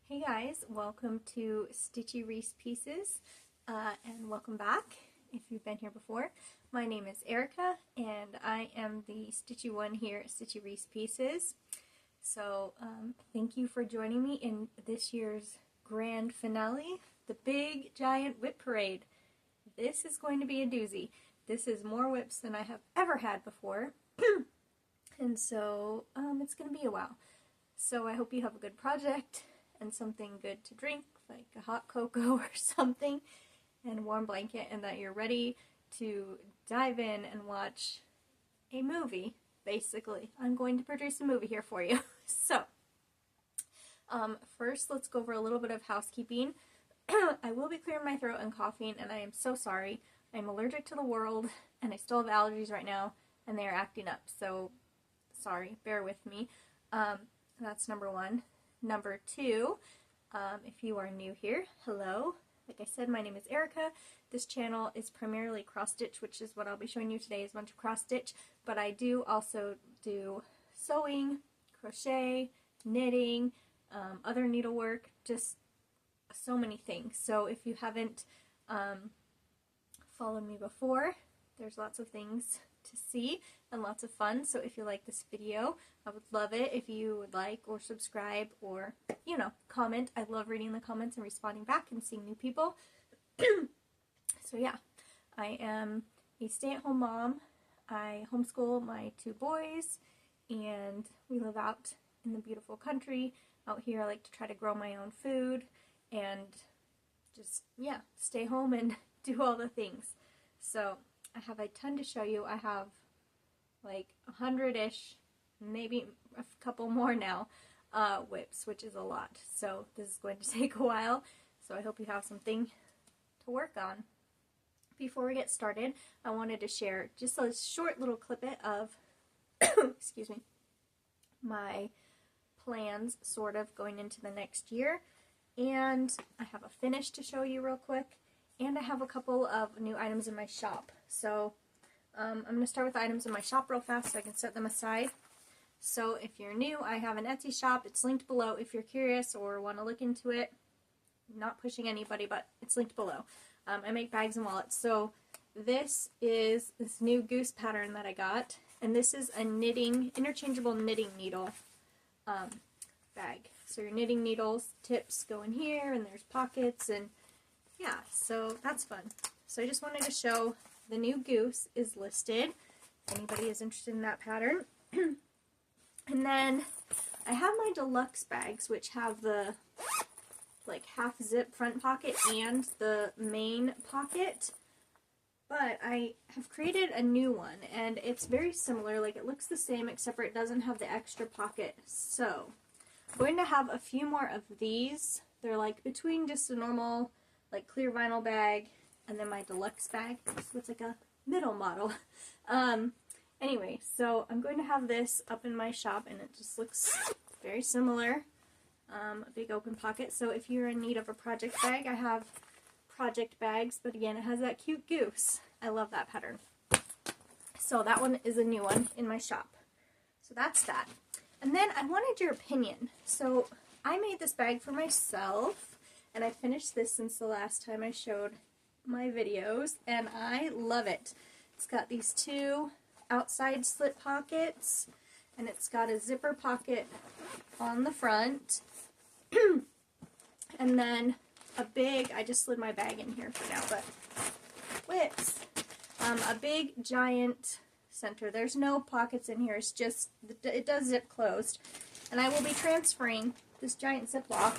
Hey guys, welcome to Stitchy Reese Pieces, and welcome back if you've been here before. My name is Erica, and I am the Stitchy one here at Stitchy Reese Pieces. So, thank you for joining me in this year's grand finale, the big giant whip parade. This is going to be a doozy. This is more whips than I have ever had before, and so it's going to be a while. So I hope you have a good project and something good to drink, like a hot cocoa or something, and a warm blanket, and that you're ready to dive in and watch a movie, basically. I'm going to produce a movie here for you. So, first let's go over a little bit of housekeeping. I will be clearing my throat and coughing, and I am so sorry. I'm allergic to the world, and I still have allergies right now, and they are acting up, so sorry, bear with me. That's number one. Number two, if you are new here, hello. Like I said, my name is Erica. This channel is primarily cross-stitch, which is what I'll be showing you today, is a bunch of cross-stitch, but I do also do sewing, crochet, knitting, other needlework, just so many things. So if you haven't followed me before, there's lots of things to see and lots of fun. So if you like this video, I would love it if you would like or subscribe or, you know, comment. I love reading the comments and responding back and seeing new people. So yeah, I am a stay-at-home mom. I homeschool my two boys, and we live out in the beautiful country. Out here, I like to try to grow my own food and just, yeah, stay home and do all the things. So I have a ton to show you. I have like 100-ish, maybe a couple more now, whips, which is a lot. So this is going to take a while, so I hope you have something to work on. Before we get started, I wanted to share just a short little clip of, excuse me, my plans sort of going into the next year. And I have a finish to show you real quick. And I have a couple of new items in my shop. So I'm going to start with the items in my shop real fast so I can set them aside. So if you're new, I have an Etsy shop. It's linked below if you're curious or want to look into it. Not pushing anybody, but it's linked below. I make bags and wallets. So this is this new goose pattern that I got. And this is a knitting, interchangeable knitting needle bag. So your knitting needles, tips go in here, and there's pockets, and yeah, so that's fun. So I just wanted to show the new goose is listed, if anybody is interested in that pattern. And then I have my deluxe bags, which have the like half zip front pocket and the main pocket. But I have created a new one, and it's very similar. Like, it looks the same, except for it doesn't have the extra pocket. So I'm going to have a few more of these. They're like between just a normal like clear vinyl bag and then my deluxe bag, so it's like a middle model. Anyway, so I'm going to have this up in my shop, and it just looks very similar. A big open pocket. So if you're in need of a project bag, I have project bags, but again, it has that cute goose. I love that pattern. So that one is a new one in my shop. So that's that. And then I wanted your opinion. So I made this bag for myself, and I finished this since the last time I showed my videos, and I love it. It's got these two outside slip pockets, and it's got a zipper pocket on the front, and then a big, I just slid my bag in here for now, but whips, a big giant center. There's no pockets in here, it's just, it does zip closed, and I will be transferring this giant Ziploc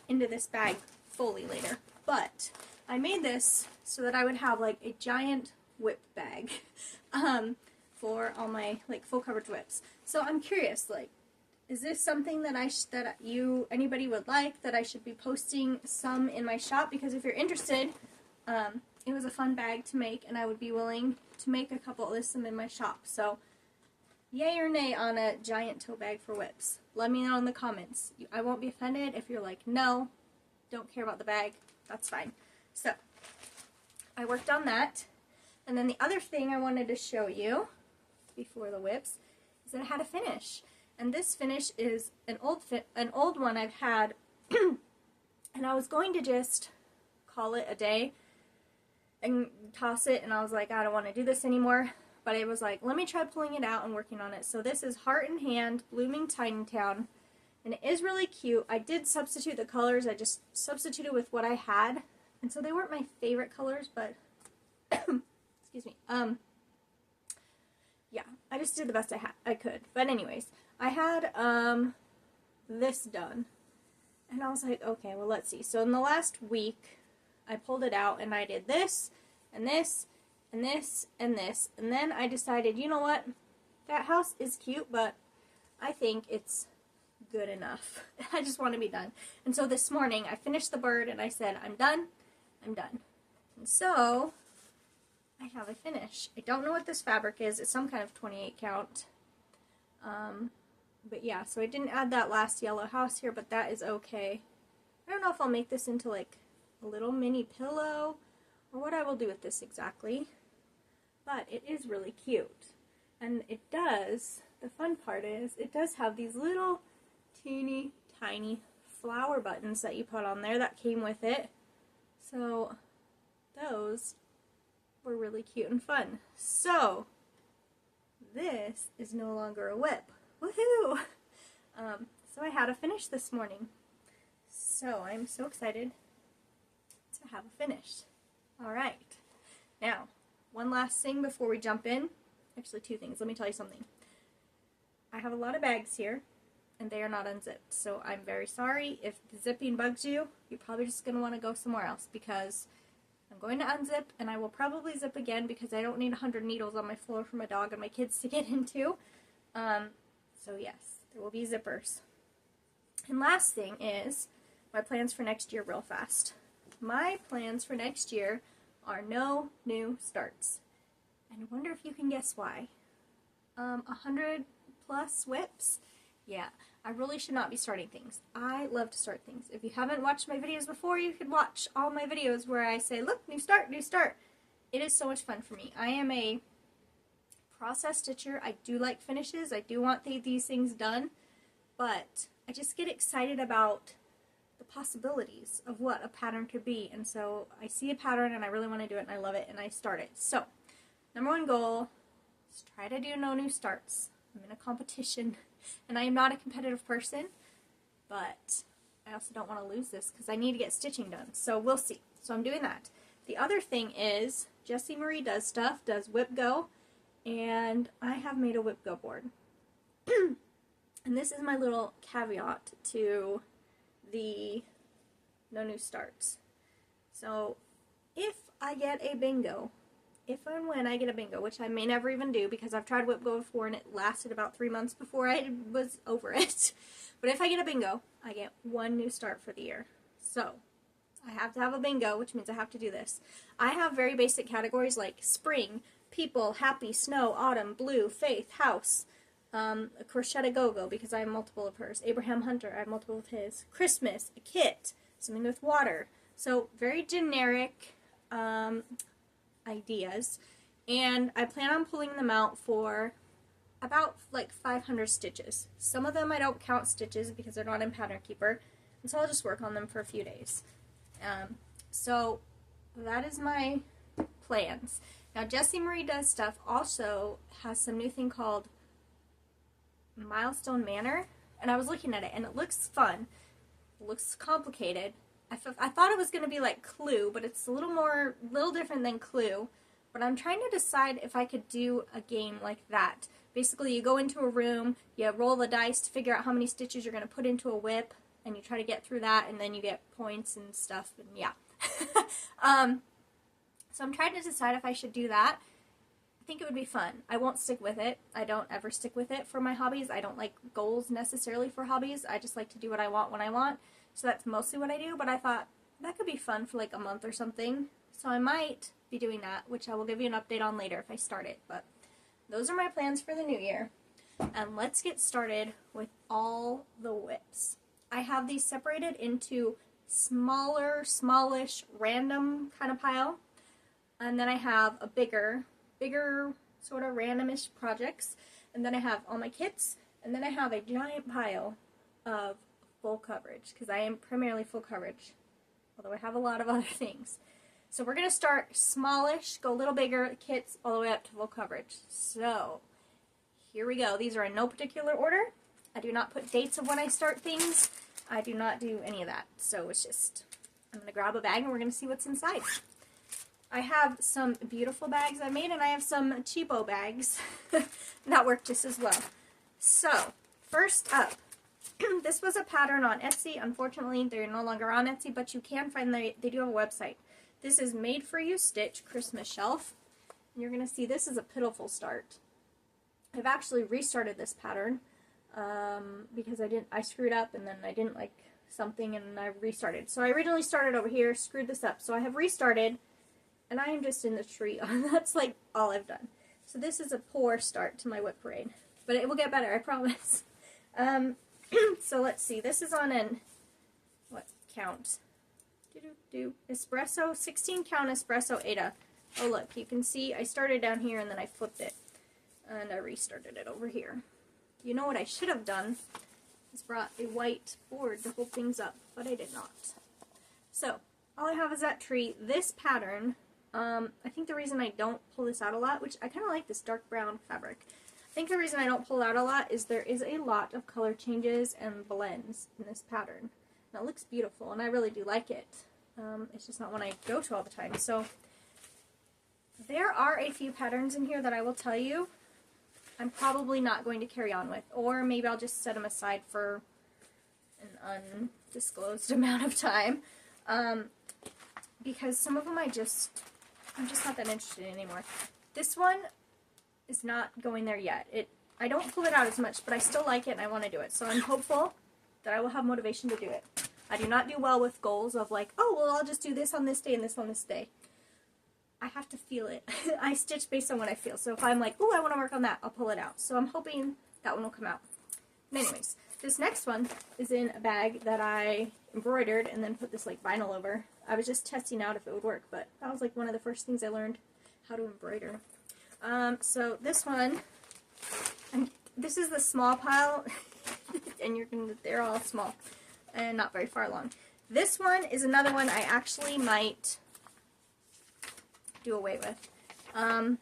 into this bag fully later. But I made this so that I would have like a giant whip bag for all my like full coverage whips. So I'm curious, like, is this something that anybody would like, that I should be posting some in my shop? Because if you're interested, it was a fun bag to make, and I would be willing to make a couple, list them in my shop. So yay or nay on a giant tote bag for whips? Let me know in the comments. I won't be offended if you're like, no, don't care about the bag. That's fine. So I worked on that. And then the other thing I wanted to show you before the whips is that I had a finish. And this finish is an old one I've had And I was going to just call it a day and toss it, and I was like, I don't want to do this anymore. But I was like, let me try pulling it out and working on it. So this is Heart in Hand, Blooming Tiny Town, and it is really cute. I did substitute the colors. I just substituted with what I had, and so they weren't my favorite colors, but excuse me. Yeah, I just did the best I could. But anyways, I had this done, and I was like, okay, well, let's see. So in the last week, I pulled it out, and I did this, and this, and this, and this, and then I decided, you know what, that house is cute, but I think it's good enough. I just want to be done. And so this morning, I finished the bird, and I said, I'm done, I'm done. And so I have a finish. I don't know what this fabric is. It's some kind of 28 count. But yeah, so I didn't add that last yellow house here, but that is okay. I don't know if I'll make this into like a little mini pillow or what I will do with this exactly. But it is really cute. And it does, the fun part is, it does have these little teeny tiny flower buttons that you put on there that came with it. So those were really cute and fun. So this is no longer a WIP. Woohoo! So I had a finish this morning. So I'm so excited to have a finish. Alright. Now, one last thing before we jump in. Actually, two things. Let me tell you something. I have a lot of bags here, and they are not unzipped. So I'm very sorry. If the zipping bugs you, you're probably just going to want to go somewhere else, because I'm going to unzip, and I will probably zip again because I don't need 100 needles on my floor for my dog and my kids to get into. So yes, there will be zippers. And last thing is my plans for next year real fast. My plans for next year are no new starts. And I wonder if you can guess why. 100 plus WIPs? Yeah, I really should not be starting things. I love to start things. If you haven't watched my videos before, you could watch all my videos where I say, look, new start, new start. It is so much fun for me. I am a process stitcher. I do like finishes. I do want these things done, but I just get excited about the possibilities of what a pattern could be. And so I see a pattern and I really want to do it and I love it and I start it. So, number one goal is try to do no new starts. I'm in a competition and I am not a competitive person, but I also don't want to lose this because I need to get stitching done. So we'll see. So I'm doing that. The other thing is Jessie Marie Does Stuff does WIP Go, and I have made a WIP Go board. And this is my little caveat to the no new starts. So if I get a bingo, if and when I get a bingo, which I may never even do because I've tried WIP Go before and it lasted about 3 months before I was over it. But if I get a bingo, I get one new start for the year. So I have to have a bingo, which means I have to do this. I have very basic categories like spring, people, happy, snow, autumn, blue, faith, house, Crochet Go-Go because I have multiple of hers, Abraham Hunter, I have multiple of his, Christmas, a kit, something with water. So very generic ideas, and I plan on pulling them out for about like 500 stitches. Some of them I don't count stitches because they're not in Pattern Keeper, and so I'll just work on them for a few days. So that is my plans. Now Jessie Marie Does Stuff also has some new thing called Milestone Manor, and I was looking at it and it looks fun. It looks complicated. I thought it was going to be like Clue, but it's a little different than Clue. But I'm trying to decide if I could do a game like that. Basically, you go into a room, you roll the dice to figure out how many stitches you're going to put into a WIP, and you try to get through that, and then you get points and stuff, and yeah. So I'm trying to decide if I should do that. I think it would be fun. I won't stick with it. I don't ever stick with it for my hobbies. I don't like goals necessarily for hobbies. I just like to do what I want when I want. So that's mostly what I do, but I thought that could be fun for like a month or something. So I might be doing that, which I will give you an update on later if I start it. But those are my plans for the new year. And let's get started with all the WIPs. I have these separated into smallish, random kind of pile. And then I have a bigger sort of randomish projects. And then I have all my kits. And then I have a giant pile of full coverage because I am primarily full coverage, although I have a lot of other things. So we're going to start smallish, go a little bigger kits all the way up to full coverage. So here we go. These are in no particular order. I do not put dates of when I start things. I do not do any of that. So it's just, I'm going to grab a bag and we're going to see what's inside. I have some beautiful bags I made, and I have some cheapo bags that work just as well. So, first up, this was a pattern on Etsy. Unfortunately, they're no longer on Etsy, but you can find they do have a website. This is Made For You Stitch Christmas Shelf. And you're going to see this is a pitiful start. I've actually restarted this pattern because I screwed up and then I didn't like something and I restarted. So I originally started over here, screwed this up. So I have restarted. And I am just in the tree. That's like all I've done. So this is a poor start to my WIP parade. But it will get better, I promise. So let's see. This is on an, what count? Espresso, 16 count espresso Ada. Oh look, you can see I started down here and then I flipped it. And I restarted it over here. You know what I should have done is brought a white board to hold things up. But I did not. So, all I have is that tree. This pattern... I think the reason I don't pull this out a lot, which I kind of like this dark brown fabric. I think the reason I don't pull it out a lot is there is a lot of color changes and blends in this pattern. And it looks beautiful, and I really do like it. It's just not one I go to all the time. So there are a few patterns in here that I will tell you I'm probably not going to carry on with. Or maybe I'll just set them aside for an undisclosed amount of time. Because some of them I'm just not that interested in anymore. This one is not going there yet. I don't pull it out as much, but I still like it and I want to do it. So I'm hopeful that I will have motivation to do it. I do not do well with goals of like, oh, well, I'll just do this on this day and this on this day. I have to feel it. I stitch based on what I feel. So if I'm like, oh, I want to work on that, I'll pull it out. So I'm hoping that one will come out. But anyways, this next one is in a bag that I embroidered and then put this like vinyl over. I was just testing out if it would work, but that was like one of the first things I learned how to embroider. So this one, and this is the small pile, and they're all small and not very far along. This one is another one I actually might do away with. I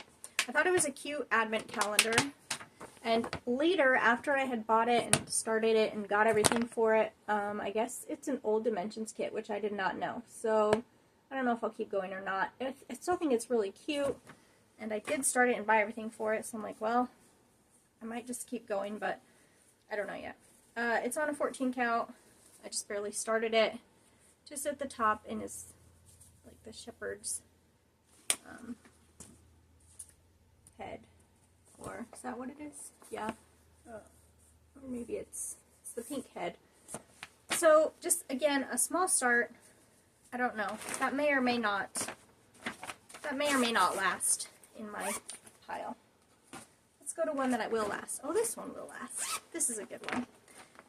thought it was a cute advent calendar. And later, after I had bought it and started it and got everything for it, I guess it's an old dimensions kit, which I did not know. So, I don't know if I'll keep going or not. I still think it's really cute, and I did start it and buy everything for it, so I'm like, well, I might just keep going, but I don't know yet. It's on a 14 count. I just barely started it. Just at the top in is, like, the shepherd's head. Or is that what it is? Yeah. Or maybe it's the pink head. So just again a small start. I don't know. That may or may not last in my pile. Let's go to one that I will last. Oh, this one will last. This is a good one.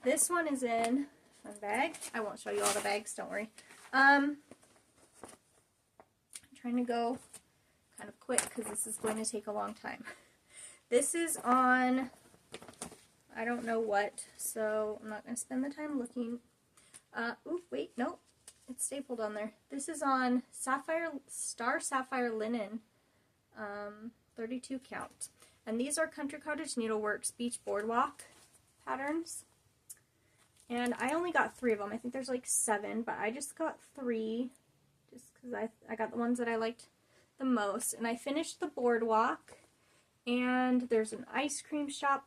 This one is in one bag. I won't show you all the bags, don't worry. I'm trying to go kind of quick because this is going to take a long time. This is on, I don't know what, so I'm not going to spend the time looking. Ooh, wait, no, it's stapled on there. This is on Star Sapphire Linen, 32 count. And these are Country Cottage Needleworks Beach Boardwalk patterns. And I only got 3 of them. I think there's like 7, but I just got 3 just because I got the ones that I liked the most. And I finished the boardwalk. And there's an ice cream shop,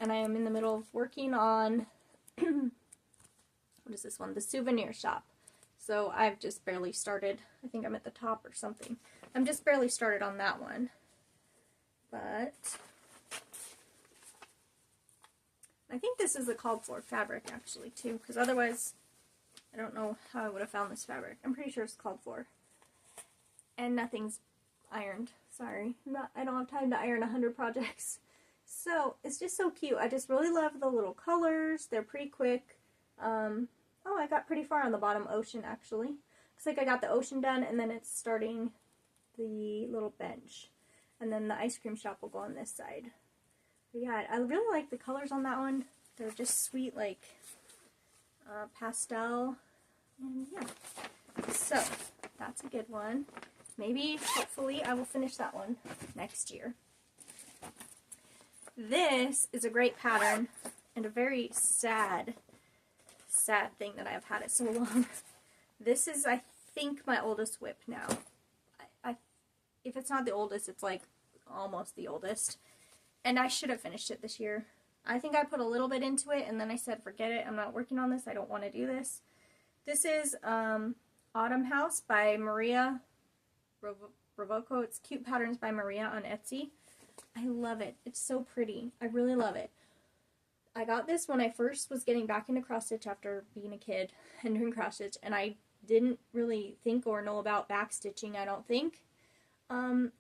and I am in the middle of working on, what is this one? The souvenir shop. So I've just barely started. I think I'm at the top or something. I'm just barely started on that one. But I think this is the called for fabric actually too, because otherwise I don't know how I would have found this fabric. I'm pretty sure it's called for. And nothing's ironed. Sorry, I don't have time to iron 100 projects. So, it's just so cute. I just really love the little colors. They're pretty quick. Oh, I got pretty far on the bottom ocean, actually. Looks like I got the ocean done, and then it's starting the little bench. And then the ice cream shop will go on this side. But yeah, I really like the colors on that one. They're just sweet, like, pastel, and yeah. So, that's a good one. Maybe, hopefully, I will finish that one next year. This is a great pattern, and a very sad thing that I've had it so long. This is, I think, my oldest WIP now. If it's not the oldest, it's like almost the oldest. And I should have finished it this year. I think I put a little bit into it, and then I said, forget it, I'm not working on this, I don't want to do this. This is Autumn House by Maria Rovoco. It's Cute Patterns by Maria on Etsy. I love it. It's so pretty. I really love it. I got this when I first was getting back into cross stitch after being a kid and doing cross stitch, and I didn't really think or know about back stitching, I don't think.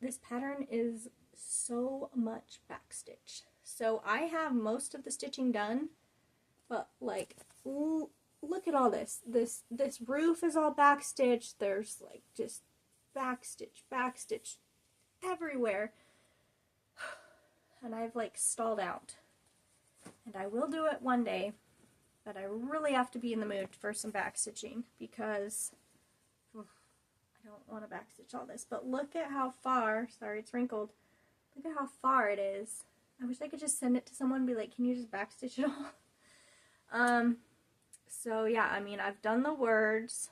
This pattern is so much back stitch. So I have most of the stitching done, but like, look at all this. This roof is all back stitched. There's like just back stitch everywhere. And I've like stalled out. And I will do it one day, but I really have to be in the mood for some back stitching because I don't want to back stitch all this. But look at how far, sorry it's wrinkled, look at how far it is. I wish I could just send it to someone and be like, can you just back stitch it all? So yeah, I mean, I've done the words.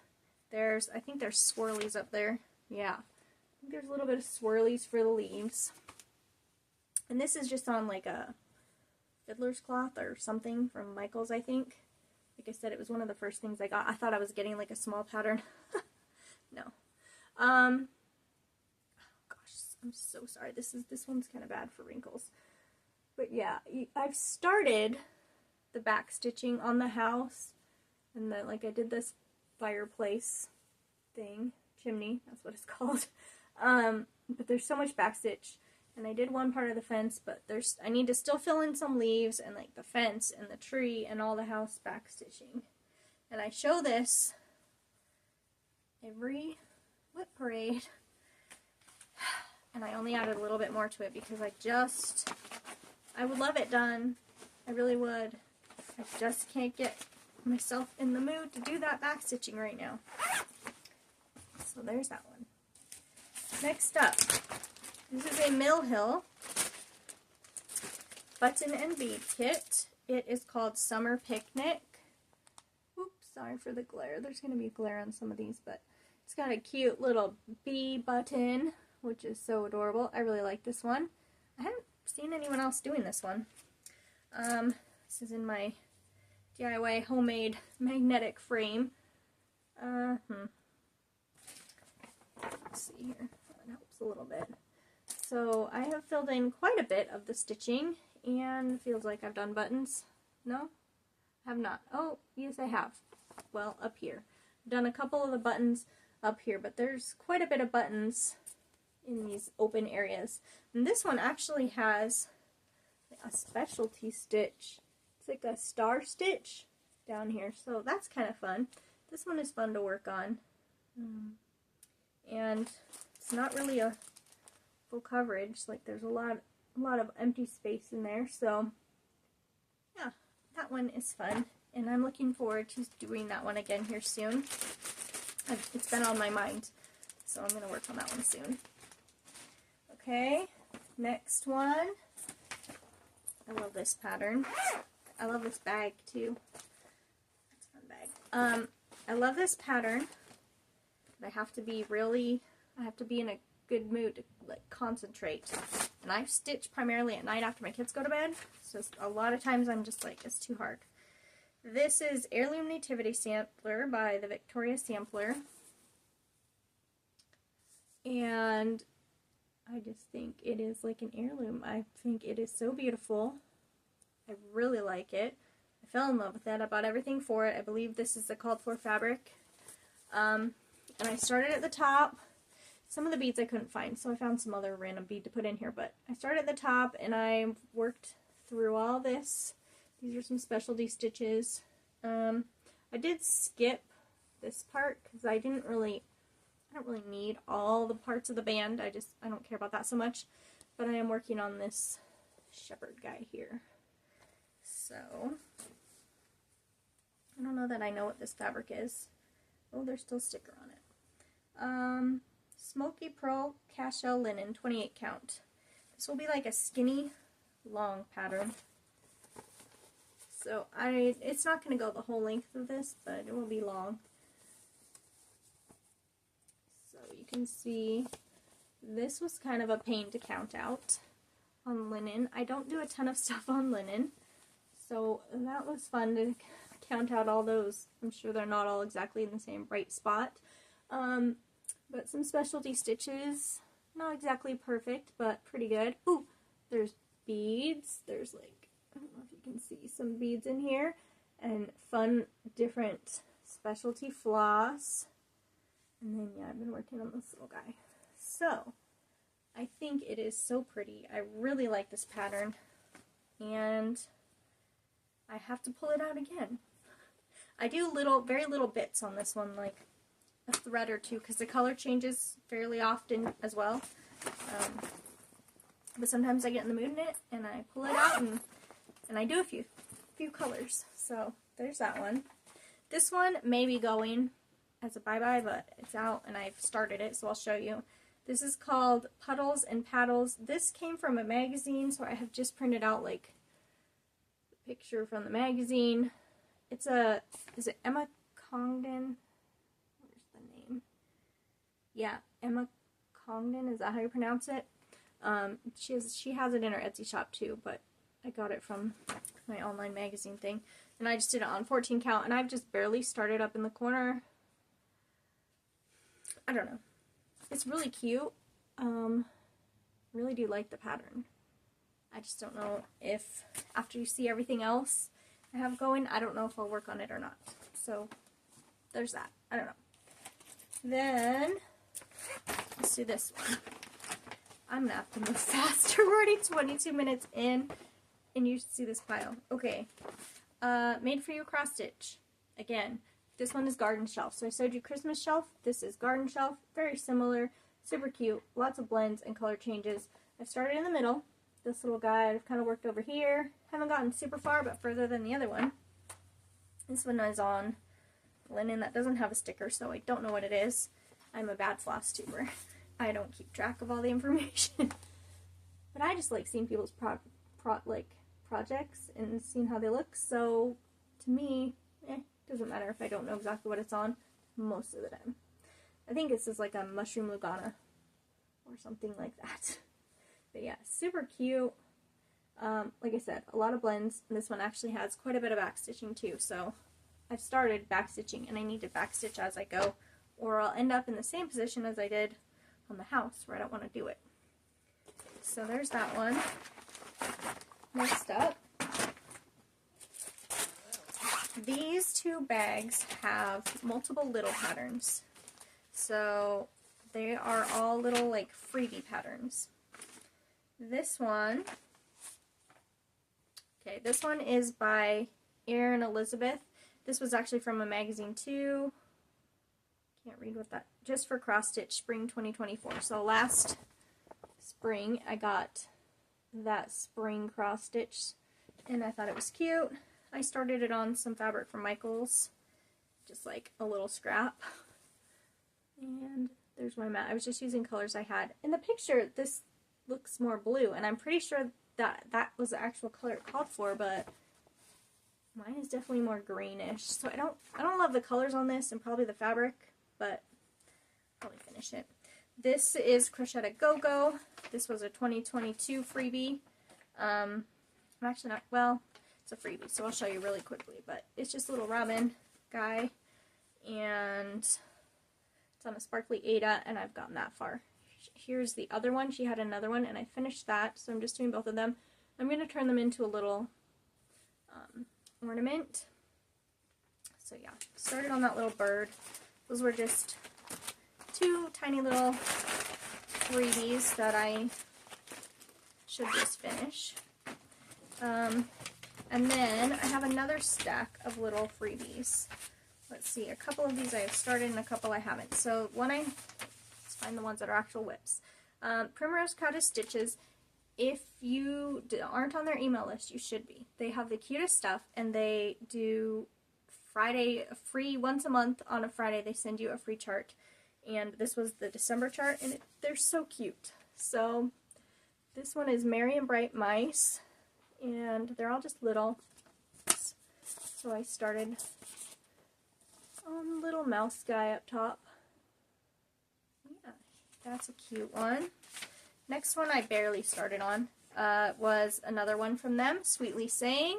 I think there's swirlies up there. Yeah, I think there's a little bit of swirlies for the leaves. And this is just on like a fiddler's cloth or something from Michael's, I think. Like I said, it was one of the first things I got. I thought I was getting like a small pattern. No. Oh gosh, I'm so sorry. This one's kind of bad for wrinkles. But yeah, I've started the back stitching on the house, and then like I did this fireplace thing, chimney, that's what it's called. But there's so much back stitch. And I did one part of the fence, but I need to still fill in some leaves and like the fence and the tree and all the house back stitching. And I show this every WIP parade. And I only added a little bit more to it because I would love it done. I really would. I just can't get myself in the mood to do that back stitching right now. So there's that one. Next up. This is a Mill Hill button and bead kit. It is called Summer Picnic. Oops, sorry for the glare. There's going to be glare on some of these, but it's got a cute little bee button, which is so adorable. I really like this one. I haven't seen anyone else doing this one. This is in my DIY homemade magnetic frame. Let's see here. That helps a little bit. So I have filled in quite a bit of the stitching, and feels like I've done buttons. No? I have not. Oh, yes I have. Well, up here. I've done a couple of the buttons up here, but there's quite a bit of buttons in these open areas. And this one actually has a specialty stitch. It's like a star stitch down here, so that's kind of fun. This one is fun to work on. And it's not really a full coverage, like there's a lot of empty space in there, so yeah, that one is fun, and I'm looking forward to doing that one again here soon. It's been on my mind, so I'm going to work on that one soon. Okay, next one. I love this pattern. I love this bag too. That's a fun bag. I love this pattern, but I have to be in a good mood to like concentrate. And I stitch primarily at night after my kids go to bed, so a lot of times I'm just like, it's too hard. This is Heirloom Nativity Sampler by the Victoria Sampler, and I just think it is like an heirloom. I think it is so beautiful. I really like it. I fell in love with it. I bought everything for it. I believe this is the called for fabric. And I started at the top. Some of the beads I couldn't find, so I found some other random bead to put in here, but I started at the top and I worked through all this. These are some specialty stitches. I did skip this part because I don't really need all the parts of the band. I don't care about that so much, but I am working on this shepherd guy here. So, I don't know that I know what this fabric is. Oh, there's still a sticker on it. Smoky Pearl Cashel Linen, 28 count. This will be like a skinny, long pattern. So it's not going to go the whole length of this, but it will be long. So you can see this was kind of a pain to count out on linen. I don't do a ton of stuff on linen, so that was fun to count out all those. I'm sure they're not all exactly in the same bright spot. But some specialty stitches, not exactly perfect, but pretty good. Ooh, there's beads. There's like, I don't know if you can see some beads in here, and fun different specialty floss. And then, yeah, I've been working on this little guy. So, I think it is so pretty. I really like this pattern, and I have to pull it out again. I do very little bits on this one, like a thread or two, because the color changes fairly often as well. But sometimes I get in the mood in it, and I pull it out, and I do a few colors. So there's that one. This one may be going as a bye-bye, but it's out, and I've started it, so I'll show you. This is called Puddles and Paddles. This came from a magazine, so I have just printed out like the picture from the magazine. It's is it Emma Congdon? Where's the name? Yeah, Emma Congdon, is that how you pronounce it? She has it in her Etsy shop too, but I got it from my online magazine thing. And I just did it on 14 count, and I've just barely started up in the corner. I don't know. It's really cute. Really do like the pattern. I just don't know if, after you see everything else I have going, I don't know if I'll work on it or not. So, there's that. I don't know. Then, let's do this one. I'm going to have to move faster. We're already 22 minutes in, and you should see this pile. Okay. Made for you cross stitch. Again, this one is garden shelf. So I showed you Christmas shelf. This is garden shelf. Very similar. Super cute. Lots of blends and color changes. I've started in the middle. This little guy I've kind of worked over here. Haven't gotten super far, but further than the other one. This one is on linen that doesn't have a sticker, so I don't know what it is. I'm a bad floss tuber. I don't keep track of all the information. But I just like seeing people's projects and seeing how they look. So to me, doesn't matter if I don't know exactly what it's on most of the time. I think this is like a mushroom Lugana or something like that. But yeah, super cute. Like I said, a lot of blends, and this one actually has quite a bit of backstitching too. So I've started backstitching, and I need to backstitch as I go, or I'll end up in the same position as I did on the house where I don't want to do it. So there's that one. Next up, these two bags have multiple little patterns. So they are all little like freebie patterns. This one, okay, this one is by Erin Elizabeth. This was actually from a magazine too. Can't read what that, just for cross stitch spring 2024. So last spring I got that spring cross stitch, and I thought it was cute. I started it on some fabric from Michaels, just like a little scrap. And there's my mat. I was just using colors I had. In the picture, this looks more blue, and I'm pretty sure that that was the actual color it called for, but mine is definitely more greenish. So I don't love the colors on this, and probably the fabric, but I'll probably finish it. This is Crochet Go Go. This was a 2022 freebie. I'm actually not, well, it's a freebie, so I'll show you really quickly, but it's just a little robin guy, and it's on a sparkly Ada, and I've gotten that far. Here's the other one. She had another one, and I finished that, so I'm just doing both of them. I'm going to turn them into a little ornament. So yeah, started on that little bird. Those were just two tiny little freebies that I should just finish. And then I have another stack of little freebies. Let's see, a couple of these I have started and a couple I haven't. So let's find the ones that are actual WIPs. Primrose Cottage Stitches. If you aren't on their email list, you should be. They have the cutest stuff, and they do Friday, free once a month on a Friday. They send you a free chart. And this was the December chart, and they're so cute. So this one is Merry and Bright Mice, and they're all just little. So I started on the little mouse guy up top. Yeah, that's a cute one. Next one I barely started on was another one from them, Sweetly Saying.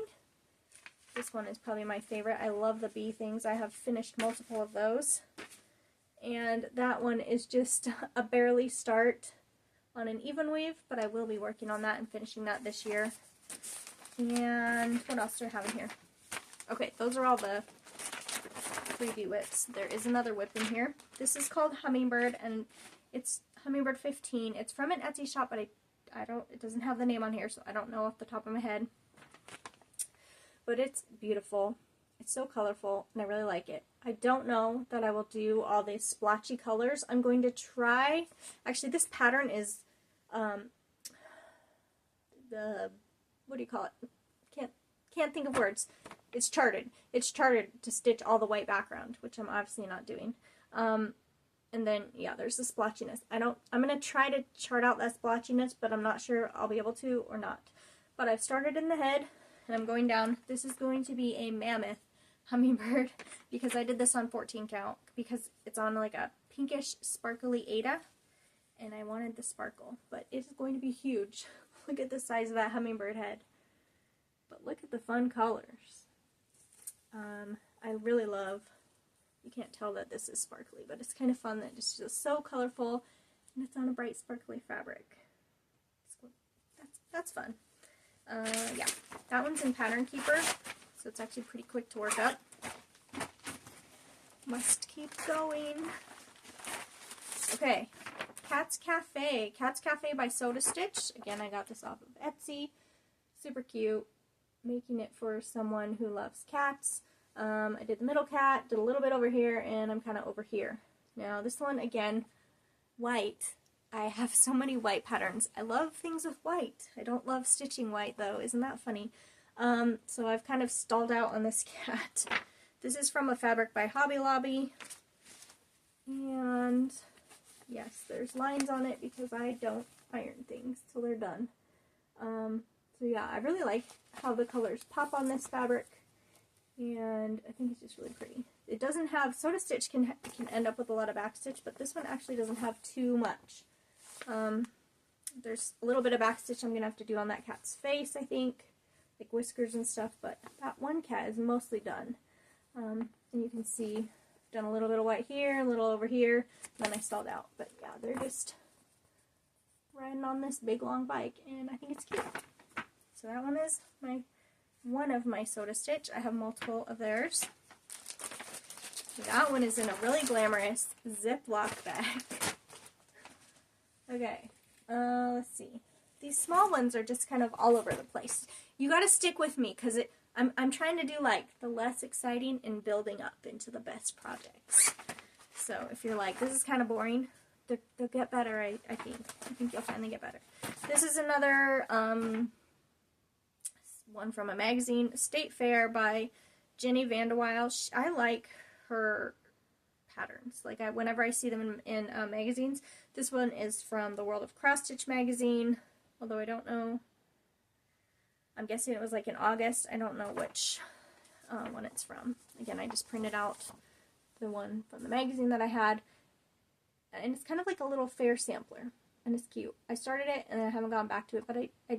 This one is probably my favorite. I love the bee things. I have finished multiple of those. And that one is just a barely start on an even weave, but I will be working on that and finishing that this year. And what else do I have in here? Okay, those are all the freebie WIPs. There is another WIP in here. This is called Hummingbird, and it's Hummingbird 15. It's from an Etsy shop, but it doesn't have the name on here, so I don't know off the top of my head. But it's beautiful. It's so colorful, and I really like it. I don't know that I will do all these splotchy colors. I'm going to try, actually this pattern is, what do you call it? Can't think of words. It's charted. It's charted to stitch all the white background, which I'm obviously not doing. And then, yeah, there's the splotchiness. I'm going to try to chart out that splotchiness, but I'm not sure I'll be able to or not. But I've started in the head, and I'm going down. This is going to be a mammoth hummingbird because I did this on 14 count because it's on like a pinkish sparkly Ada, and I wanted the sparkle, but it's going to be huge. Look at the size of that hummingbird head. But look at the fun colors. I really love, you can't tell that this is sparkly, but it's kind of fun that it's just so colorful and it's on a bright sparkly fabric. So that's fun. Yeah, that one's in Pattern Keeper, so it's actually pretty quick to work up. Must keep going. Okay, Cat's Cafe. Cat's Cafe by Soda Stitch. Again, I got this off of Etsy. Super cute. Making it for someone who loves cats. I did the middle cat, did a little bit over here, and I'm kind of over here. Now, this one, again, white. I have so many white patterns. I love things with white. I don't love stitching white, though. Isn't that funny? So I've kind of stalled out on this cat. This is from a fabric by Hobby Lobby. And, yes, there's lines on it because I don't iron things till they're done. So yeah, I really like how the colors pop on this fabric. And I think it's just really pretty. It doesn't have, Soda Stitch can end up with a lot of backstitch, but this one actually doesn't have too much. There's a little bit of backstitch I'm going to have to do on that cat's face, I think, like whiskers and stuff, but that one cat is mostly done. And you can see I've done a little bit of white here, a little over here, and then I stalled out. But yeah, they're just riding on this big long bike, and I think it's cute. So that one is one of my Soda Stitch. I have multiple of theirs. That one is in a really glamorous Ziploc bag. Okay, let's see. These small ones are just kind of all over the place. You gotta stick with me, because I'm trying to do, like, the less exciting and building up into the best projects. So if you're like, this is kind of boring, they'll get better, I think. I think you'll finally get better. This is another, one from a magazine, State Fair by Jenny Vanderweil. I like her patterns. Like, whenever I see them in magazines. This one is from the World of Cross Stitch magazine, although I don't know. I'm guessing it was like in August. I don't know which one it's from. Again, I just printed out the one from the magazine that I had, and it's kind of like a little fair sampler. And it's cute. I started it, and I haven't gone back to it, but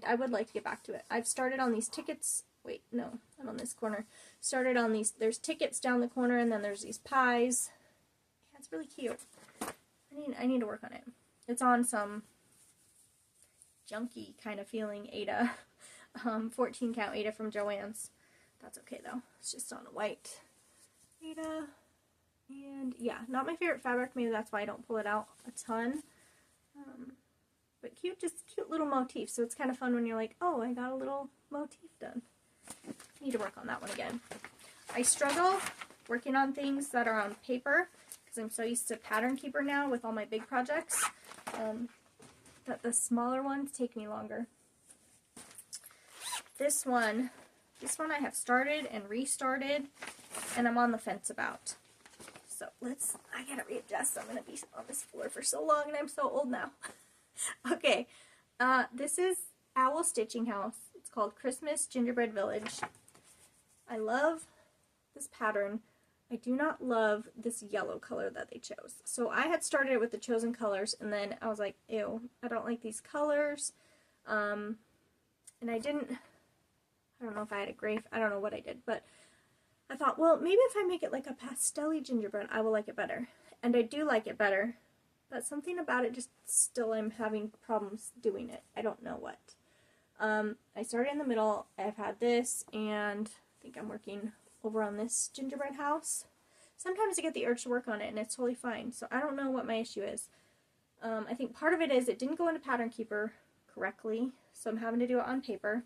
I would like to get back to it. I've started on these tickets. Wait, no, not on this corner. Started on these. There's tickets down the corner, and then there's these pies. Yeah, it's really cute. I need to work on it. It's on some junky kind of feeling Ada. 14 count Ada from Joann's. That's okay, though. It's just on a white Ada. And, yeah, not my favorite fabric. Maybe that's why I don't pull it out a ton. But cute, just cute little motif. So it's kind of fun when you're like, oh, I got a little motif done. I need to work on that one again. I struggle working on things that are on paper because I'm so used to Pattern Keeper now with all my big projects that the smaller ones take me longer. This one I have started and restarted, and I'm on the fence about. So I gotta readjust. I'm gonna be on this floor for so long and I'm so old now. Okay, this is Owl Stitching House. It's called Christmas Gingerbread Village. I love this pattern. I do not love this yellow color that they chose. So I had started it with the chosen colors, and then I was like, ew, I don't like these colors. And I don't know if I had a gray, I don't know what I did, but I thought, well, maybe if I make it like a pastel-y gingerbread, I will like it better. And I do like it better, but something about it just still I'm having problems doing it. I don't know what. I started in the middle. I've had this, and I think I'm working over on this gingerbread house. Sometimes I get the urge to work on it and it's totally fine, so I don't know what my issue is. I think part of it is it didn't go into Pattern Keeper correctly, so I'm having to do it on paper,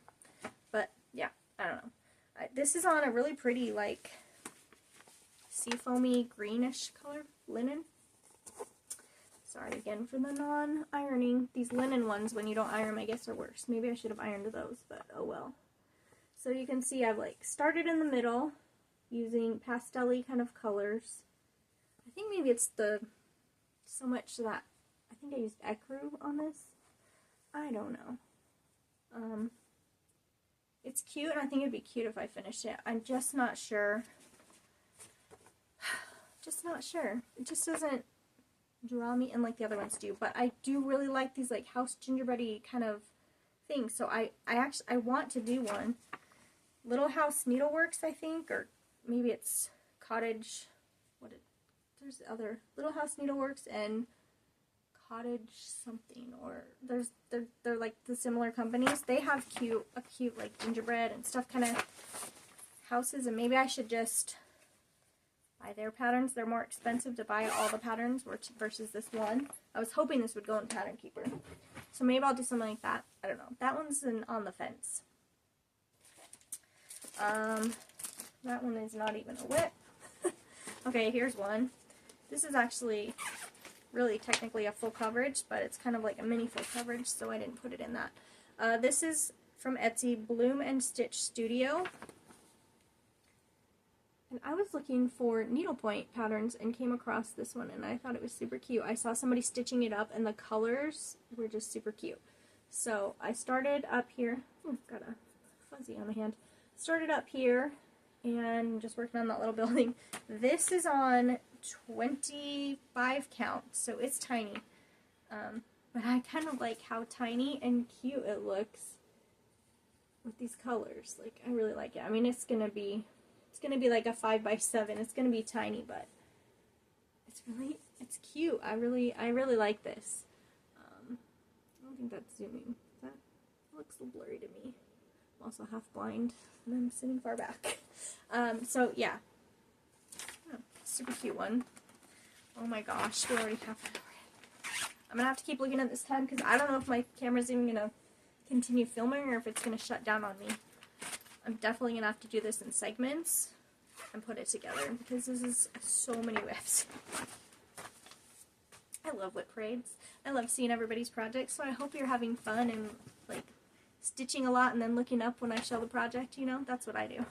but yeah, I don't know. This is on a really pretty, like, seafoamy greenish color linen. Sorry again for the non-ironing. These linen ones, when you don't iron them, I guess are worse. Maybe I should have ironed those, but oh well. So you can see I've like started in the middle using pastel-y kind of colors. I think maybe it's so much that I think I used ecru on this. I don't know. It's cute, and I think it'd be cute if I finished it. I'm just not sure. Just not sure. It just doesn't draw me in like the other ones do. But I do really like these like house gingerbread-y kind of things. So I want to do one. Little House Needleworks, I think, or maybe it's Cottage. There's the other Little House Needleworks and Cottage something, or they're like the similar companies. They have a cute like gingerbread and stuff kind of houses, and maybe I should just buy their patterns. They're more expensive to buy all the patterns versus this one. I was hoping this would go in Pattern Keeper, so maybe I'll do something like that. I don't know. That one's on the fence. That one is not even a WIP. Okay, here's one. This is actually really technically a full coverage, but it's kind of like a mini full coverage, so I didn't put it in that. This is from Etsy, Bloom and Stitch Studio. And I was looking for needlepoint patterns and came across this one, and I thought it was super cute. I saw somebody stitching it up, and the colors were just super cute. So I started up here. Got a fuzzy on my hand. Started up here and just working on that little building. This is on 25 count, so it's tiny. But I kind of like how tiny and cute it looks with these colors. Like, I really like it. I mean, it's gonna be like a 5x7. It's gonna be tiny, but it's cute. I really like this. I don't think that's zooming. That looks a little blurry to me. I'm also half blind, and I'm sitting far back. So yeah, super cute one. Oh my gosh, we already have it. I'm gonna have to keep looking at this time because I don't know if my camera's even gonna continue filming or if it's gonna shut down on me. I'm definitely gonna have to do this in segments and put it together because this is so many WIPs. I love WIP parades. I love seeing everybody's projects, so I hope you're having fun and like stitching a lot and then looking up when I show the project, you know? That's what I do.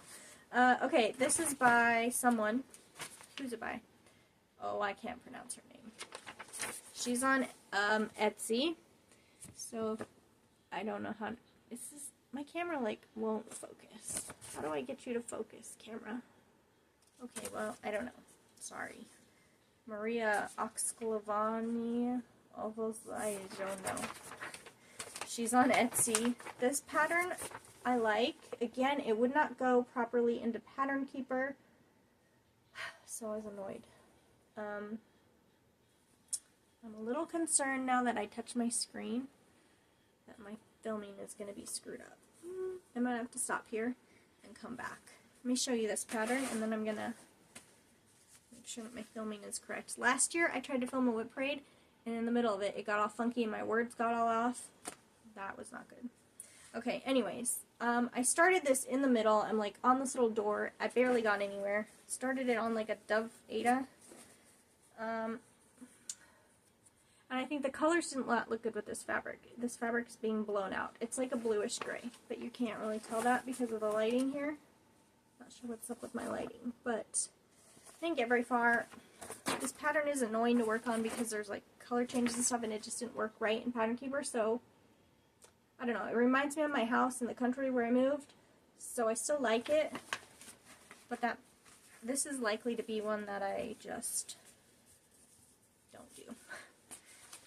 Okay, this is by someone. Who's it by? Oh, I can't pronounce her name. She's on Etsy, so I don't know how to, my camera like won't focus. How do I get you to focus, camera? Okay, well, I don't know. Sorry. Maria Oxclavani, all those, I don't know. She's on Etsy. This pattern I like. Again, it would not go properly into Pattern Keeper, so I was annoyed. I'm a little concerned now that I touch my screen that my filming is going to be screwed up. I'm going to have to stop here and come back. Let me show you this pattern, and then I'm going to make sure that my filming is correct. Last year, I tried to film a WIP parade, and in the middle of it, it got all funky and my words got all off. That was not good. Okay, anyways, I started this in the middle. I'm like on this little door. I barely got anywhere. Started it on like a Dove Ada. And I think the colors didn't look good with this fabric. This fabric is being blown out. It's like a bluish gray, but you can't really tell that because of the lighting here. not sure what's up with my lighting, but I didn't get very far. This pattern is annoying to work on because there's like color changes and stuff, and it just didn't work right in Pattern Keeper, so I don't know. It reminds me of my house in the country where I moved, so I still like it, but this is likely to be one that I just don't do.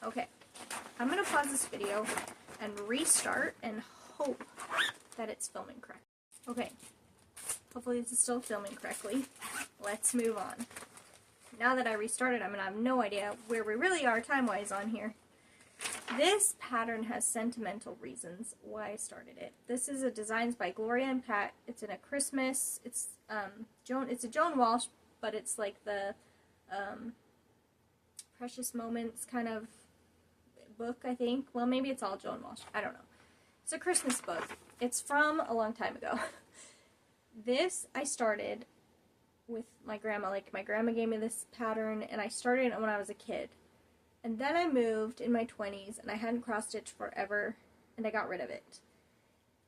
Okay, I'm going to pause this video and restart and hope that it's filming correct. Okay, hopefully this is still filming correctly. Let's move on. Now that I restarted, I'm going to have no idea where we really are time-wise on here. This pattern has sentimental reasons why I started it. This is a Designs by Gloria and Pat. It's in a Christmas, it's a Joan Walsh, but it's like the Precious Moments kind of book, I think. Well, maybe it's all Joan Walsh. I don't know. It's a Christmas book. It's from a long time ago. This I started with my grandma. Like, my grandma gave me this pattern, and I started it when I was a kid. And then I moved in my 20s, and I hadn't cross-stitched forever, and I got rid of it.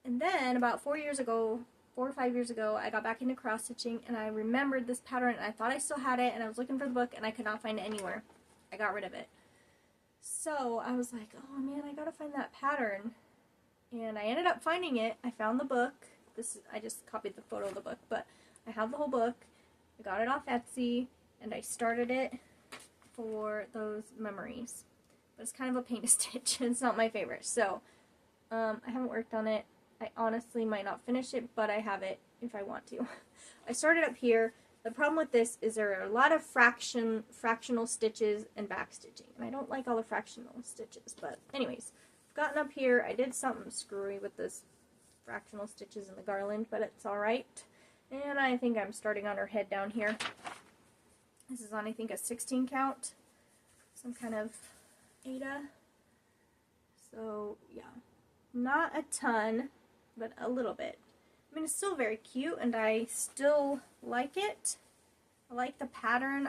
And then, about 4 or 5 years ago, I got back into cross-stitching, and I remembered this pattern, and I thought I still had it, and I was looking for the book, and I could not find it anywhere. I got rid of it. So, I was like, oh man, I gotta find that pattern. And I ended up finding it. I found the book. I just copied the photo of the book, but I have the whole book. I got it off Etsy, and I started it for those memories. But it's kind of a pain to stitch, and it's not my favorite. So, I haven't worked on it. I honestly might not finish it, but I have it if I want to. I started up here. The problem with this is there are a lot of fractional stitches and back stitching. And I don't like all the fractional stitches, but anyways, I've gotten up here. I did something screwy with this fractional stitches and the garland, but it's alright. And I think I'm starting on her head down here. This is on, I think, a 16 count. Some kind of Ada. So, yeah. Not a ton, but a little bit. I mean, it's still very cute, and I still like it. I like the pattern.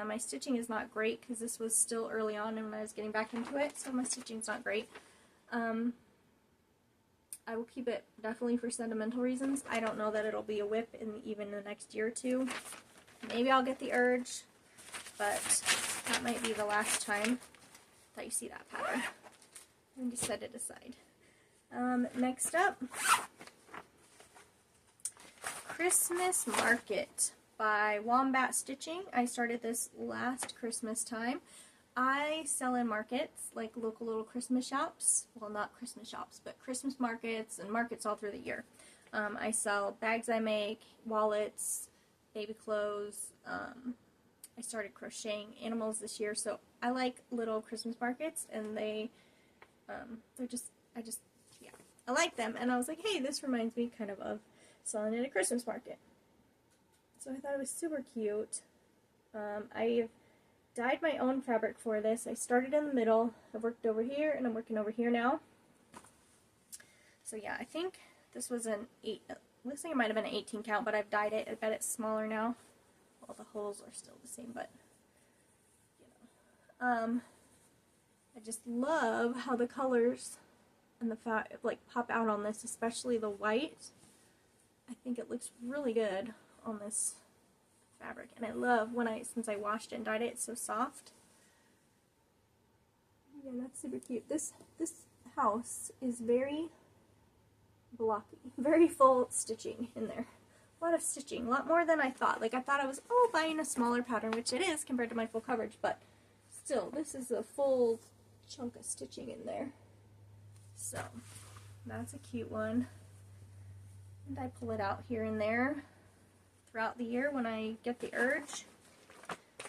My stitching is not great, because this was still early on when I was getting back into it, so my stitching's not great. I will keep it definitely for sentimental reasons. I don't know that it'll be a WIP even in the next year or two. Maybe I'll get the urge, but that might be the last time that you see that pattern. And just set it aside. Next up, Christmas Market by Wombat Stitching. I started this last Christmas time. I sell in markets, like local little Christmas shops. Well, not Christmas shops, but Christmas markets and markets all through the year. I sell bags I make, wallets, baby clothes. I started crocheting animals this year, so I like little Christmas markets, and they're just, yeah, I like them. And I was like, hey, this reminds me kind of selling at a Christmas market. So I thought it was super cute. I've dyed my own fabric for this. I started in the middle. I've worked over here, and I'm working over here now. So yeah, I think this was looks like it might have been an 18 count, but I've dyed it. I bet it's smaller now. Well, the holes are still the same, but, you know. I just love how the colors and the pop out on this, especially the white. I think it looks really good on this fabric, and I love since I washed it and dyed it, it's so soft. Yeah, that's super cute. This house is very blocky, very full stitching in there. A lot of stitching, a lot more than I thought. Like, I thought I was, buying a smaller pattern, which it is compared to my full coverage, but still, this is a full chunk of stitching in there. So, that's a cute one. And I pull it out here and there throughout the year when I get the urge.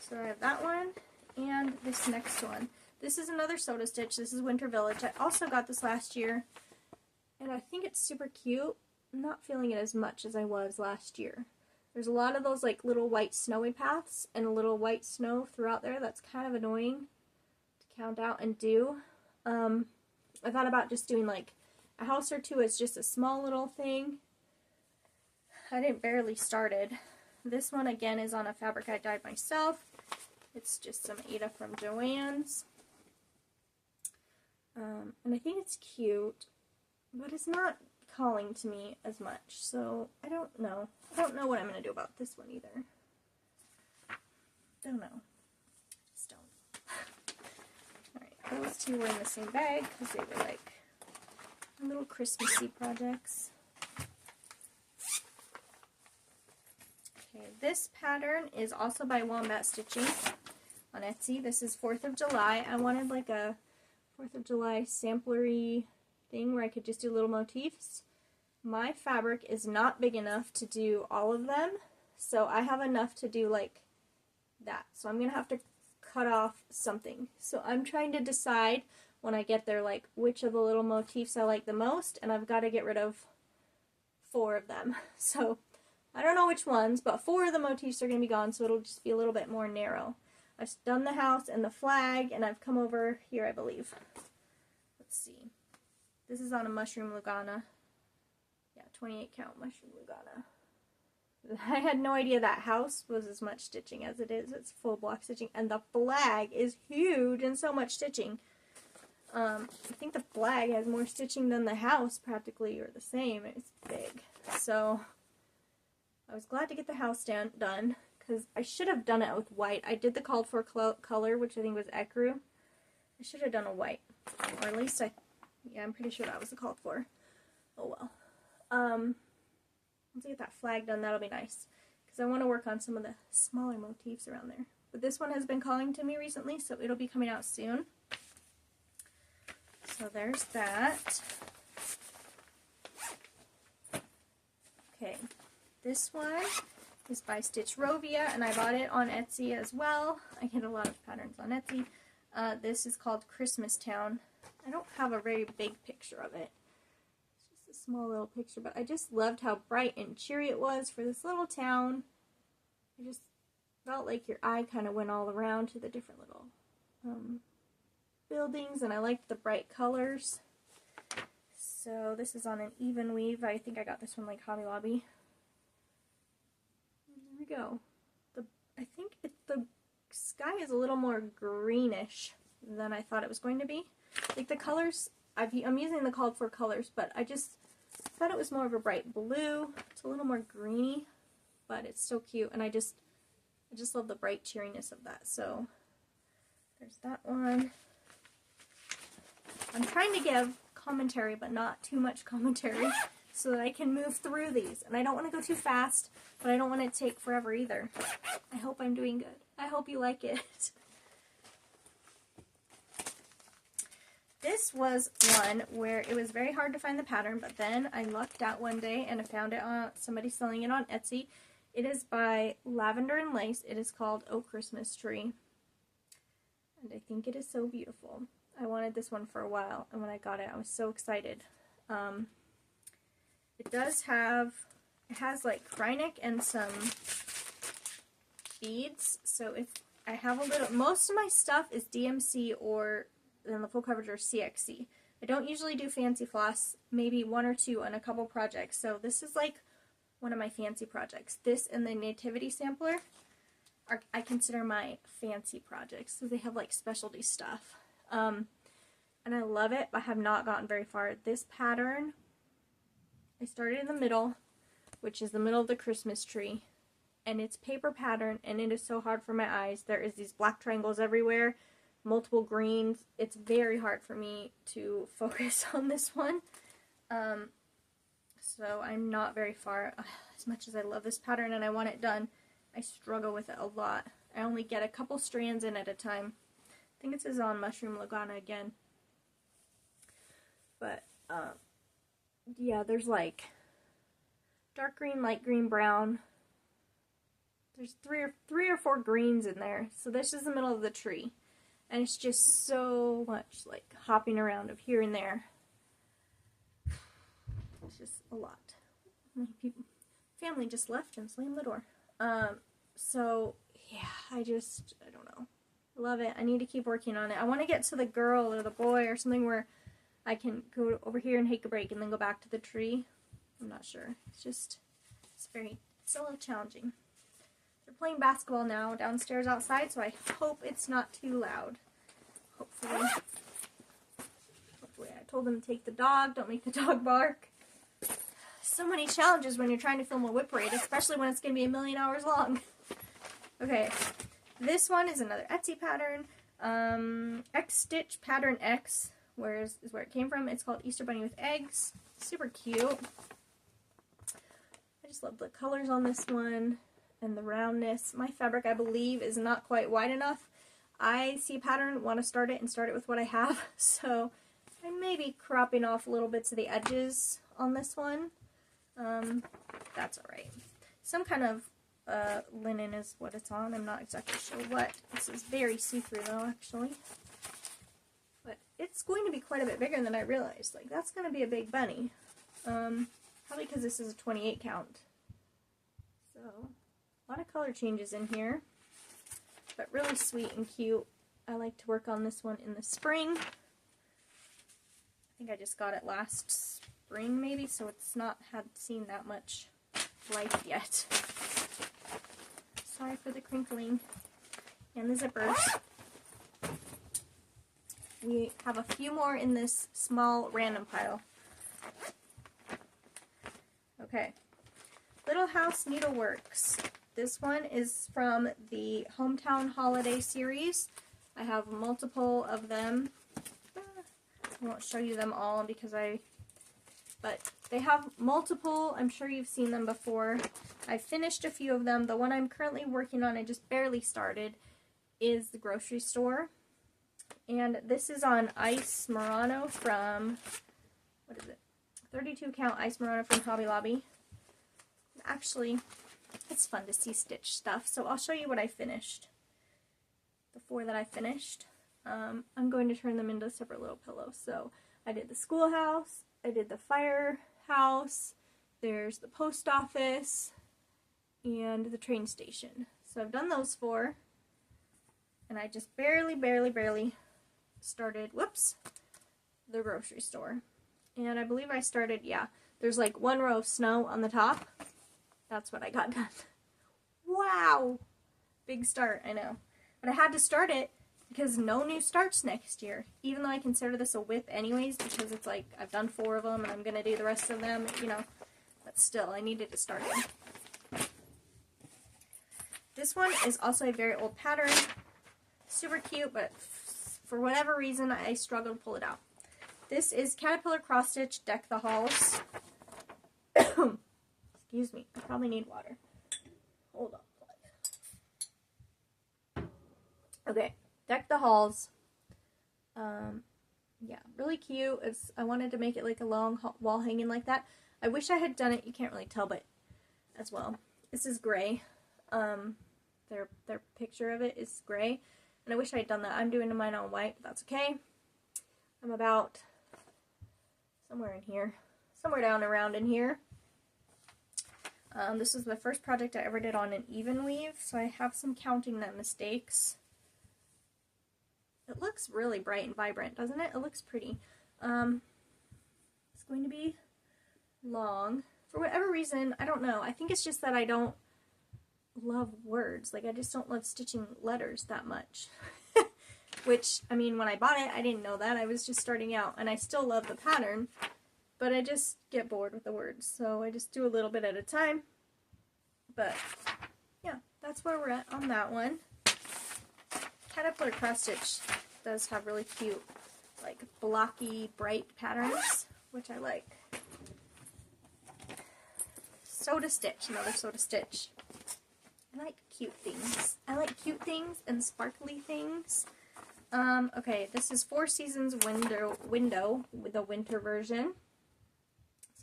So I have that one and this next one. This is another Soda Stitch. This is Winter Village. I also got this last year, and I think it's super cute. I'm not feeling it as much as I was last year. There's a lot of those like little white snowy paths and a little white snow throughout there. That's kind of annoying to count out and do. I thought about just doing like a house or two as just a small little thing. I didn't barely started. This one again is on a fabric I dyed myself. It's just some Ada from Joann's. And I think it's cute, but it's not calling to me as much, so I don't know. I don't know what I'm going to do about this one either. Don't know. Just don't. Alright, those two were in the same bag because they were like little Christmassy projects. Okay, this pattern is also by Wombat Stitching on Etsy. This is 4th of July. I wanted like a 4th of July samplery thing where I could just do little motifs. My fabric is not big enough to do all of them, so I have enough to do like that. So I'm going to have to cut off something. So I'm trying to decide when I get there like which of the little motifs I like the most, and I've got to get rid of 4 of them. So I don't know which ones, but 4 of the motifs are going to be gone, so it'll just be a little bit more narrow. I've done the house and the flag, and I've come over here, I believe. Let's see. This is on a mushroom Lugana. Yeah, 28 count mushroom Lugana. I had no idea that house was as much stitching as it is. It's full block stitching, and the flag is huge and so much stitching. I think the flag has more stitching than the house, practically, or the same. It's big. So I was glad to get the house done, because I should have done it with white. I did the called for color, which I think was ecru. I should have done a white, or at least yeah, I'm pretty sure that was the called for. Oh well. Once I get that flag done, that'll be nice, because I want to work on some of the smaller motifs around there. But this one has been calling to me recently, so it'll be coming out soon. So there's that. Okay, this one is by Stitch Rovia, and I bought it on Etsy as well. I get a lot of patterns on Etsy. This is called Christmas Town. I don't have a very big picture of it. It's just a small little picture, but I just loved how bright and cheery it was for this little town. I just felt like your eye kind of went all around to the different little buildings, and I liked the bright colors. So this is on an even weave. I think I got this one like Hobby Lobby. There we go. I think the sky is a little more greenish than I thought it was going to be. Like the colors, I'm using the called for colors, but I just thought it was more of a bright blue. It's a little more greeny, but it's still cute, and I just love the bright cheeriness of that. So there's that one. I'm trying to give commentary, but not too much commentary, so that I can move through these. And I don't want to go too fast, but I don't want it to take forever either. I hope I'm doing good. I hope you like it. This was one where it was very hard to find the pattern, but then I lucked out one day and I found it on somebody selling it on Etsy. It is by Lavender and Lace. It is called Oh Christmas Tree. And I think it is so beautiful. I wanted this one for a while, and when I got it, I was so excited. It has like Krynic and some beads, so I have a little, most of my stuff is DMC or then the full coverage or CXC. I don't usually do fancy floss, maybe 1 or 2 on a couple projects, so this is like one of my fancy projects. This and the Nativity Sampler I consider my fancy projects, so they have like specialty stuff. And I love it, but have not gotten very far. This pattern, I started in the middle, which is the middle of the Christmas tree, and it's paper pattern, and it is so hard for my eyes. There is these black triangles everywhere, multiple greens. It's very hard for me to focus on this one. So I'm not very far. As much as I love this pattern and I want it done, I struggle with it a lot. I only get a couple strands in at a time. I think this is on Mushroom Lugana again. But, yeah, there's like dark green, light green, brown. There's three or four greens in there. So this is the middle of the tree. And it's just so much like hopping around of here and there. It's just a lot. My family just left and slammed the door. So, yeah, I don't know. I love it. I need to keep working on it. I want to get to the girl or the boy or something where I can go over here and take a break and then go back to the tree. I'm not sure. It's a little challenging. They're playing basketball now downstairs outside, so I hope it's not too loud. Hopefully. I told them to take the dog. Don't make the dog bark. So many challenges when you're trying to film a WIP parade, especially when it's going to be a million hours long. Okay, this one is another Etsy pattern. X Stitch Pattern X is where it came from. It's called Easter Bunny with Eggs. Super cute. I just love the colors on this one and the roundness. My fabric, I believe, is not quite wide enough. I see a pattern, want to start it with what I have, so I may be cropping off little bits of the edges on this one. That's alright. Some kind of linen is what it's on. I'm not exactly sure what. This is very see-through though, actually. But it's going to be quite a bit bigger than I realized. Like, that's going to be a big bunny. Probably because this is a 28 count. So, a lot of color changes in here. But really sweet and cute. I like to work on this one in the spring. I think I just got it last spring maybe, so it's not seen that much life yet. Sorry for the crinkling. And the zippers. We have a few more in this small random pile. Okay. Little House Needleworks. This one is from the Hometown Holiday series. I have multiple of them. I won't show you them all but they have multiple. I'm sure you've seen them before. I finished a few of them. The one I'm currently working on, I just barely started, is the grocery store. And this is on Ice Murano from, what is it? 32 count Ice Murano from Hobby Lobby. Actually, it's fun to see stitch stuff, so I'll show you what I finished. The 4 that I finished. I'm going to turn them into separate little pillows. So I did the schoolhouse, I did the firehouse, there's the post office, and the train station. So I've done those 4, and I just barely started, the grocery store. And I believe I started, there's like 1 row of snow on the top. That's what I got done. Wow! Big start, I know. But I had to start it because no new starts next year. Even though I consider this a WIP anyways, because it's like I've done 4 of them and I'm going to do the rest of them, you know. But still, I needed to start it. This one is also a very old pattern. Super cute, but for whatever reason, I struggled to pull it out. This is Caterpillar Cross Stitch Deck the Halls. Excuse me, I probably need water. Hold on. Okay, Deck the Halls. Yeah, really cute. I wanted to make it like a long wall hanging like that. I wish I had done it, you can't really tell, but as well. This is gray. Their picture of it is gray. And I wish I had done that. I'm doing mine on white, but that's okay. I'm about somewhere in here. Somewhere down around in here. This is the first project I ever did on an even weave, so I have some counting net mistakes. It looks really bright and vibrant, doesn't it? It looks pretty. It's going to be long. For whatever reason, I don't know. I think it's just that I don't love words. Like, I just don't love stitching letters that much. Which, I mean, when I bought it, I didn't know that. I was just starting out, and I still love the pattern. But I just get bored with the words, so I just do a little bit at a time. But, yeah, that's where we're at on that one. Caterpillar Cross Stitch does have really cute, like, blocky, bright patterns, which I like. Sew to Stitch, another Sew to Stitch. I like cute things. I like cute things and sparkly things. Okay, this is Four Seasons Window with the winter version.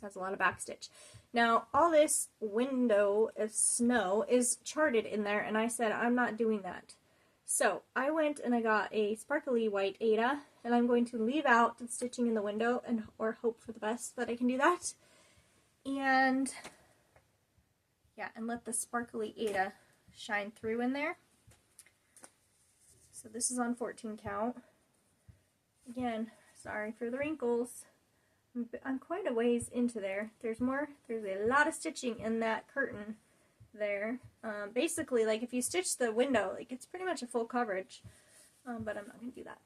Has a lot of backstitch. Now, all this window of snow is charted in there, and I said I'm not doing that. So, I went and I got a sparkly white Aida, and I'm going to leave out the stitching in the window or hope for the best that I can do that. And, yeah, and let the sparkly Aida shine through in there. So this is on 14 count. Again, sorry for the wrinkles. I'm quite a ways into there. There's a lot of stitching in that curtain there. Basically, like, if you stitch the window, like, it's pretty much a full coverage. But I'm not going to do that.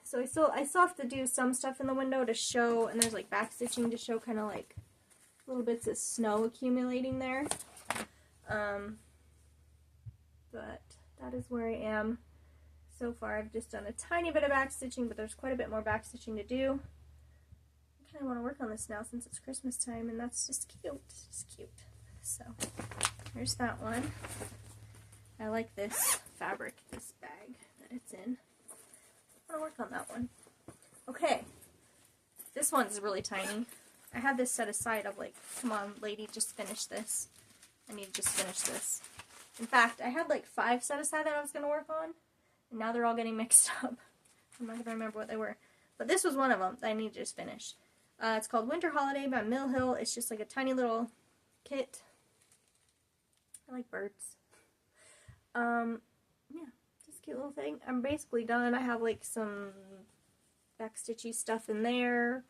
So I still have to do some stuff in the window to show, and there's, like, back stitching to show kind of, like, little bits of snow accumulating there. But that is where I am so far. I've just done a tiny bit of back stitching, but there's quite a bit more back stitching to do. I kind of want to work on this now since it's Christmas time, and that's just cute. It's just cute. So there's that one. I like this fabric, this bag that it's in. I want to work on that one. Okay, this one's really tiny. I had this set aside of like, come on lady, just finish this. I need to just finish this. In fact, I had like 5 set aside that I was going to work on, and now they're all getting mixed up. I'm not going to remember what they were. But this was one of them that I need to just finish. It's called Winter Holiday by Mill Hill. It's just like a tiny little kit. I like birds. Yeah, just a cute little thing. I'm basically done. I have like some backstitchy stuff in there.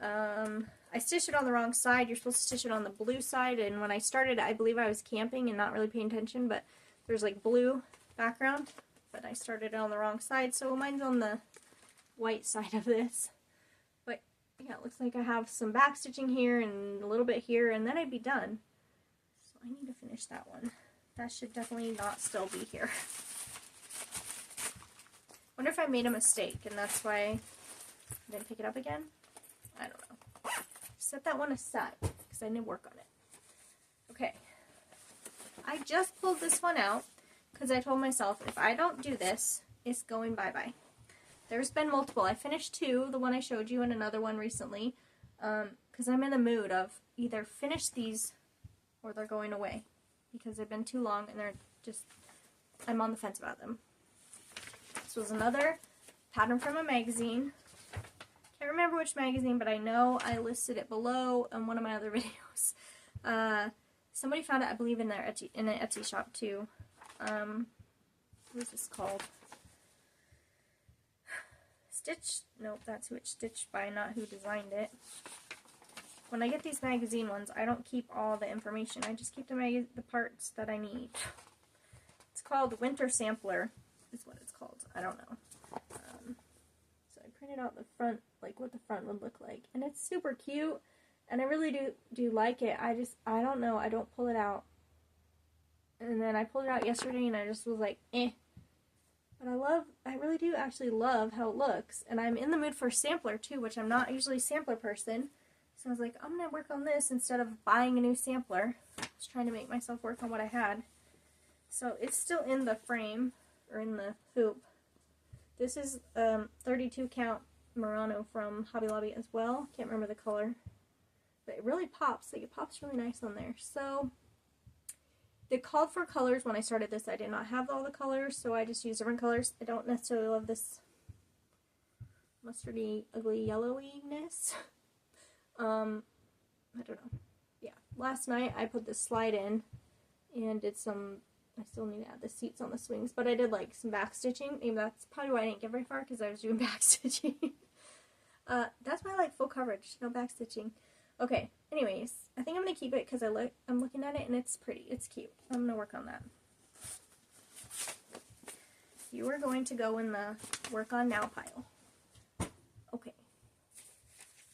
I stitched it on the wrong side. You're supposed to stitch it on the blue side, and when I started, I believe I was camping and not really paying attention, but there's like blue background, but I started it on the wrong side, so mine's on the white side of this. But yeah, it looks like I have some back stitching here and a little bit here, and then I'd be done. So I need to finish that one. That should definitely not still be here. Wonder if I made a mistake and that's why I didn't pick it up again. I don't know. Set that one aside because I didn't work on it. Okay. I just pulled this one out because I told myself if I don't do this, it's going bye-bye. There's been multiple. I finished 2, the one I showed you and another one recently, because I'm in the mood of either finish these or they're going away because they've been too long and they're just, I'm on the fence about them. This was another pattern from a magazine. Can't remember which magazine, but I know I listed it below in one of my other videos. Somebody found it, I believe, in their an Etsy shop too. What is this called? Stitch? Nope, that's who it's stitched by, not who designed it. When I get these magazine ones, I don't keep all the information. I just keep the parts that I need. It's called Winter Sampler, is what it's called. I don't know. So I printed out the front, like what the front would look like, and it's super cute. And I really do like it. I don't know. I don't pull it out. And then I pulled it out yesterday, and I just was like, eh. But I really do actually love how it looks. And I'm in the mood for a sampler too, which I'm not usually a sampler person. So I was like, I'm going to work on this instead of buying a new sampler. I was trying to make myself work on what I had. So it's still in the frame, or in the hoop. This is 32 count Murano from Hobby Lobby as well. Can't remember the color. But it really pops. Like, it pops really nice on there. So it called for colors when I started this. I did not have all the colors, so I just used different colors. I don't necessarily love this mustardy, ugly yellowiness. I don't know. Yeah. Last night I put this slide in and did some, I still need to add the seats on the swings, but I did like some back stitching. Maybe that's probably why I didn't get very far, because I was doing back stitching. That's why I like full coverage, no back stitching. Okay, anyways, I think I'm going to keep it because I'm looking at it and it's pretty. It's cute. I'm going to work on that. You are going to go in the work on now pile. Okay.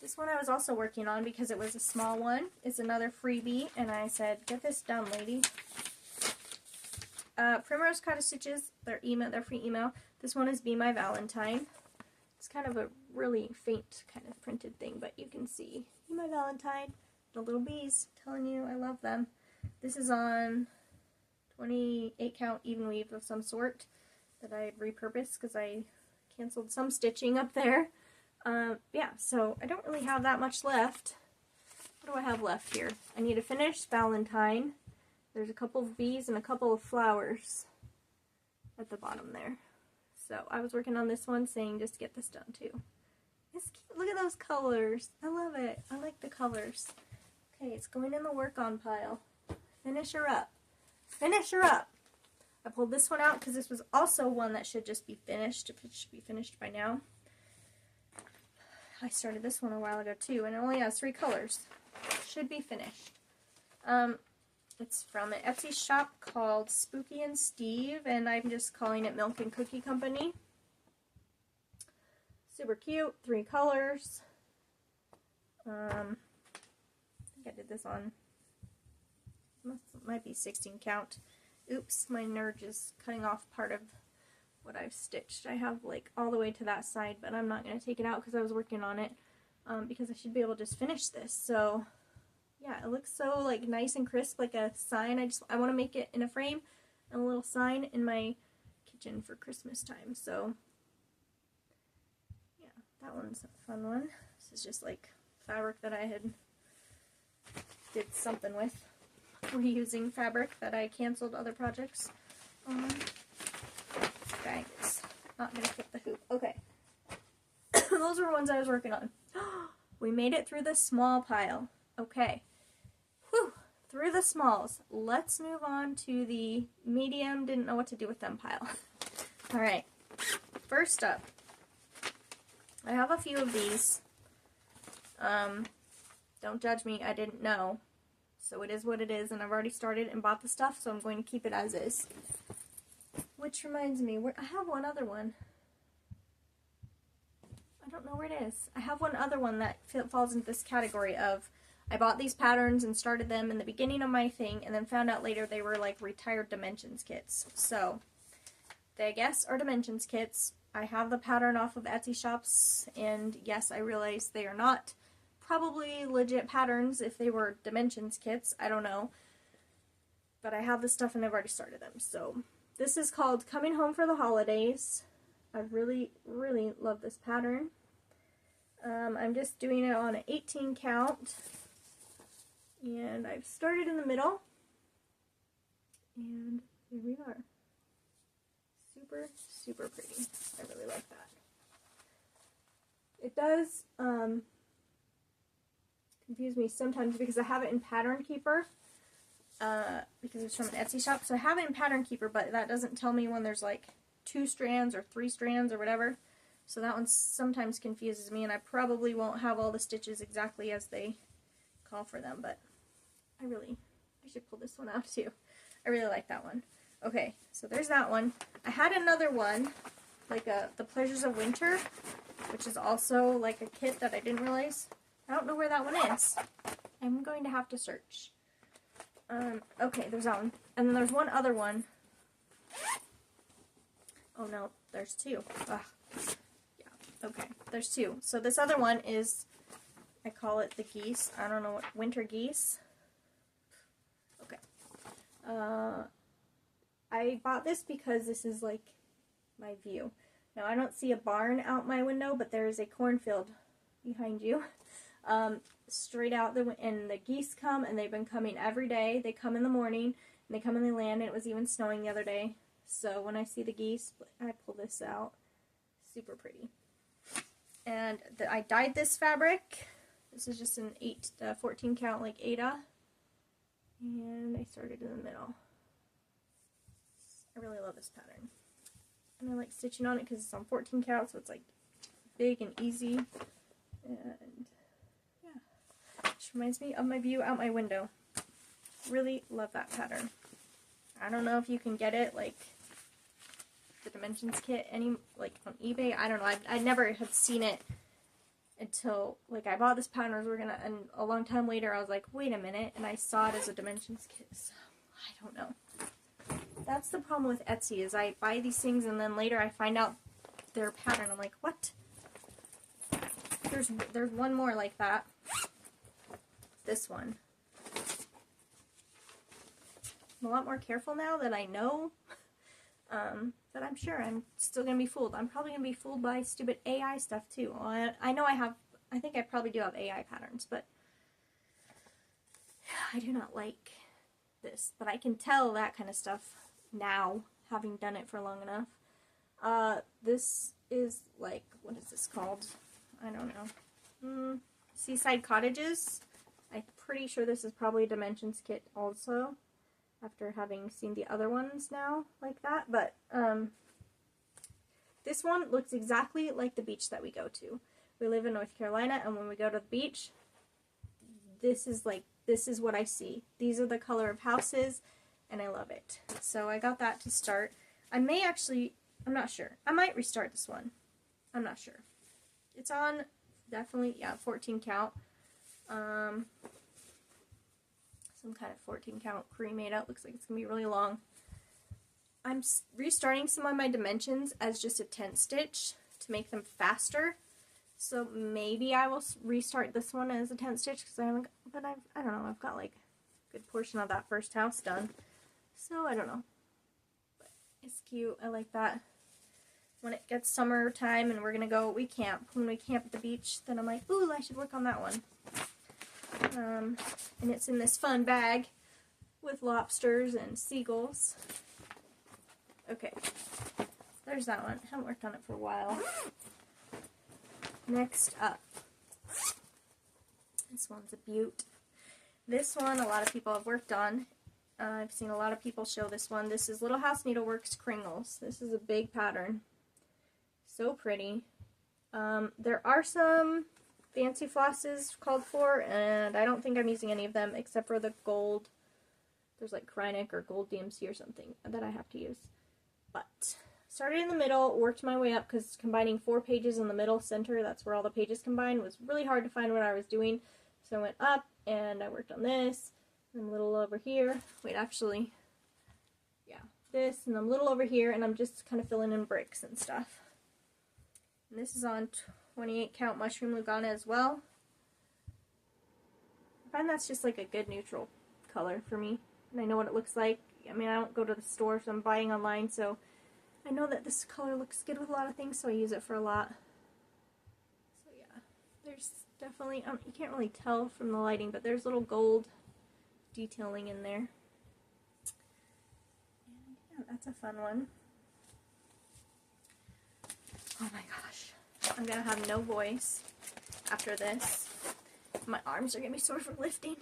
This one I was also working on because it was a small one. It's another freebie, and I said, get this done, lady. Primrose Cottage Stitches, their free email. This one is Be My Valentine. It's kind of a really faint kind of printed thing, but you can see Be My Valentine, the little bees, telling you I love them. This is on 28 count even weave of some sort that I had repurposed because I canceled some stitching up there. Yeah, so I don't really have that much left. What do I have left here? I need to finish Valentine. There's a couple of bees and a couple of flowers at the bottom there. So I was working on this one saying just get this done too. It's cute. Look at those colors. I love it. I like the colors. Okay, it's going in the work on pile. Finish her up. Finish her up. I pulled this one out because this was also one that should just be finished. It should be finished by now. I started this one a while ago too, and it only has 3 colors. Should be finished. It's from an Etsy shop called Spooky and Steve, and I'm just calling it Milk and Cookie Company. Super cute, 3 colors. think I did this on, might be 16 count. Oops, my nurge is cutting off part of what I've stitched. I have like all the way to that side, but I'm not going to take it out because I was working on it, because I should be able to just finish this. So yeah, it looks so like nice and crisp, like a sign. I want to make it in a frame and a little sign in my kitchen for Christmas time. So yeah, that one's a fun one. This is just like fabric that I had did something with, reusing fabric that I canceled other projects on. Bag is not gonna fit the hoop. Okay. Those were ones I was working on. We made it through the small pile. Okay. Whew. Through the smalls. Let's move on to the medium, didn't know what to do with them pile. Alright. First up, I have a few of these. Don't judge me, I didn't know. So it is what it is, and I've already started and bought the stuff, so I'm going to keep it as is. Which reminds me, I have one other one. I don't know where it is. I have one other one that falls into this category of, I bought these patterns and started them in the beginning of my thing, and then found out later they were like retired dimensions kits. So, they I guess are dimensions kits. I have the pattern off of Etsy shops, and yes, I realize they are not probably legit patterns if they were dimensions kits. I don't know. But I have the stuff and I've already started them. So, this is called Coming Home for the Holidays. I really, really love this pattern. I'm just doing it on an 18 count. And I've started in the middle. And here we are. Super, super pretty. I really like that. It does confuse me sometimes because I have it in Pattern Keeper. Because it's from an Etsy shop. So I have it in Pattern Keeper, but that doesn't tell me when there's like 2 strands or 3 strands or whatever. So that one sometimes confuses me, and I probably won't have all the stitches exactly as they call for them, but I should pull this one out too. I really like that one. Okay, so there's that one. I had another one, like The Pleasures of Winter, which is also like a kit that I didn't realize. I don't know where that one is. I'm going to have to search. Okay, there's that one. And then there's one other one. Oh no, there's 2. Ugh. Yeah, okay, there's 2. So this other one is, I call it the geese. I don't know what, winter geese. Okay. I bought this because this is like my view. Now I don't see a barn out my window, but there is a cornfield behind you. Straight out and the geese come, and they've been coming every day. They come in the morning, and they come and they land, and it was even snowing the other day. So when I see the geese, I pull this out. Super pretty. And I dyed this fabric. This is just an 14 count like Ada. And I started in the middle. I really love this pattern. And I like stitching on it because it's on 14 count, so it's like big and easy. And yeah, which reminds me of my view out my window. Really love that pattern. I don't know if you can get it like the dimensions kit like on eBay. I don't know. I never had seen it until like I bought this pattern. I was working on, and a long time later I was like, wait a minute, and I saw it as a dimensions kit. So I don't know. That's the problem with Etsy, is I buy these things and then later I find out their pattern. I'm like, what? There's one more like that. This one. I'm a lot more careful now that I know. But I'm sure I'm still going to be fooled. I'm probably going to be fooled by stupid AI stuff too. I know I think I probably do have AI patterns, but I do not like this. But I can tell that kind of stuff now, having done it for long enough. This is like, what is this called? I don't know. Seaside Cottages. I'm pretty sure this is probably a dimensions kit also, after having seen the other ones now like that. But this one looks exactly like the beach that we go to. We live in North Carolina, and when we go to the beach, this is what I see. These are the color of houses, and I love it. So I got that to start. I may actually, I'm not sure. I might restart this one. I'm not sure. It's on, definitely, yeah, 14 count. some kind of 14 count cremate out. Looks like it's going to be really long. I'm restarting some of my dimensions as just a tent stitch to make them faster. So maybe I will restart this one as a tent stitch because I don't know, I've got like a good portion of that first house done. So I don't know. But it's cute. I like that. When it gets summertime and we're going to go, we camp. When we camp at the beach, then I'm like, ooh, I should work on that one. And it's in this fun bag with lobsters and seagulls. Okay, there's that one. Haven't worked on it for a while. Next up, this one's a beaut. This one a lot of people have worked on. I've seen a lot of people show this one. This is Little House Needleworks Kringles. This is a big pattern. So pretty. There are some fancy flosses called for, and I don't think I'm using any of them except for the gold. There's like Kreinik or gold DMC or something that I have to use. But started in the middle, worked my way up because combining 4 pages in the middle center, that's where all the pages combine, was really hard to find what I was doing. So I went up and I worked on this, and I'm a little over here. Wait, actually, yeah, this, and I'm a little over here, and I'm just kind of filling in bricks and stuff. And this is on 28 count mushroom Lugana as well. I find that's just like a good neutral color for me, and I know what it looks like. I mean, I don't go to the store, so I'm buying online, so I know that this color looks good with a lot of things, so I use it for a lot. So yeah, there's definitely, you can't really tell from the lighting, but there's little gold detailing in there. And yeah, that's a fun one. Oh my gosh, I'm gonna have no voice after this. My arms are gonna be sore from lifting.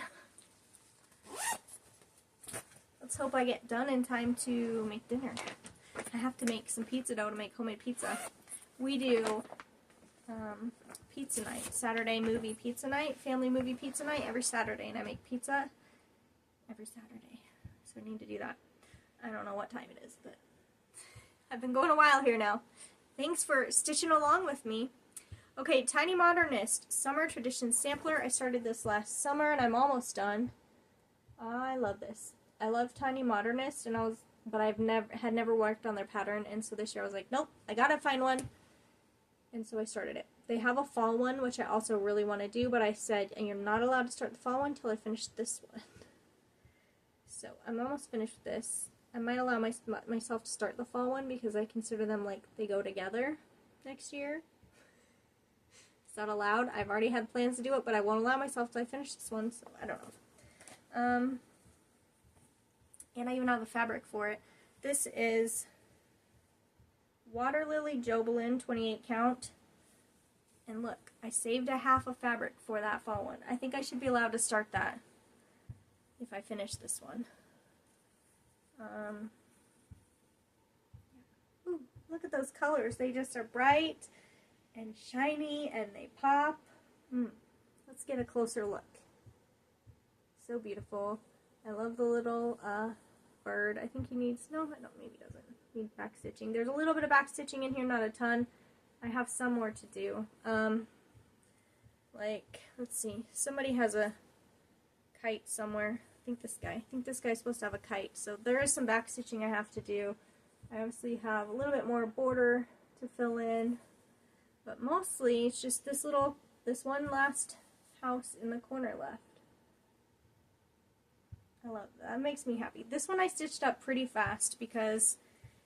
Let's hope I get done in time to make dinner. I have to make some pizza dough to make homemade pizza. We do pizza night, Saturday movie pizza night, family movie pizza night every Saturday, and I make pizza every Saturday. So I need to do that. I don't know what time it is, but I've been going a while here now. Thanks for stitching along with me. Okay, Tiny Modernist Summer Tradition Sampler. I started this last summer and I'm almost done. I love this. I love Tiny Modernist, but I've never worked on their pattern, and so this year I was like, nope, I gotta find one. And so I started it. They have a fall one, which I also really want to do, but I said, and you're not allowed to start the fall one until I finish this one. So I'm almost finished with this. I might allow myself to start the fall one because I consider them like they go together next year. Is that allowed? I've already had plans to do it, but I won't allow myself till I finish this one, so I don't know. And I even have the fabric for it. This is Water Lily Jobelin 28 count. And look, I saved a half of fabric for that fall one. I think I should be allowed to start that if I finish this one. Ooh, look at those colors. They just are bright and shiny and they pop. Let's get a closer look. So beautiful. I love the little bird. I think he needs, no, I don't, maybe he doesn't need back stitching. There's a little bit of back stitching in here, not a ton. I have some more to do. Like, let's see, somebody has a kite somewhere. I think this guy's supposed to have a kite, so there is some back stitching I have to do. I obviously have a little bit more border to fill in, but mostly it's just this one last house in the corner left. I love that. That makes me happy. This one I stitched up pretty fast because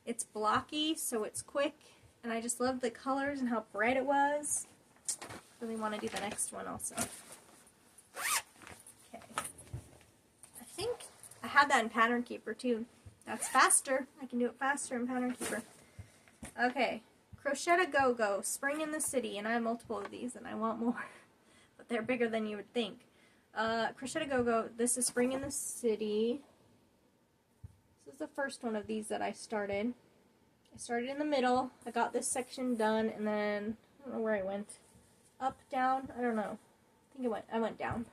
it's blocky, so it's quick, and I just love the colors and how bright it was. Really want to do the next one also. Okay. I think I have that in Pattern Keeper too. That's faster. I can do it faster in Pattern Keeper. Okay. Crochet Go Go, Spring in the City, and I have multiple of these and I want more. But they're bigger than you would think. Crochet Go Go, this is Spring in the City. This is the first one of these that I started. I started in the middle. I got this section done, and then I don't know where I went. Up, down, I don't know. I think I went down.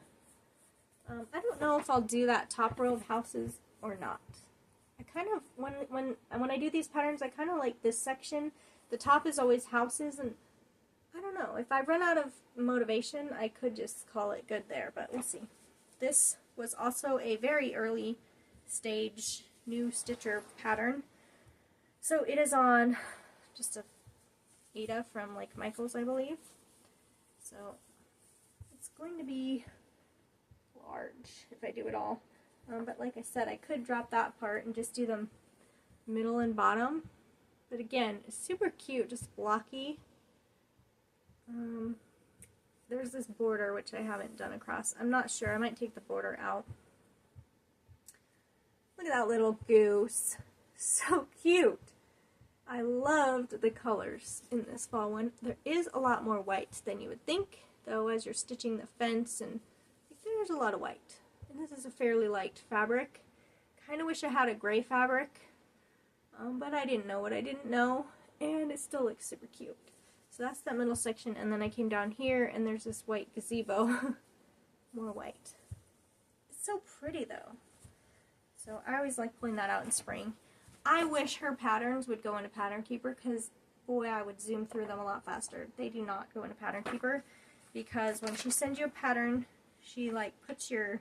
I don't know if I'll do that top row of houses or not. I kind of, when I do these patterns, I kind of like this section. The top is always houses, and I don't know. If I run out of motivation, I could just call it good there, but we'll see. This was also a very early stage new stitcher pattern. So it is on just a Ada from like Michael's, I believe. So it's going to be large if I do it all. But like I said, I could drop that part and just do them middle and bottom. But again, it's super cute, just blocky. There's this border which I haven't done across. I'm not sure. I might take the border out. Look at that little goose. So cute. I loved the colors in this fall one. There is a lot more white than you would think, though, as you're stitching the fence, and there's a lot of white. And this is a fairly light fabric. Kind of wish I had a gray fabric, but I didn't know what I didn't know, and it still looks super cute. So that's that middle section, and then I came down here, and there's this white gazebo. More white. It's so pretty, though. So I always like pulling that out in spring. I wish her patterns would go into Pattern Keeper, because, boy, I would zoom through them a lot faster. They do not go into Pattern Keeper, because when she sends you a pattern, she, like, puts your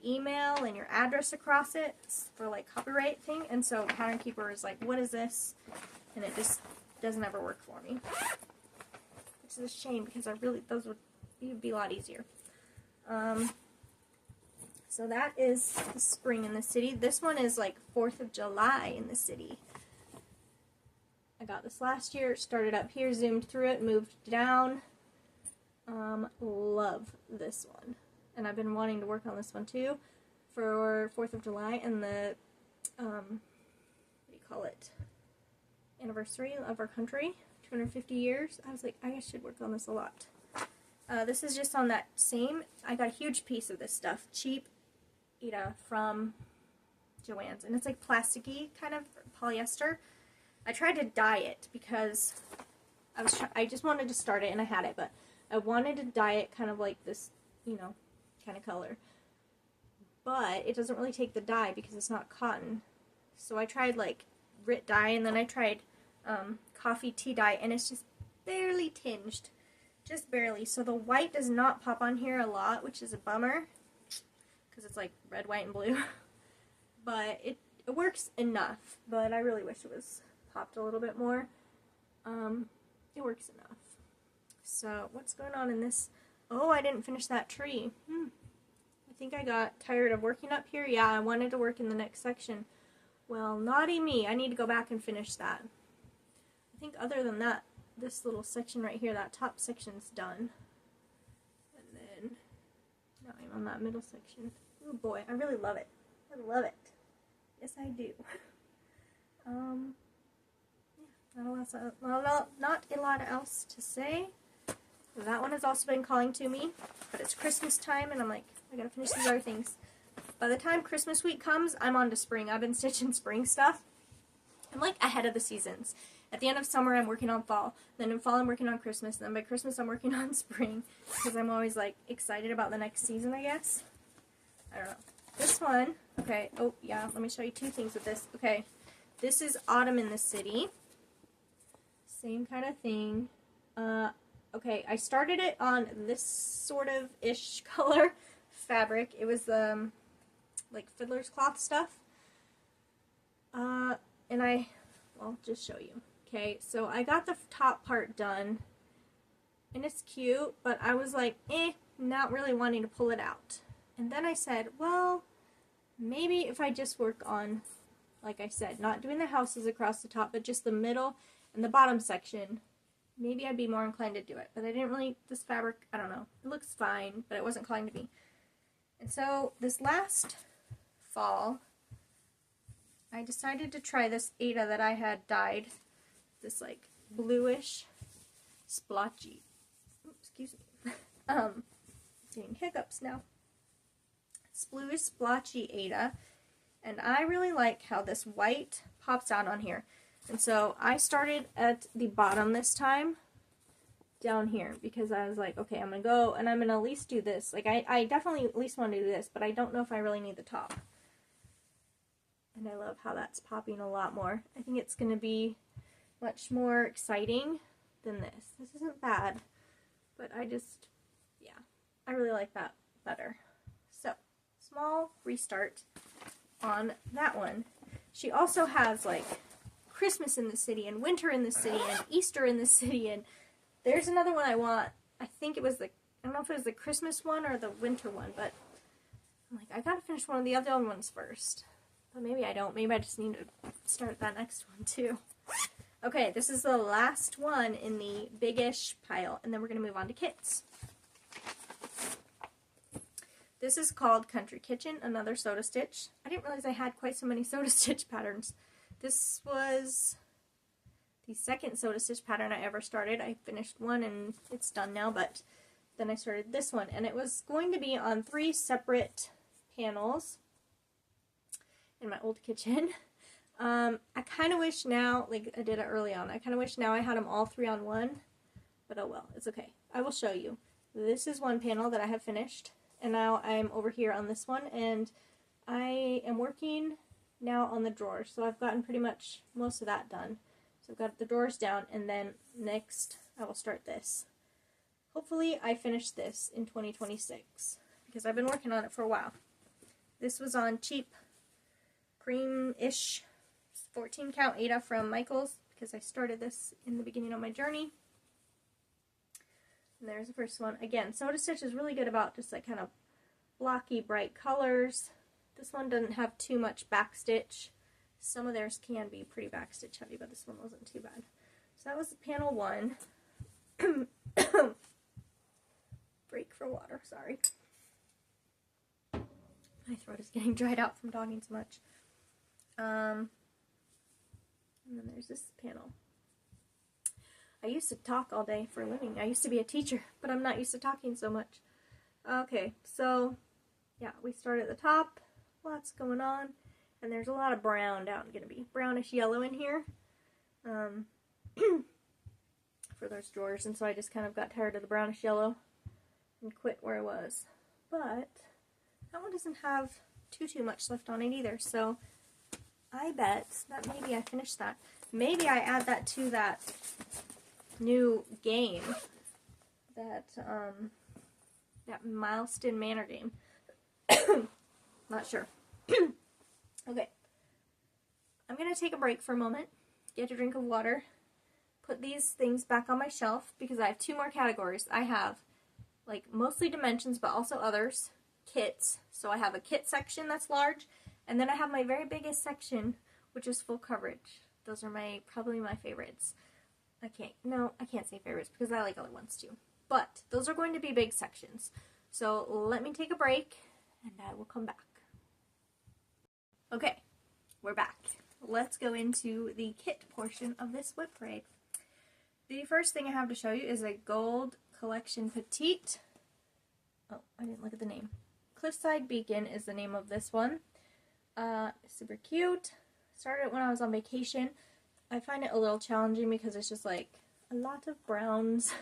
email and your address across it for, like, copyright thing, and so Pattern Keeper is like, what is this? And it just doesn't ever work for me. Which is a shame, because those would be a lot easier. So that is the spring in the city. This one is like 4th of July in the city. I got this last year, started up here, zoomed through it, moved down. Love this one. And I've been wanting to work on this one too for 4th of July and the, what do you call it, anniversary of our country, 250 years. I was like, I should work on this a lot. This is just on that same, I got a huge piece of this stuff, cheap Ada from Joann's, and it's like plasticky kind of polyester. I tried to dye it because I just wanted to start it and I had it, but I wanted to dye it kind of like this, you know, kind of color. But it doesn't really take the dye because it's not cotton. So I tried like grit dye, and then I tried coffee tea dye, and it's just barely tinged. Just barely. So the white does not pop on here a lot, which is a bummer, because it's like red, white, and blue. But it works enough, but I really wish it was popped a little bit more. It works enough. So what's going on in this? Oh, I didn't finish that tree. I think I got tired of working up here. Yeah, I wanted to work in the next section. Well, naughty me. I need to go back and finish that. I think other than that, this little section right here, that top section's done. And then, now I'm on that middle section. Oh boy, I really love it. I love it. Yes, I do. Yeah, not a lot else to say. That one has also been calling to me, but it's Christmas time, and I'm like, I gotta finish these other things. By the time Christmas week comes, I'm on to spring. I've been stitching spring stuff. I'm like ahead of the seasons. At the end of summer, I'm working on fall. Then in fall, I'm working on Christmas. And then by Christmas, I'm working on spring. Because I'm always like excited about the next season, I guess. I don't know. This one, okay, oh yeah, let me show you two things with this. Okay, this is Autumn in the City. Same kind of thing. Okay, I started it on this sort of ish color fabric. It was like fiddler's cloth stuff. And I'll just show you. Okay, so I got the top part done, and it's cute, but I was like, not really wanting to pull it out. And then I said, well, maybe if I just work on, like I said, not doing the houses across the top, but just the middle and the bottom section, maybe I'd be more inclined to do it. But I didn't really, this fabric, I don't know, it looks fine, but it wasn't calling to me. And so this last fall, I decided to try this Ada that I had dyed, this like bluish splotchy, excuse me, getting hiccups now. It's bluish splotchy Ada, and I really like how this white pops out on here. And so I started at the bottom this time, down here, because I was like, okay, I'm going to go, and I'm going to at least do this. Like, I definitely at least want to do this, but I don't know if I really need the top. And I love how that's popping a lot more. I think it's going to be much more exciting than this. This isn't bad, but I just, yeah, I really like that better. small restart on that one. She also has like Christmas in the City and winter in the city and Easter in the city, and there's another one I want. I think it was I don't know if it was the Christmas one or the winter one, but I'm like, I gotta finish one of the other ones first. But maybe I don't. Maybe I just need to start that next one too. Okay, this is the last one in the big-ish pile, and then we're gonna move on to kits. This is called Country Kitchen, another Soda Stitch. I didn't realize I had quite so many Soda Stitch patterns. This was the second Soda Stitch pattern I ever started. I finished one and it's done now, but then I started this one, and it was going to be on 3 separate panels in my old kitchen. I kind of wish now, like I did it early on, I kind of wish now I had them all 3 on 1, but oh well, it's okay. I will show you. This is one panel that I have finished, and now I'm over here on this one, and I am working now on the drawers, so I've gotten pretty much most of that done. So I've got the drawers down, and then next I will start this. Hopefully I finish this in 2026, because I've been working on it for a while. This was on cheap cream-ish 14 count Ada from Michaels, because I started this in the beginning of my journey. And there's the first one. Again, Soda Stitch is really good about just like kind of blocky, bright colors. This one doesn't have too much backstitch. Some of theirs can be pretty backstitch heavy, but this one wasn't too bad. So that was panel 1. Break for water, sorry. My throat is getting dried out from talking so much. And then there's this panel. I used to talk all day for a living. I used to be a teacher, but I'm not used to talking so much. Okay, so yeah, we start at the top. Lots going on. And there's a lot of brown down, gonna be brownish yellow in here for those drawers, and so I just kind of got tired of the brownish yellow and quit where I was. But that one doesn't have too much left on it either, so I bet that maybe I finish that. Maybe I add that to that new game, that Milestone Manor game. Not sure. Okay, I'm going to take a break for a moment, get a drink of water, put these things back on my shelf, because I have 2 more categories. I have, like, mostly dimensions, but also others, kits. So I have a kit section that's large, and then I have my very biggest section, which is full coverage. Those are probably my favorites. I can't say favorites, because I like other ones too. But those are going to be big sections. So let me take a break, and I will come back. Okay, we're back. Let's go into the kit portion of this WIP parade. The first thing I have to show you is a Gold Collection Petite. Oh, I didn't look at the name. Cliffside Beacon is the name of this one. Super cute. Started it when I was on vacation. I find it a little challenging because it's just like a lot of browns.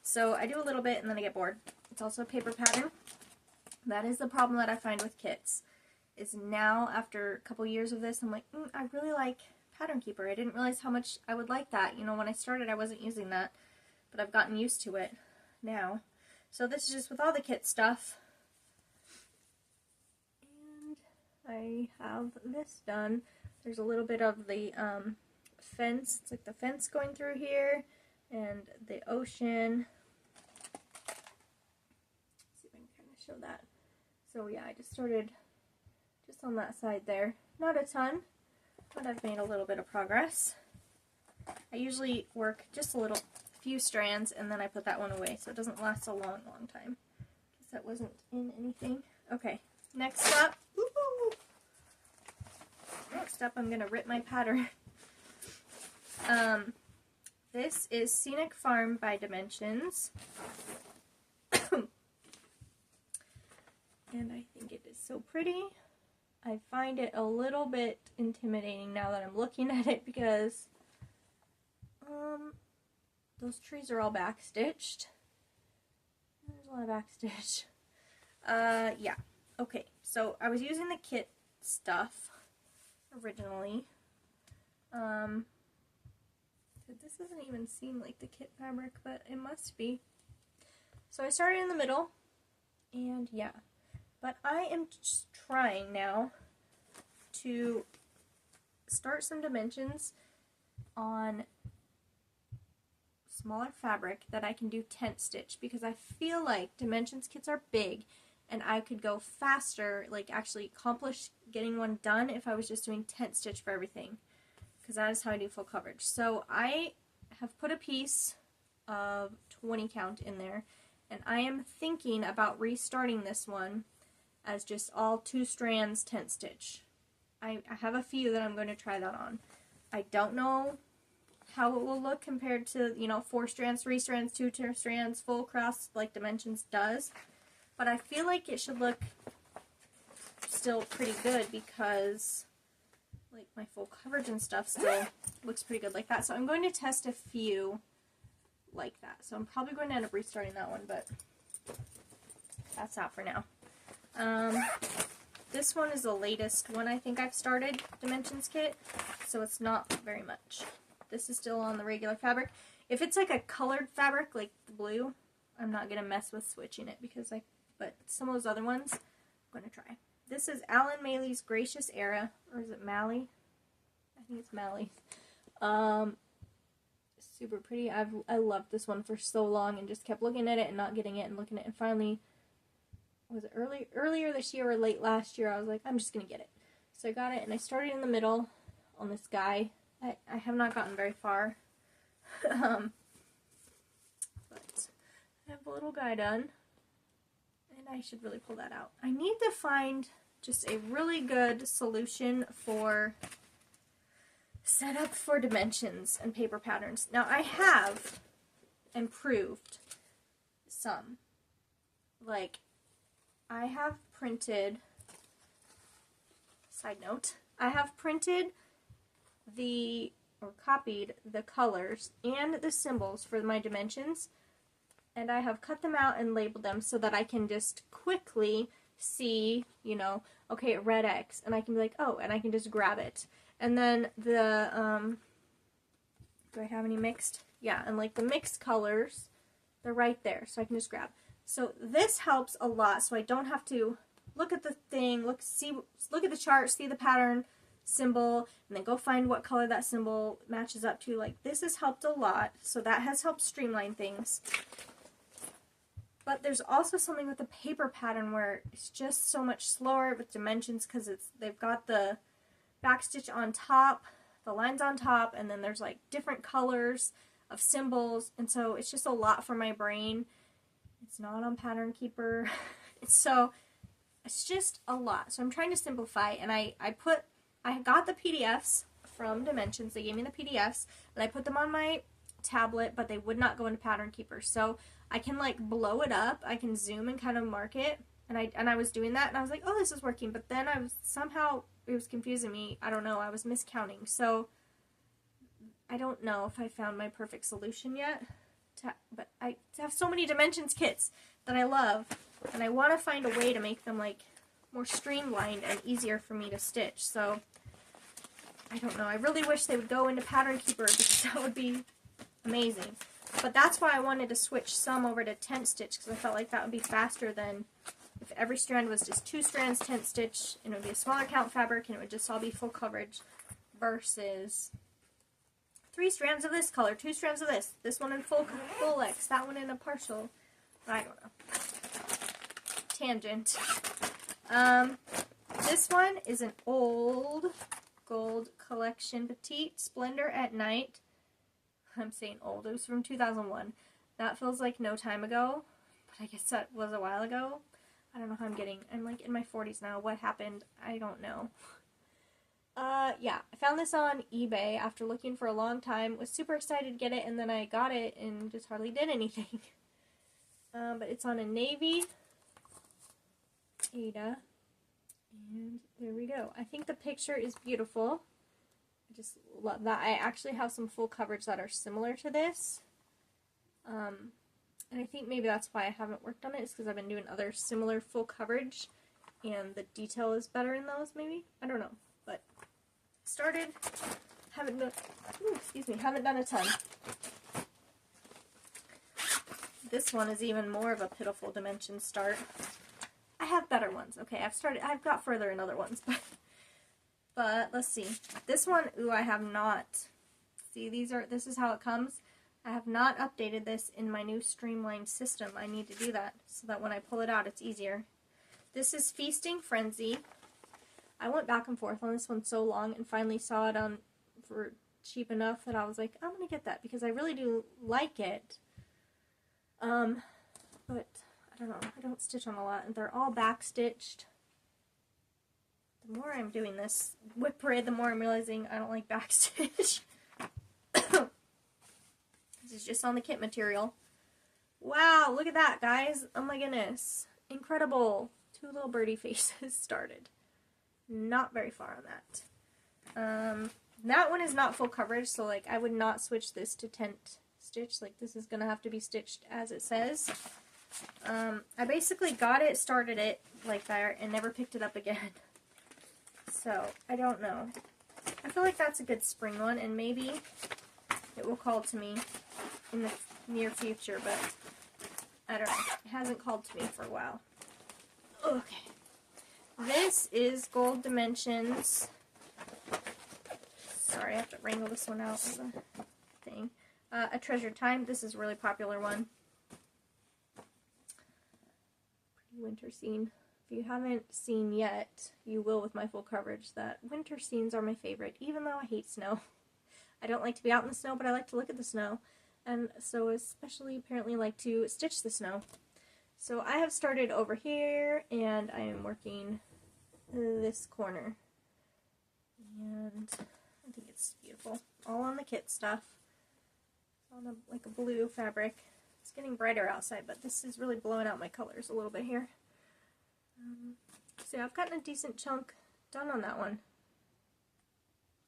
So I do a little bit and then I get bored. It's also a paper pattern. That is the problem that I find with kits. Is now, after a couple years of this, I'm like, I really like Pattern Keeper. I didn't realize how much I would like that. You know, when I started, I wasn't using that, but I've gotten used to it now. So this is just with all the kit stuff. And I have this done. There's a little bit of the fence. It's like the fence going through here, and the ocean. Let's see if I can kind of show that. So yeah, I just started just on that side there. Not a ton, but I've made a little bit of progress. I usually work just a few strands, and then I put that one away, so it doesn't last a long time. Guess that wasn't in anything. Okay, next up, I'm going to rip my pattern. This is Scenic Farm by Dimensions. And I think it is so pretty. I find it a little bit intimidating now that I'm looking at it, because those trees are all backstitched. There's a lot of backstitch. Yeah. Okay, so I was using the kit stuff originally. This doesn't even seem like the kit fabric, but it must be. So I started in the middle, and yeah. But I am just trying now to start some dimensions on smaller fabric that I can do tent stitch, because I feel like dimensions kits are big and I could go faster, like actually accomplish getting one done if I was just doing tent stitch for everything, because that is how I do full coverage. So I have put a piece of 20 count in there, and I am thinking about restarting this one as just all 2 strands tent stitch. I have a few that I'm going to try that on. I don't know how it will look compared to, you know, 4 strands, 3 strands, 2 strands, full cross like Dimensions does. But I feel like it should look still pretty good because like my full coverage and stuff still looks pretty good like that. So I'm going to test a few like that. So I'm probably going to end up restarting that one, but that's out for now. This one is the latest one I think I've started, Dimensions kit, so it's not very much. This is still on the regular fabric. If it's like a colored fabric, like the blue, I'm not going to mess with switching it, because but some of those other ones, I'm going to try. This is Alan Maley's Gracious Era, or is it Malley? I think it's Malley. Super pretty. I loved this one for so long and just kept looking at it and not getting it and looking at it, and finally, was it earlier this year or late last year, I was like, I'm just going to get it. So I got it, and I started in the middle on this guy. I have not gotten very far. But I have a little guy done, and I should really pull that out. I need to find just a really good solution for setup for dimensions and paper patterns. Now, I have improved some. Like, I have printed, side note, I have printed or copied the colors and the symbols for my dimensions, and I have cut them out and labeled them so that I can just quickly see, you know, okay, red X, and I can be like, oh, and I can just grab it. And then the, do I have any mixed? Yeah, and like the mixed colors, they're right there, so I can just grab. So this helps a lot, so I don't have to look at the thing, look at the chart, see the pattern symbol, and then go find what color that symbol matches up to. Like, this has helped a lot, so that has helped streamline things. But there's also something with the paper pattern where it's just so much slower with dimensions, because they've got the backstitch on top, the lines on top, and then there's like different colors of symbols, and so it's just a lot for my brain. It's not on Pattern Keeper. So it's just a lot. So I'm trying to simplify, and I got the PDFs from Dimensions. They gave me the PDFs, and I put them on my tablet, but they would not go into Pattern Keeper. So I can like blow it up. I can zoom and kind of mark it, and I was doing that, and I was like, oh, this is working. But then it was confusing me. I don't know. I was miscounting. So I don't know if I found my perfect solution yet. But I have so many Dimensions kits that I love, and I want to find a way to make them like more streamlined and easier for me to stitch. So I don't know. I really wish they would go into Pattern Keeper, because that would be amazing. But that's why I wanted to switch some over to tent stitch, because I felt like that would be faster than if every strand was just 2 strands tent stitch, and it would be a smaller count fabric, and it would just all be full coverage, versus 3 strands of this color, 2 strands of this one in full X, that one in a partial, I don't know. Tangent. This one is an old gold collection petite Splendor at Night. I'm saying old, it was from 2001. That feels like no time ago, but I guess that was a while ago. I don't know how I'm like in my 40s now. What happened? I don't know. Yeah, I found this on eBay after looking for a long time, was super excited to get it, and then I got it and just hardly did anything. But it's on a navy Ada, and there we go. I think the picture is beautiful. I just love that. I actually have some full coverage that are similar to this, and I think maybe that's why I haven't worked on it, is because I've been doing other similar full coverage, and the detail is better in those, maybe? I don't know, but started, haven't done a ton. This one is even more of a pitiful dimension start. I have better ones. Okay, I've got further in other ones, but let's see. This one, ooh, I have not. See, this is how it comes. I have not updated this in my new streamlined system. I need to do that so that when I pull it out, it's easier. This is Feasting Frenzy. I went back and forth on this one so long and finally saw it on for cheap enough that I was like, I'm going to get that because I really do like it. But I don't know. I don't stitch on a lot, and they're all back stitched. The more I'm doing this WIP parade, the more I'm realizing I don't like backstitch. This is just on the kit material. Wow, look at that, guys. Oh my goodness. Incredible. 2 little birdie faces started. Not very far on that. That one is not full coverage, so like I would not switch this to tent stitch. Like this is going to have to be stitched as it says. I basically got it, started it like that, and never picked it up again. So, I don't know. I feel like that's a good spring one, and maybe it will call to me in the near future, but I don't know. It hasn't called to me for a while. Okay. This is Gold Dimensions. Sorry, I have to wrangle this one out of the thing. A Treasured Time. This is a really popular one. Pretty winter scene. If you haven't seen yet, you will with my full coverage, that winter scenes are my favorite, even though I hate snow. I don't like to be out in the snow, but I like to look at the snow. And so especially apparently like to stitch the snow. So I have started over here, and I am working this corner. And I think it's beautiful. All on the kit stuff. On like a blue fabric. It's getting brighter outside, but this is really blowing out my colors a little bit here. So I've gotten a decent chunk done on that one.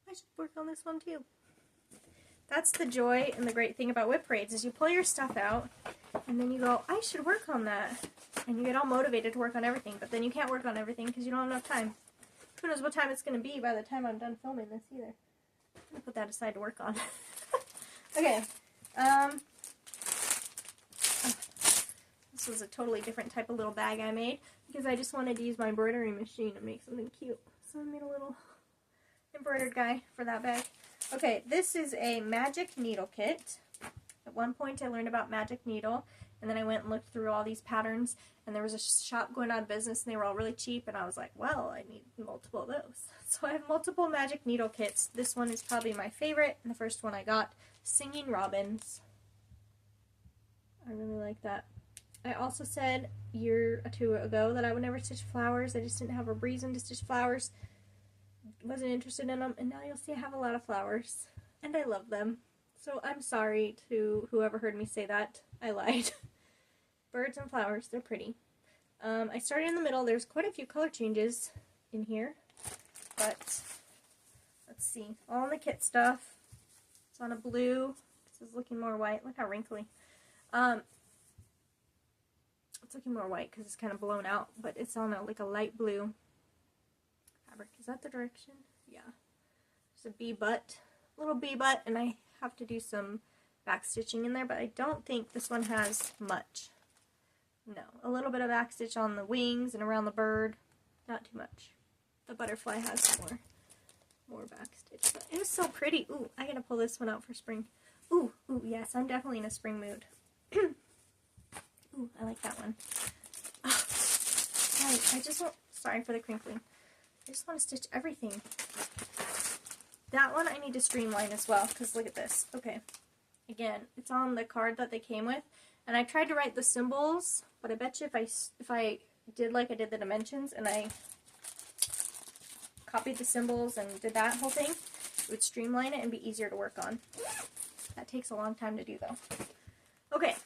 I should work on this one too. That's the joy and the great thing about WIP parades is you pull your stuff out and then you go, I should work on that. And you get all motivated to work on everything, but then you can't work on everything because you don't have enough time. Who knows what time it's going to be by the time I'm done filming this either. I'm going to put that aside to work on. Okay. This was a totally different type of little bag I made because I just wanted to use my embroidery machine to make something cute. So I made a little embroidered guy for that bag. Okay, this is a magic needle kit. At one point I learned about magic needle, and then I went and looked through all these patterns, and there was a shop going out of business, and they were all really cheap, and I was like, well, I need multiple of those. So I have multiple magic needle kits. This one is probably my favorite, and the first one I got, Singing Robins. I really like that. I also said a year or two ago that I would never stitch flowers. I just didn't have a reason to stitch flowers. Wasn't interested in them, and now you'll see I have a lot of flowers, and I love them. So I'm sorry to whoever heard me say that. I lied. Birds and flowers, they're pretty. I started in the middle. There's quite a few color changes in here, but let's see. All in the kit stuff. It's on a blue. This is looking more white. Look how wrinkly. It's looking more white because it's kind of blown out, but it's on like a light blue fabric. Is that the direction? Yeah. There's a bee butt, little bee butt, and I have to do some back stitching in there, but I don't think this one has much. No, a little bit of back stitch on the wings and around the bird, not too much. The butterfly has more back stitch, but it was so pretty. Ooh, I gotta pull this one out for spring. Ooh, yes, I'm definitely in a spring mood. Ooh, I like that one. Oh, I just want, sorry for the crinkling. I just want to stitch everything. That one I need to streamline as well, because look at this. Okay, again, it's on the card that they came with, and I tried to write the symbols, but I bet you if I did like I did the dimensions, and I copied the symbols and did that whole thing, it would streamline it and be easier to work on. That takes a long time to do, though. Okay.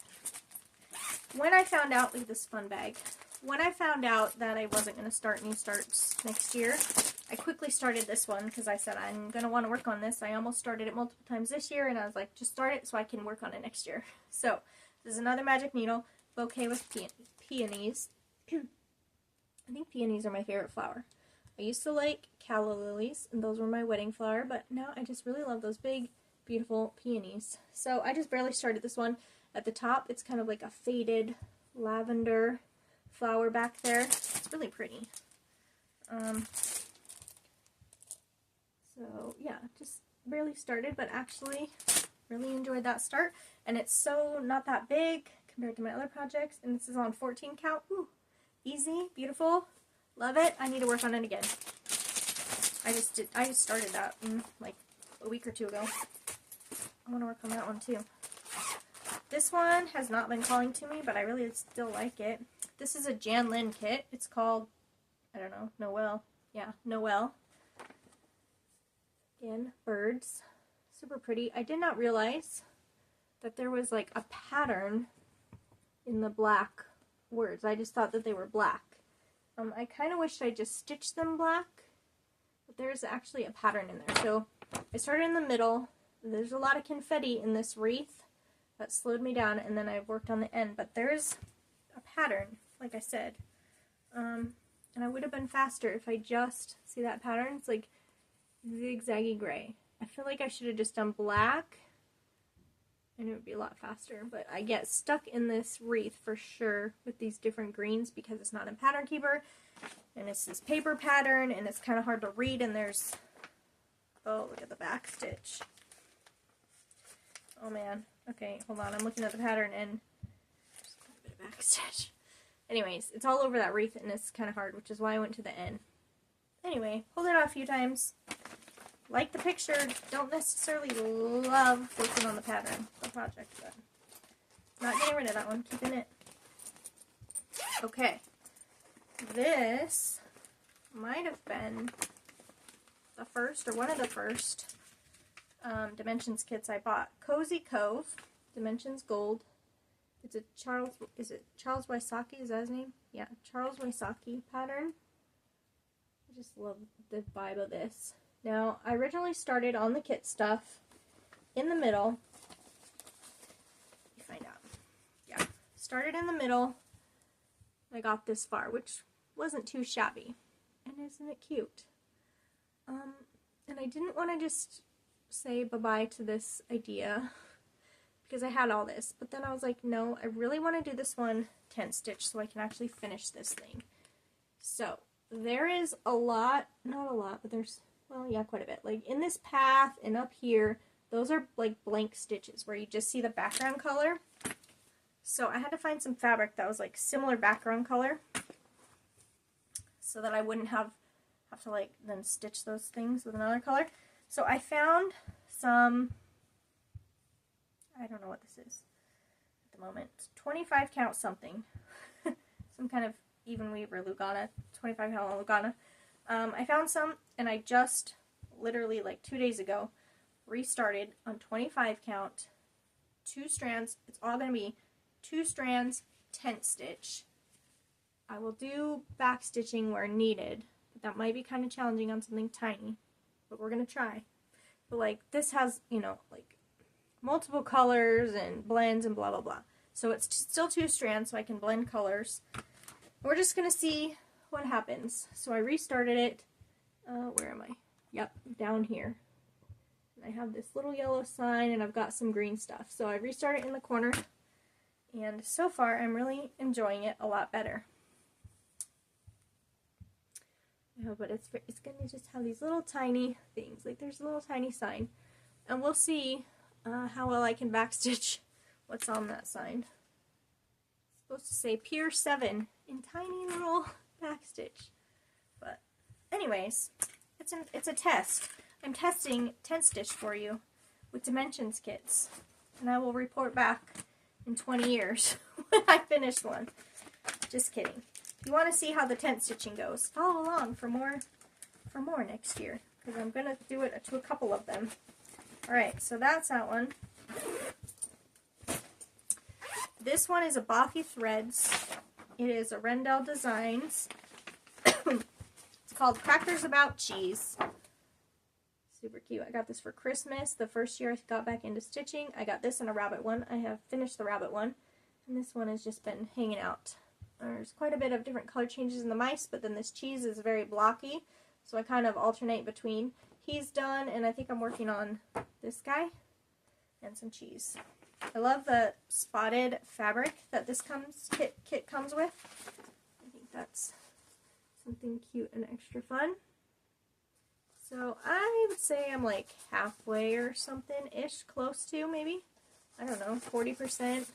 When I found out, look at this fun bag. When I found out that I wasn't going to start new starts next year, I quickly started this one because I said I'm going to want to work on this. I almost started it multiple times this year, and I was like, just start it so I can work on it next year. So, this is another magic needle, bouquet with peonies. I think peonies are my favorite flower. I used to like calla lilies, and those were my wedding flower, but now I just really love those big, beautiful peonies. So, I just barely started this one. At the top, it's kind of like a faded lavender flower back there. It's really pretty. So yeah, just barely started, but actually really enjoyed that start. And it's so not that big compared to my other projects. And this is on 14 count. Ooh, easy, beautiful, love it. I need to work on it again. I just started that like a week or two ago. I want to work on that one too. This one has not been calling to me, but I really still like it. This is a Jan Lynn kit. It's called, I don't know, Noel. Yeah, Noel. Again, birds. Super pretty. I did not realize that there was like a pattern in the black words. I just thought that they were black. I kind of wished I just stitched them black, but there's actually a pattern in there. So I started in the middle. There's a lot of confetti in this wreath that slowed me down, and then I worked on the end. But there's a pattern, like I said. And I would have been faster if I just, see that pattern? It's like zigzaggy gray. I feel like I should have just done black, and it would be a lot faster. But I get stuck in this wreath for sure with these different greens because it's not in Pattern Keeper, and it's this paper pattern, and it's kind of hard to read, and there's, oh, look at the back stitch. Oh man. Okay, hold on. I'm looking at the pattern and just a bit of back stitch. Anyways, it's all over that wreath and it's kind of hard, which is why I went to the end. Anyway, pulled it out a few times. Like the picture, don't necessarily love working on the pattern, the project, but not getting rid of that one, keeping it. Okay, this might have been the first or one of the first Dimensions kits I bought. Cozy Cove, Dimensions Gold. It's a Charles Wysocki, is that his name? Yeah, Charles Wysocki pattern. I just love the vibe of this. Now, I originally started on the kit stuff in the middle. Let me find out. Yeah, started in the middle. I got this far, which wasn't too shabby. And isn't it cute? And I didn't want to just say bye-bye to this idea because I had all this, but then I was like, no, I really want to do this one 10 stitch so I can actually finish this thing. So there is a lot, not a lot, but there's, well, yeah, quite a bit. Like in this path and up here, those are like blank stitches where you just see the background color. So I had to find some fabric that was like similar background color so that I wouldn't have to like then stitch those things with another color. So I found some, I don't know what this is at the moment, 25 count something, some kind of even weaver Lugana, 25 count Lugana. I found some, and I just literally like 2 days ago restarted on 25 count, 2 strands. It's all going to be 2 strands, 10 stitch. I will do back stitching where needed, but that might be kind of challenging on something tiny. But we're going to try. But like this has, you know, like multiple colors and blends and blah blah blah. So it's still 2 strands so I can blend colors. We're just going to see what happens. So I restarted it. Where am I? Yep, down here. And I have this little yellow sign and I've got some green stuff. So I restarted in the corner. And so far I'm really enjoying it a lot better. No, but it's going to just have these little tiny things. Like there's a little tiny sign. And we'll see how well I can backstitch what's on that sign. It's supposed to say Pier 7 in tiny little backstitch. But anyways, it's a test. I'm testing 10 stitch for you with Dimensions kits. And I will report back in 20 years when I finish one. Just kidding. If you want to see how the tent stitching goes, follow along for more next year, because I'm going to do it to a couple of them. Alright, so that's that one. This one is a Bothy Threads. It is a Rendell Designs. It's called Crackers About Cheese. Super cute. I got this for Christmas. The first year I got back into stitching, I got this and a rabbit one. I have finished the rabbit one, and this one has just been hanging out. There's quite a bit of different color changes in the mice, but then this cheese is very blocky, so I kind of alternate between. He's done, and I think I'm working on this guy and some cheese. I love the spotted fabric that this kit comes with. I think that's something cute and extra fun. So I would say I'm like halfway or something-ish, close to maybe. I don't know, 40%-ish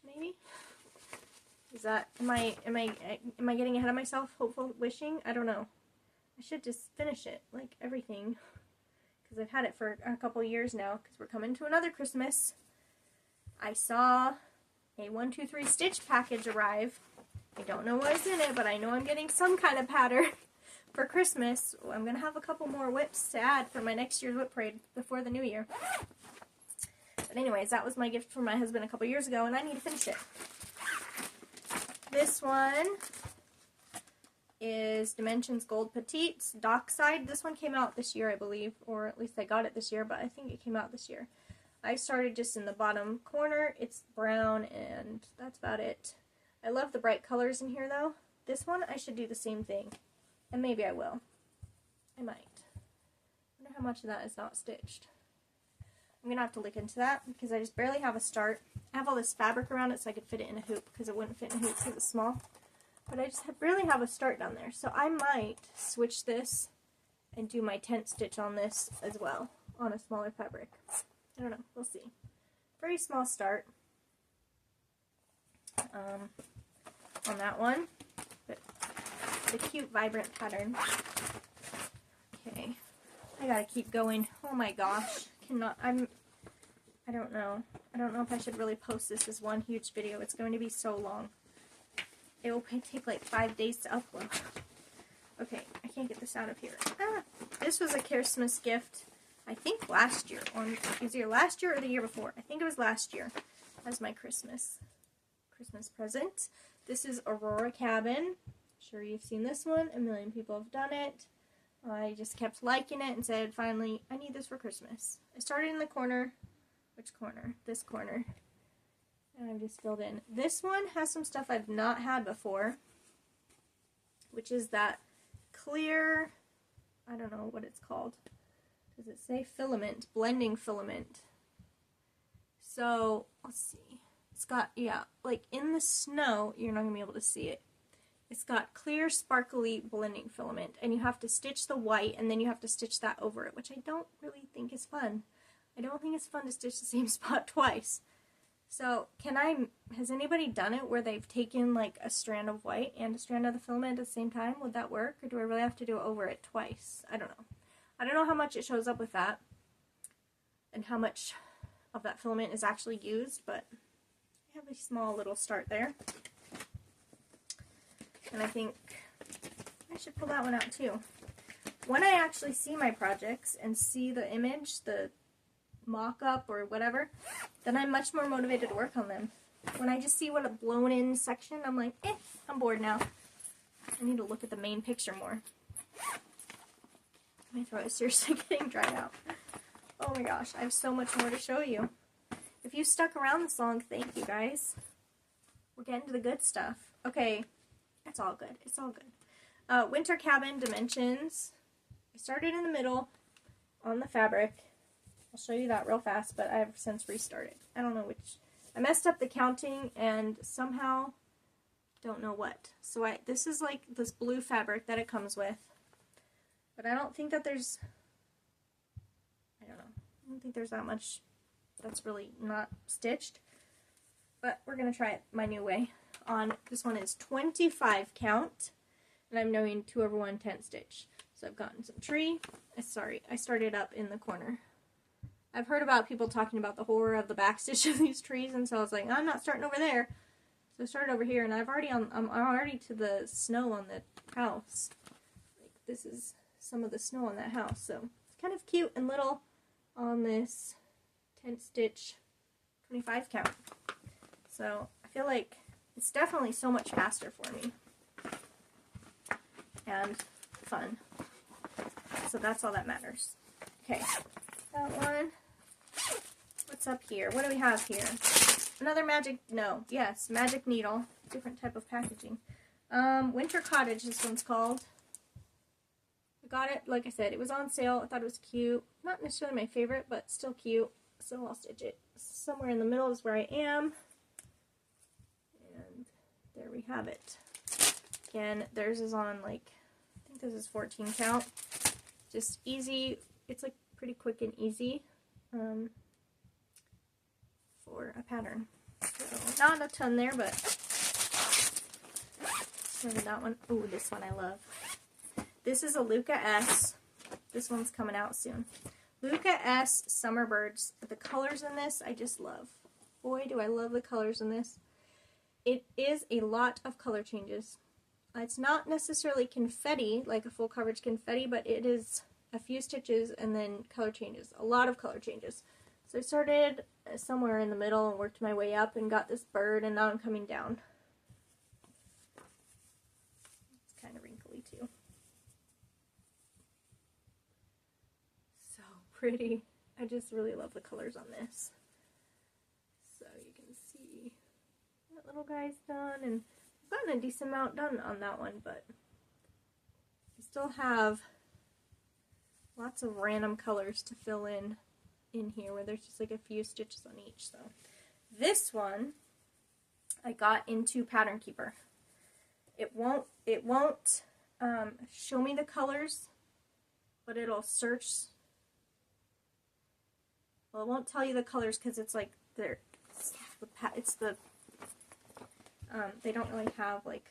maybe. Is that, am I getting ahead of myself? Hopeful wishing? I don't know. I should just finish it, like everything, because I've had it for a couple years now, because we're coming to another Christmas. I saw a 1, 2, 3 stitch package arrive. I don't know what is in it, but I know I'm getting some kind of pattern for Christmas. I'm going to have a couple more WIPs to add for my next year's WIP parade before the new year. But anyways, that was my gift from my husband a couple years ago, and I need to finish it. This one is Dimensions Gold Petites Dockside. This one came out this year, I believe, or at least I got it this year, but I think it came out this year. I started just in the bottom corner. It's brown, and that's about it. I love the bright colors in here, though. This one, I should do the same thing, and maybe I will. I might. I wonder how much of that is not stitched. I'm going to have to look into that, because I just barely have a start. I have all this fabric around it so I could fit it in a hoop, because it wouldn't fit in a hoop because it's small. But I just barely have a start down there. So I might switch this and do my tent stitch on this as well, on a smaller fabric. I don't know. We'll see. Very small start on that one. But the cute, vibrant pattern. Okay. I gotta keep going. Oh my gosh. I don't know. I don't know if I should really post this as one huge video. It's going to be so long. It will take like 5 days to upload. Okay, I can't get this out of here. Ah, this was a Christmas gift, I think last year. It was either last year or the year before. I think it was last year as my Christmas present. This is Aurora Cabin. Sure you've seen this one. A million people have done it. I just kept liking it and said, finally, I need this for Christmas. I started in the corner. Which corner? This corner. And I've just filled in. This one has some stuff I've not had before, which is that clear, I don't know what it's called. Does it say filament? Blending filament. So, let's see. It's got, yeah, like in the snow, you're not going to be able to see it. It's got clear, sparkly blending filament, and you have to stitch the white, and then you have to stitch that over it, which I don't really think is fun. I don't think it's fun to stitch the same spot twice. So, has anybody done it where they've taken like a strand of white and a strand of the filament at the same time? Would that work, or do I really have to do it over it twice? I don't know. I don't know how much it shows up with that, and how much of that filament is actually used, but I have a small little start there. And I think I should pull that one out too. When I actually see my projects and see the image, the mock-up or whatever, then I'm much more motivated to work on them. When I just see what a blown-in section, I'm like, I'm bored now. I need to look at the main picture more. My throat is seriously getting dried out. Oh my gosh, I have so much more to show you. If you stuck around this long, thank you guys. We're getting to the good stuff. Okay. It's all good. It's all good. Winter Cabin Dimensions. I started in the middle on the fabric. I'll show you that real fast, but I have since restarted. I don't know which. I messed up the counting and somehow don't know what. So this is like this blue fabric that it comes with. But I don't think that there's, I don't know. I don't think there's that much that's really not stitched. But we're going to try it my new way. This one is 25 count, and I'm doing 2/1 tent stitch. So I've gotten some tree. Sorry, I started up in the corner. I've heard about people talking about the horror of the backstitch of these trees, and so I was like, I'm not starting over there. So I started over here, and I'm already to the snow on the house. Like, this is some of the snow on that house, so it's kind of cute and little on this tent stitch 25 count. So I feel like it's definitely so much faster for me. And fun. So that's all that matters. Okay, that one. What's up here? What do we have here? Another magic needle. Different type of packaging. Winter Cottage, this one's called. I got it, like I said, it was on sale. I thought it was cute. Not necessarily my favorite, but still cute. So I'll stitch it. Somewhere in the middle is where I am. And there we have it. Again, theirs is on like, I think this is 14 count. Just easy. It's like pretty quick and easy for a pattern. So not a ton there, but that one. Ooh, this one I love. This is a Luca S. This one's coming out soon. Luca S. Summer Birds. The colors in this I just love. Boy, do I love the colors in this. It is a lot of color changes. It's not necessarily confetti, like a full coverage confetti, but it is a few stitches and then color changes. A lot of color changes. So I started somewhere in the middle and worked my way up and got this bird, and now I'm coming down. It's kind of wrinkly too. So pretty. I just really love the colors on this. So you can see that little guy's done, and I've gotten a decent amount done on that one, but I still have lots of random colors to fill in here where there's just like a few stitches on each. So this one I got into Pattern Keeper. It won't show me the colors, but it'll search. Well, it won't tell you the colors because it's like they don't really have like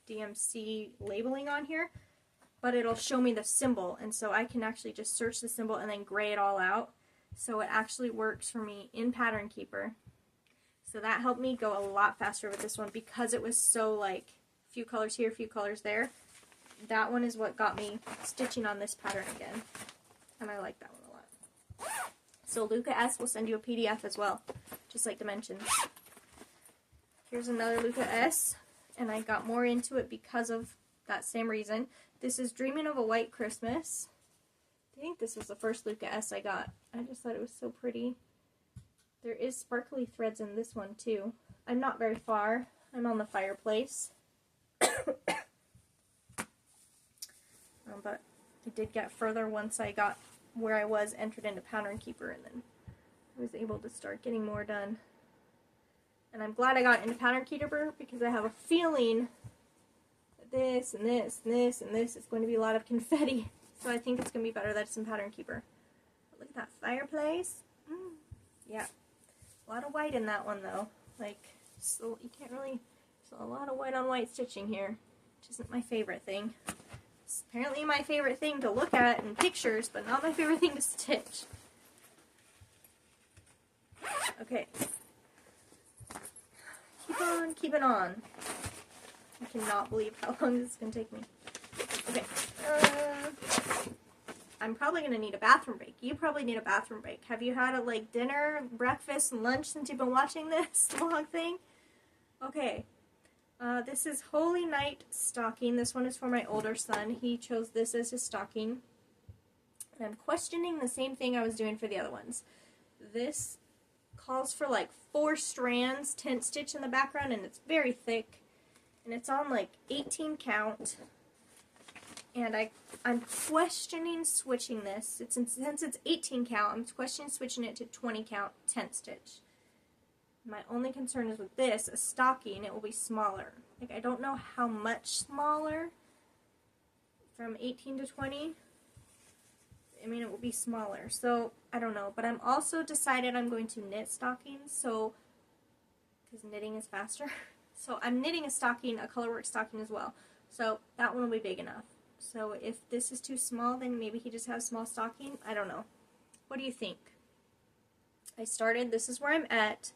DMC labeling on here, but it'll show me the symbol, and so I can actually just search the symbol and then gray it all out. So it actually works for me in Pattern Keeper. So that helped me go a lot faster with this one because it was so like few colors here, few colors there. That one is what got me stitching on this pattern again, and I like that one a lot. So Luca S will send you a PDF as well, just like dimensions. Here's another Luca S, and I got more into it because of that same reason. This is Dreaming of a White Christmas. I think this was the first Luca S I got. I just thought it was so pretty. There is sparkly threads in this one too. I'm not very far. I'm on the fireplace. But I did get further once I got where I was entered into Pattern Keeper, and then I was able to start getting more done. And I'm glad I got into Pattern Keeper because I have a feeling that this and this and this and this is going to be a lot of confetti. So I think it's going to be better that it's in Pattern Keeper. But look at that fireplace. Yeah. A lot of white in that one though. Like, so you can't really, there's a lot of white on white stitching here, which isn't my favorite thing. It's apparently my favorite thing to look at in pictures, but not my favorite thing to stitch. Okay. Keep on keeping on. I cannot believe how long this is going to take me. Okay. I'm probably going to need a bathroom break. You probably need a bathroom break. Have you had a like dinner, breakfast, and lunch since you've been watching this long thing? Okay. This is Holy Night Stocking. This one is for my older son. He chose this as his stocking. And I'm questioning the same thing I was doing for the other ones. This calls for like 4 strands, tent stitch in the background, and it's very thick. And it's on like 18 count. And I'm questioning switching this. Since it's 18 count, I'm questioning switching it to 20 count tent stitch. My only concern is with this, a stocking, it will be smaller. Like, I don't know how much smaller from 18 to 20. I mean, it will be smaller, so I don't know. But I'm also decided I'm going to knit stockings, so, because knitting is faster. So I'm knitting a stocking, a colorwork stocking as well. So that one will be big enough. So if this is too small, then maybe he just has a small stocking. I don't know. What do you think? I started, this is where I'm at.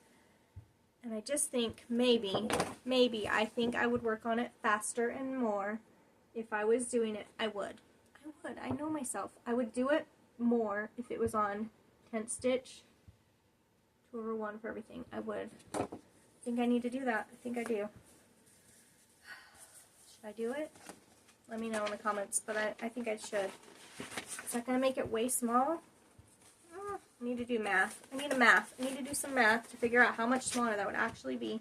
And I just think maybe I think I would work on it faster and more. If I was doing it, I would. I know myself. I would do it more if it was on tent stitch. 2/1 for everything. I would. I think I need to do that. I think I do. Should I do it? Let me know in the comments, but I think I should. Is that going to make it way small? I need to do math. I need to do some math to figure out how much smaller that would actually be.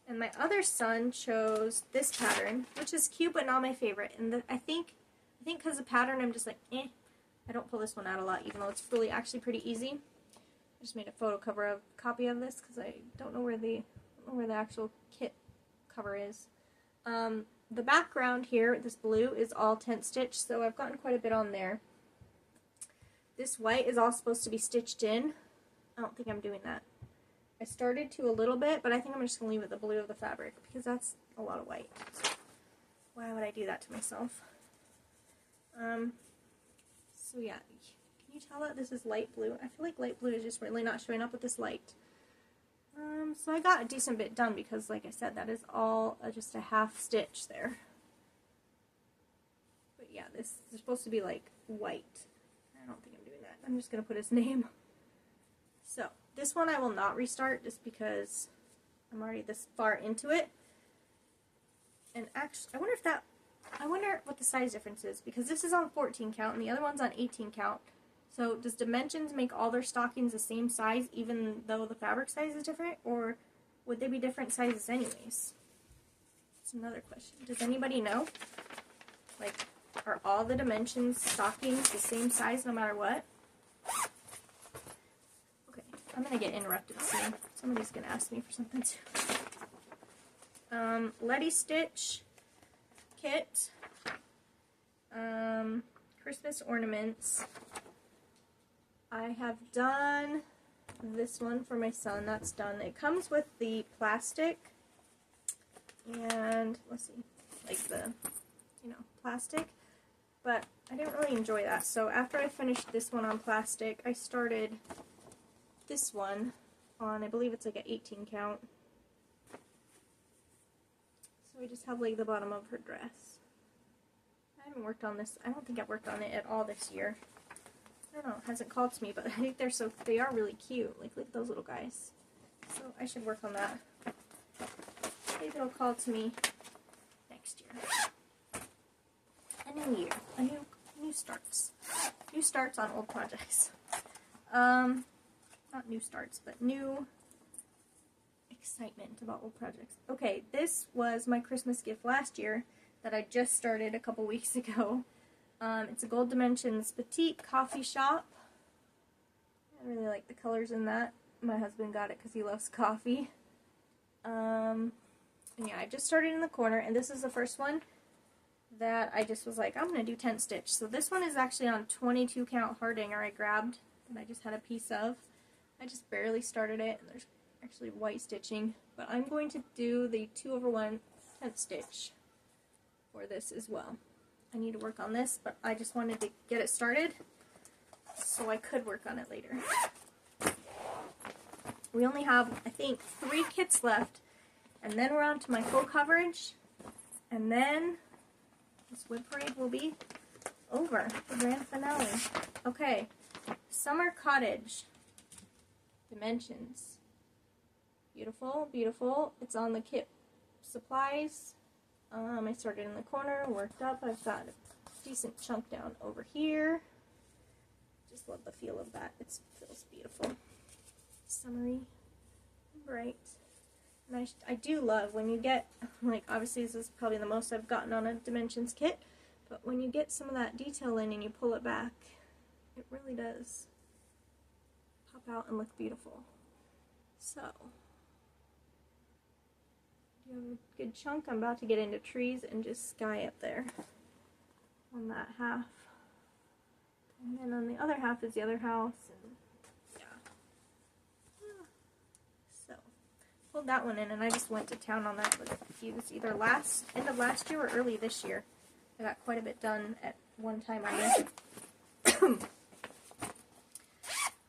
And my other son chose this pattern, which is cute but not my favorite. And I think because of the pattern, I'm just like, eh. I don't pull this one out a lot, even though it's really actually pretty easy. I just made a photo cover copy of this because I don't know where the actual kit cover is. The background here, this blue, is all tent stitch, so I've gotten quite a bit on there. This white is all supposed to be stitched in. I don't think I'm doing that. I started to a little bit, but I think I'm just going to leave it the blue of the fabric because that's a lot of white. Why would I do that to myself? So yeah, can you tell that this is light blue? I feel like light blue is just really not showing up with this light. So I got a decent bit done because, like I said, that is all just a half stitch there. But yeah, this is supposed to be like white. I don't think I'm doing that. I'm just going to put his name. So this one I will not restart just because I'm already this far into it. And actually, I wonder what the size difference is because this is on 14 count and the other one's on 18 count. So does Dimensions make all their stockings the same size even though the fabric size is different, or would they be different sizes anyways? That's another question. Does anybody know? Like, are all the Dimensions stockings the same size no matter what? Okay, I'm going to get interrupted soon. Somebody's going to ask me for something too. Letty Stitch kit. Christmas ornaments. I have done this one for my son. That's done. It comes with the plastic and, let's see, like the, plastic. But I didn't really enjoy that. So after I finished this one on plastic, I started this one on, I believe it's like an 18 count. So we just have like the bottom of her dress. I haven't worked on this. I don't think I've worked on it at all this year. I don't know, it hasn't called to me, but I think they are really cute. Like, look at those little guys. So I should work on that. Maybe it'll call to me next year. A new year. New starts. New starts on old projects. Not new starts, but new excitement about old projects. Okay, this was my Christmas gift last year that I just started a couple weeks ago. It's a Gold Dimensions Petite Coffee Shop. I really like the colors in that. My husband got it because he loves coffee. And yeah, I just started in the corner, and this is the first one that I just was like, I'm going to do tent stitch. So this one is actually on 22 count hardinger I grabbed, and I just had a piece of. I just barely started it, and there's actually white stitching. But I'm going to do the 2/1 tent stitch for this as well. I need to work on this, but I just wanted to get it started so I could work on it later. We only have, I think, 3 kits left, and then we're on to my full coverage, and then this WIP parade will be over, the grand finale. Okay, Summer Cottage Dimensions. Beautiful, beautiful. It's on the kit supplies. I started in the corner, worked up. I've got a decent chunk down over here. Just love the feel of that. It feels beautiful. Summery, bright. And I do love when you get, like, obviously this is probably the most I've gotten on a Dimensions kit, but when you get some of that detail in and you pull it back, it really does pop out and look beautiful. So, you have a good chunk. I'm about to get into trees and just sky up there on that half. And then on the other half is the other house. And yeah. So, pulled that one in, and I just went to town on that. It was either end of last year or early this year. I got quite a bit done at one time on this.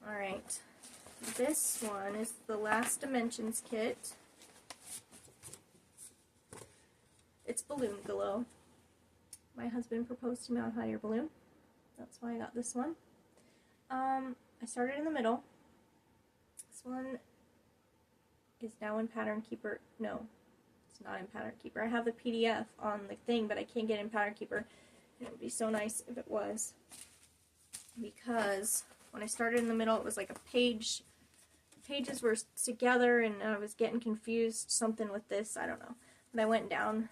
Alright. This one is the Last Dimensions kit. It's Balloon Glow. My husband proposed to me on hot air balloon. That's why I got this one. I started in the middle. This one is now in Pattern Keeper. No, it's not in Pattern Keeper. I have the PDF on the thing, but I can't get in Pattern Keeper. And it would be so nice if it was. Because when I started in the middle, it was like a page. The pages were together, and I was getting confused. Something with this, I don't know. But I went down.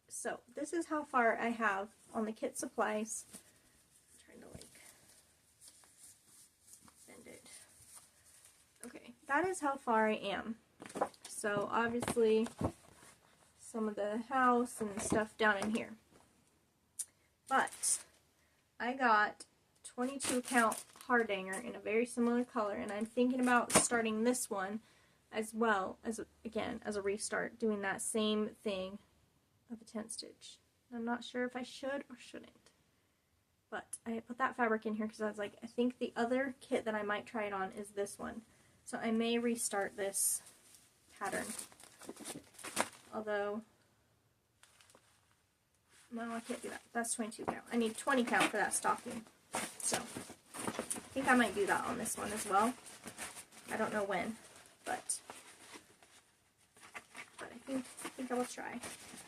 So, this is how far I have on the kit supplies. I'm trying to, like, bend it. Okay, that is how far I am. So, obviously, some of the house and stuff down in here. But I got 22 count Hardanger in a very similar color, and I'm thinking about starting this one as well as, again, as a restart, doing that same thing of a 10 stitch. I'm not sure if I should or shouldn't, but I put that fabric in here because I was like, I think the other kit that I might try it on is this one, so I may restart this pattern, although no, I can't do that. That's 22 count. I need 20 count for that stocking, so I think I might do that on this one as well. I don't know when, but I think I will try.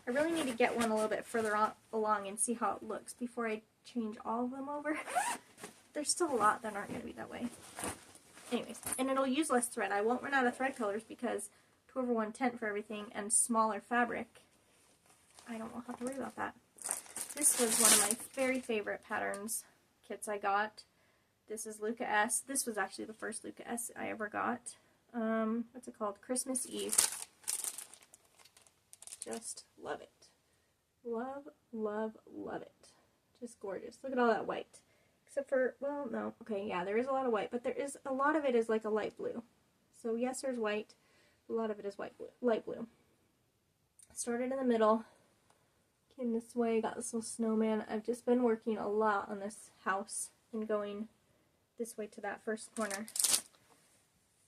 I really need to get one a little bit further along and see how it looks before I change all of them over. There's still a lot that aren't going to be that way. Anyways, and it'll use less thread. I won't run out of thread colors because 2/1/10 for everything and smaller fabric. I don't have to worry about that. This was one of my very favorite patterns kits I got. This is Luca S. This was actually the first Luca S I ever got. What's it called? Christmas Eve. Just love it. Love, love, love it. Just gorgeous. Look at all that white. Except for, well, no. Okay, yeah, there is a lot of white, but there is, a lot of it is like a light blue. So yes, there's white. A lot of it is light blue. Started in the middle. Came this way, got this little snowman. I've just been working a lot on this house and going this way to that first corner.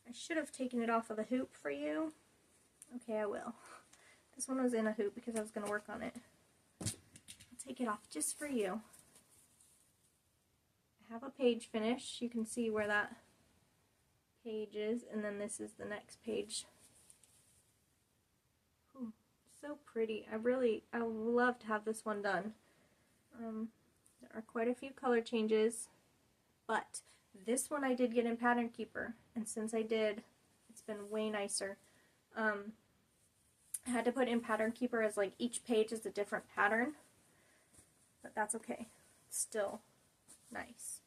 I should have taken it off of the hoop for you. Okay, I will. This one was in a hoop because I was going to work on it. I'll take it off just for you. I have a page finish. You can see where that page is, and then this is the next page. Ooh, so pretty. I would love to have this one done. There are quite a few color changes, but this one I did get in Pattern Keeper, and since I did, it's been way nicer. I had to put in Pattern Keeper as like each page is a different pattern, but that's okay. It's still nice.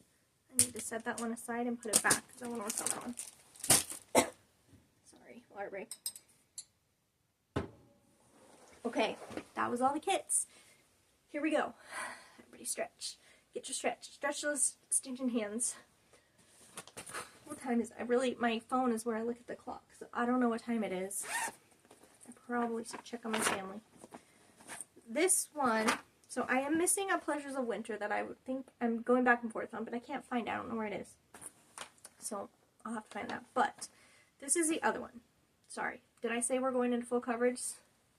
I need to set that one aside and put it back because I want to work on that one. Sorry, wire break. Okay, that was all the kits. Here we go. Everybody stretch. Get your stretch. Stretch those stinking hands. What time is it? My phone is where I look at the clock, so I don't know what time it is. I probably should check on my family. This one, so I am missing a Pleasures of Winter that I would think I'm going back and forth on, but I can't find it. I don't know where it is. So I'll have to find that. But this is the other one. Sorry. Did I say we're going into full coverage?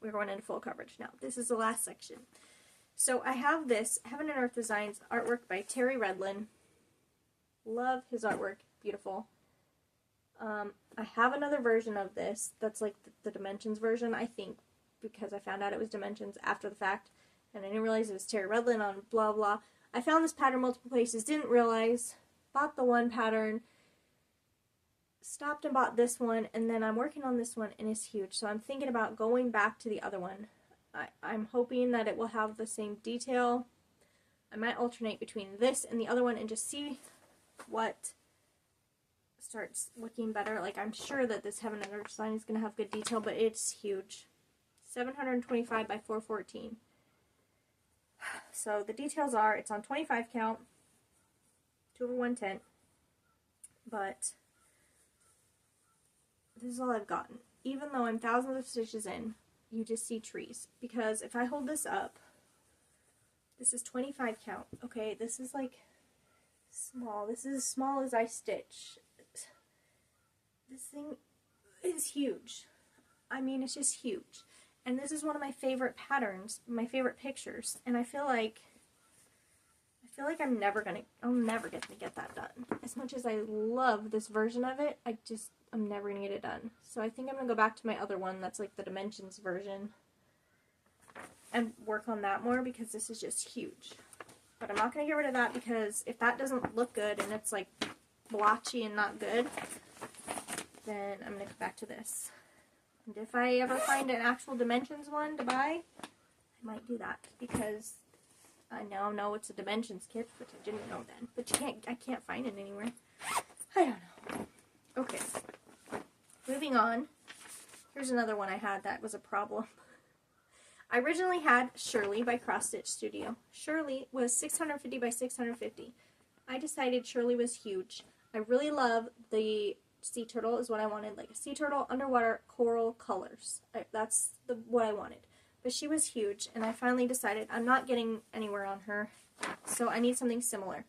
We're going into full coverage now. This is the last section. So I have this Heaven and Earth Designs artwork by Terry Redlin. Love his artwork. Beautiful. I have another version of this that's like the Dimensions version, I think, because I found out it was Dimensions after the fact, and I didn't realize it was Terry Redlin on blah blah. I found this pattern multiple places, didn't realize, bought the one pattern, stopped and bought this one, and then I'm working on this one, and it's huge, so I'm thinking about going back to the other one. I'm hoping that it will have the same detail. I might alternate between this and the other one and just see what starts looking better. Like, I'm sure that this Heaven and Earth design is going to have good detail, but it's huge. 725 by 414. So the details are, it's on 25 count, 2/110, but this is all I've gotten. Even though I'm thousands of stitches in, you just see trees. Because if I hold this up, this is 25 count. Okay, this is like small. This is as small as I stitch. This thing is huge. I mean, it's just huge. And this is one of my favorite patterns, my favorite pictures. And I feel like I'm never get to get that done. As much as I love this version of it, I'm never gonna get it done. So I think I'm gonna go back to my other one that's like the Dimensions version and work on that more because this is just huge. But I'm not gonna get rid of that because if that doesn't look good and it's like blotchy and not good, then I'm gonna go back to this. And if I ever find an actual Dimensions one to buy, I might do that because I now know it's a Dimensions kit, which I didn't know then. But I can't find it anywhere. I don't know. Okay. Moving on. Here's another one I had that was a problem. I originally had Shirley by Cross Stitch Studio. Shirley was 650 by 650. I decided Shirley was huge. I really love the sea turtle is what I wanted, like a sea turtle, underwater, coral colors. That's what I wanted. But she was huge, and I finally decided I'm not getting anywhere on her, so I need something similar.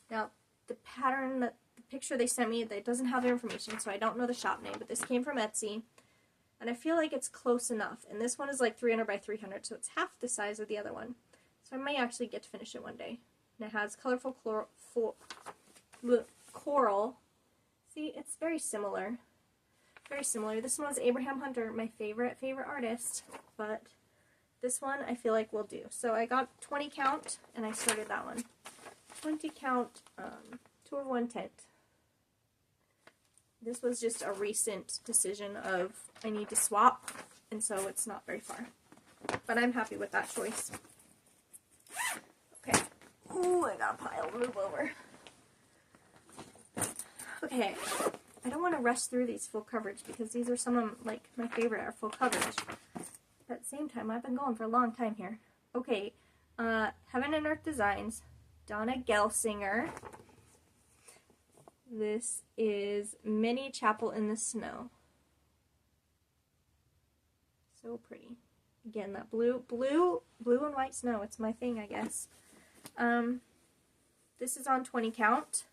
Now, the pattern, the picture they sent me, that doesn't have their information, so I don't know the shop name, but this came from Etsy, and I feel like it's close enough. And this one is like 300 by 300, so it's half the size of the other one. So I may actually get to finish it one day. And it has colorful coral. See, it's very similar. Very similar. This one was Abraham Hunter, my favorite artist, but this one I feel like will do. So I got 20 count, and I started that one. 20 count, 2/1 tent. This was just a recent decision of I need to swap, and so it's not very far. But I'm happy with that choice. Okay. Ooh, I got a pile. Move over. Okay. I don't want to rush through these full coverage because these are some of like my favorite are full coverage. But at the same time, I've been going for a long time here. Okay. Heaven and Earth Designs. Donna Gelsinger. This is Mini Chapel in the Snow. So pretty. Again, that blue and white snow. It's my thing, I guess. This is on 20 count.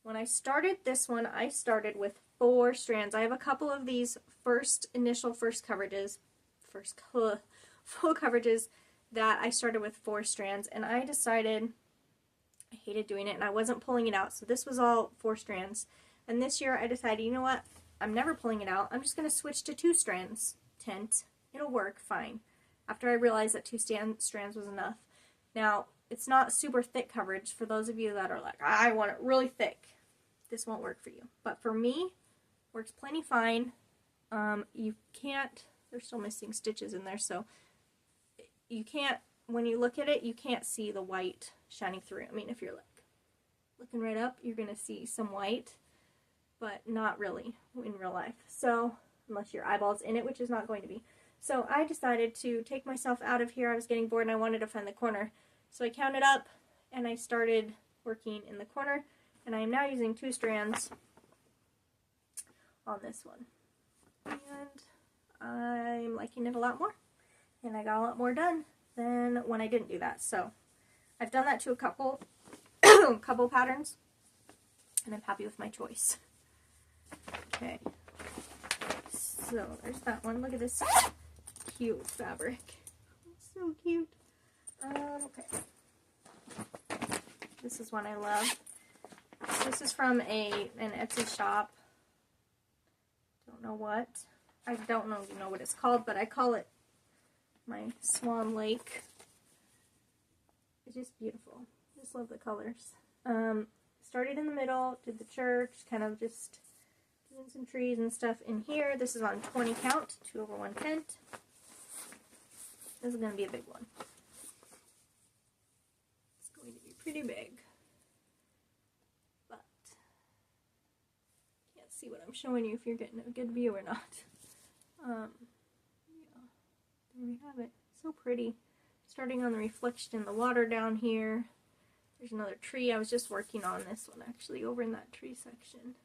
When I started this one, I started with 4 strands. I have a couple of these initial full coverages that I started with 4 strands, and I decided I hated doing it, and I wasn't pulling it out, so this was all 4 strands. And this year I decided, you know what, I'm never pulling it out, I'm just going to switch to 2 strands tent. It'll work fine. After I realized that 2 strands was enough. Now, it's not super thick coverage for those of you that are like, I want it really thick. This won't work for you. But for me, works plenty fine. You can't, there's still missing stitches in there, so you can't, when you look at it, you can't see the white shining through. I mean, if you're like looking right up, you're going to see some white, but not really in real life. So, unless your eyeball's in it, which is not going to be. So I decided to take myself out of here. I was getting bored and I wanted to find the corner. So I counted up and I started working in the corner, and I am now using 2 strands on this one. And I'm liking it a lot more. And I got a lot more done than when I didn't do that. So I've done that to a couple patterns, and I'm happy with my choice. Okay. So there's that one. Look at this cute fabric. It's so cute. Okay. This is one I love. This is from an Etsy shop. Don't know what. I don't know what it's called, but I call it my Swan Lake. It's just beautiful. Just love the colors. Started in the middle, did the church, kind of just doing some trees and stuff in here. This is on 20 count, 2/1 tent. This is going to be a big one. It's going to be pretty big. But can't see what I'm showing you if you're getting a good view or not. Yeah. There we have it. So pretty. Starting on the reflection in the water down here. There's another tree. I was just working on this one actually over in that tree section.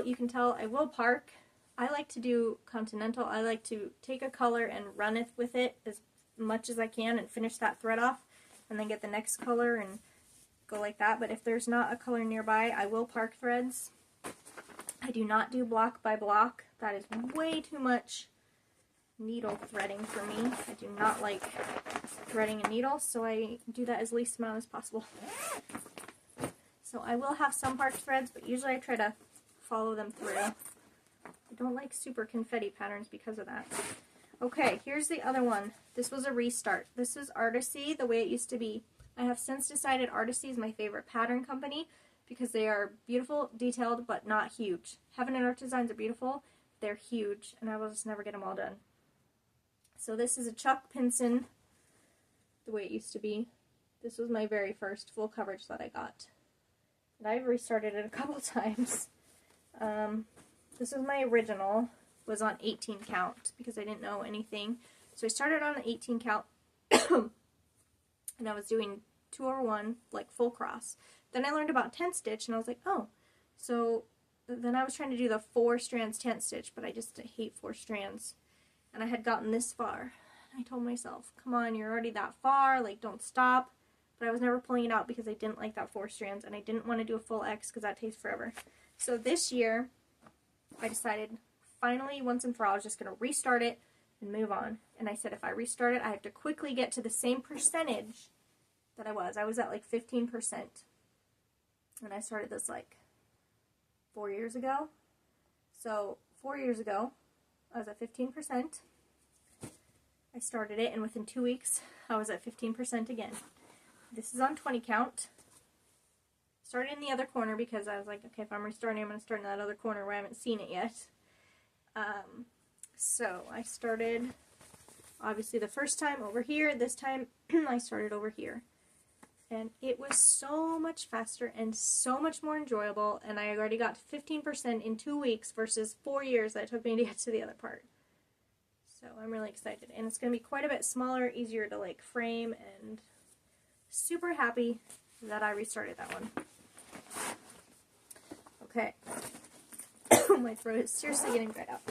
You can tell, I will park. I like to do continental. I like to take a color and run it with it as much as I can and finish that thread off and then get the next color and go like that. But if there's not a color nearby, I will park threads. I do not do block by block. That is way too much needle threading for me. I do not like threading a needle, so I do that as least amount as possible. So I will have some parked threads, but usually I try to follow them through. I don't like super confetti patterns because of that. Okay, here's the other one. This was a restart. This is Artisy, the way it used to be. I have since decided Artisy is my favorite pattern company because they are beautiful, detailed, but not huge. Heaven and Earth designs are beautiful. They're huge, and I will just never get them all done. So this is a Chuck Pinson, the way it used to be. This was my very first full coverage that I got. And I've restarted it a couple times. This is my original. was on 18 count because I didn't know anything. So I started on an 18 count and I was doing 2/1 like full cross. Then I learned about tent stitch and I was like, oh, so then I was trying to do the 4 strands tent stitch, but I just hate 4 strands. And I had gotten this far. I told myself, come on, you're already that far, like don't stop. But I was never pulling it out because I didn't like that 4 strands and I didn't want to do a full X because that takes forever. So this year, I decided finally, once and for all, I was just going to restart it and move on. And I said if I restart it, I have to quickly get to the same percentage that I was. I was at like 15%. And I started this like 4 years ago. So 4 years ago, I was at 15%. I started it and within 2 weeks, I was at 15% again. This is on 20 count. Started in the other corner because I was like, okay, if I'm restarting, I'm going to start in that other corner where I haven't seen it yet. So I started, obviously, the first time over here. This time, I started over here. And it was so much faster and so much more enjoyable. And I already got to 15% in 2 weeks versus 4 years that it took me to get to the other part. So I'm really excited. And it's going to be quite a bit smaller, easier to like frame, and super happy that I restarted that one. Okay. My throat is seriously getting dried out.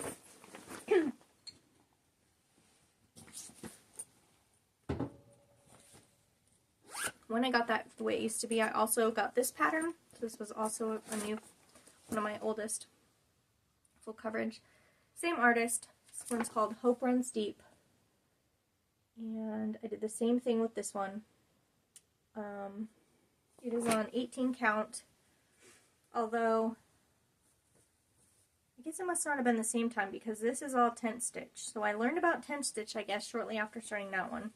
When I got that the way it used to be, I also got this pattern. So this was also one of my oldest. Full coverage. Same artist. This one's called Hope Runs Deep. And I did the same thing with this one. It is on 18 count, although I guess it must not have been the same time because this is all tent stitch. So I learned about tent stitch, I guess, shortly after starting that one.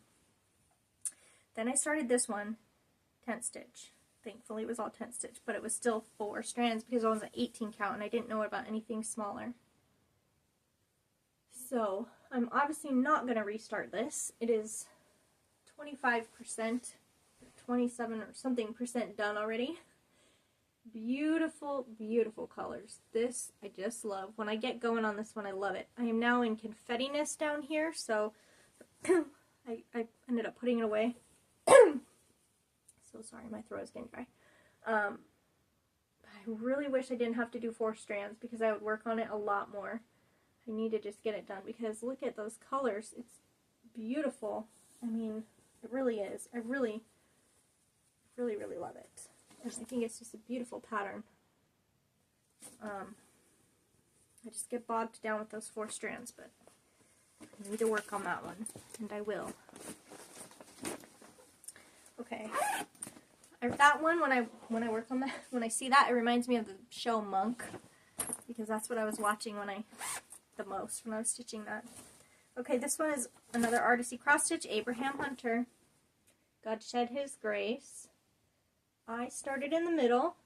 Then I started this one, tent stitch. Thankfully it was all tent stitch, but it was still 4 strands because I was at 18 count and I didn't know about anything smaller. So I'm obviously not going to restart this. It is 25%, 27 or something percent done already. Beautiful, beautiful colors. This I just love. When I get going on this one, I love it. I am now in confetti-ness down here, so I ended up putting it away. So sorry, my throat is getting dry. I really wish I didn't have to do 4 strands because I would work on it a lot more. I need to just get it done because look at those colors. It's beautiful. I mean, it really is. I really, really, really love it. And I think it's just a beautiful pattern. I just get bogged down with those 4 strands, but I need to work on that one, and I will. Okay. That one, when I work on that, when I see that, it reminds me of the show Monk, because that's what I was watching the most when I was stitching that. Okay, this one is another Artisty cross stitch, Abraham Hunter. God shed his grace. I started in the middle,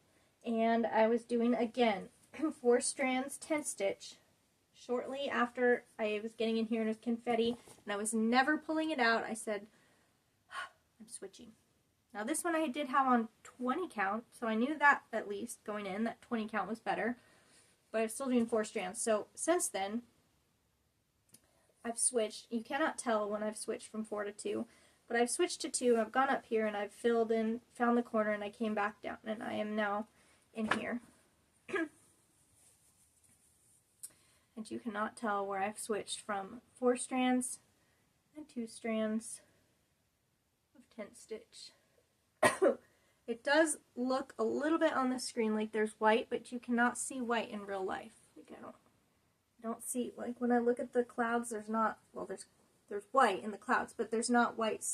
and I was doing, again, 4 strands, tent stitch. Shortly after I was getting in here and it was confetti, and I was never pulling it out, I said, I'm switching. Now this one I did have on 20 count, so I knew that at least going in, that 20 count was better, but I was still doing 4 strands. So since then, I've switched. You cannot tell when I've switched from 4 to 2, but I've switched to 2, and I've gone up here, and I've filled in, found the corner, and I came back down, and I am now in here. And you cannot tell where I've switched from 4 strands and 2 strands of tent stitch. It does look a little bit on the screen like there's white, but you cannot see white in real life. Like I don't see, like when I look at the clouds, there's not, well, there's white in the clouds, but there's not white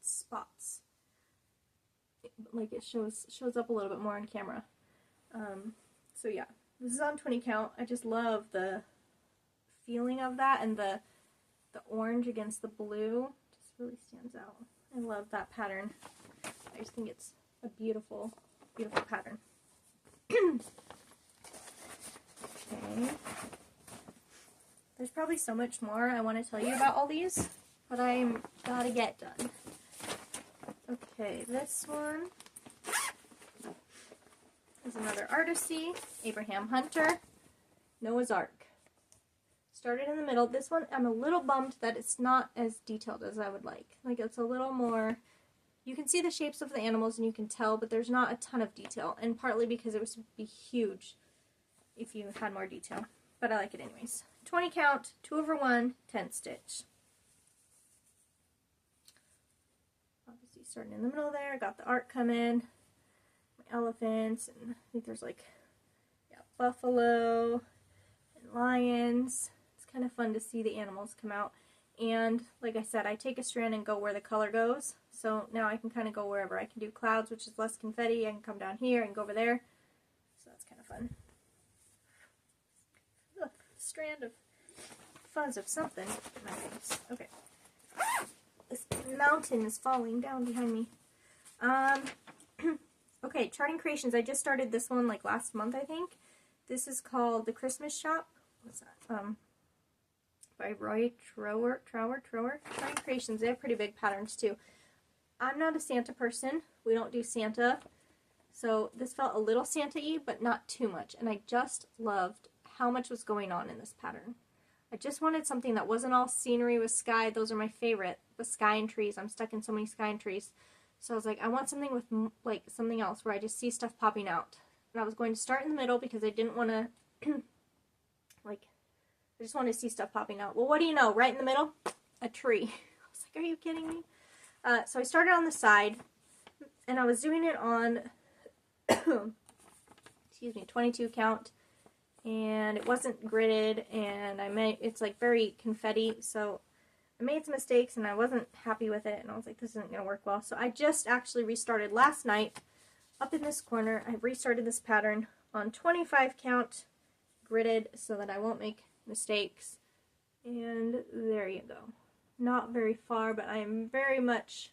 spots. Like it shows up a little bit more on camera. So yeah, this is on 20 count. I just love the feeling of that, and the orange against the blue just really stands out. I love that pattern. I just think it's a beautiful, beautiful pattern. Okay. There's probably so much more I want to tell you about all these, but I'm gotta get done. Okay, this one is another Artisty, Abraham Hunter, Noah's Ark. started in the middle. This one, I'm a little bummed that it's not as detailed as I would like. Like, it's a little more, you can see the shapes of the animals and you can tell, but there's not a ton of detail. And partly because it would be huge if you had more detail. But I like it anyways. 20 count, 2/1, 10 stitch. Obviously starting in the middle there, got the art coming, my elephants, and I think there's like, yeah, buffalo and lions. It's kind of fun to see the animals come out. And like I said, I take a strand and go where the color goes. So now I can kind of go wherever. I can do clouds, which is less confetti. I can come down here and go over there. So that's kind of fun. Ugh, strand of fuzz of something in my face. Okay. This mountain is falling down behind me. Okay, Charting Creations. I just started this one like last month, I think. This is called The Christmas Shop. What's that? By Roy Trower. Charting Creations. They have pretty big patterns too. I'm not a Santa person. We don't do Santa. So this felt a little Santa-y, but not too much. And I just loved how much was going on in this pattern. I just wanted something that wasn't all scenery with sky. Those are my favorite. With sky and trees. I'm stuck in so many sky and trees. So I was like, I want something with like something else where I just see stuff popping out. And I was going to start in the middle because I didn't want to like, I just wanted to see stuff popping out. Well, what do you know? Right in the middle, a tree. I was like, are you kidding me? So I started on the side, and I was doing it on, excuse me, 22 count, and it wasn't gridded, and it's like very confetti, so I made some mistakes, and I wasn't happy with it, and I was like, this isn't going to work well. So I just actually restarted last night, up in this corner. I restarted this pattern on 25 count, gridded, so that I won't make mistakes, and there you go. Not very far, but I am very much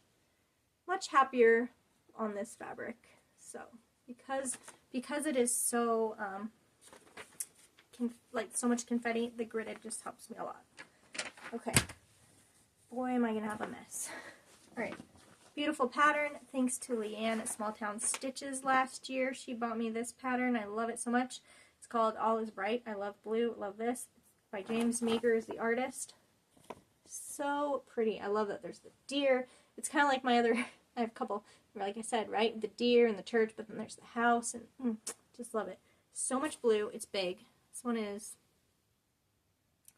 happier on this fabric. So because it is so like so much confetti, the gridded just helps me a lot. Okay, boy, am I gonna have a mess. All right, beautiful pattern. Thanks to Leanne at Small Town Stitches last year. She bought me this pattern. I love it so much. It's called All Is Bright. I love blue. Love this. It's by James Meagher is the artist. So pretty. I love that there's the deer. It's kind of like my other, I have a couple, like I said, right? The deer and the church, but then there's the house, and just love it. So much blue. It's big. This one is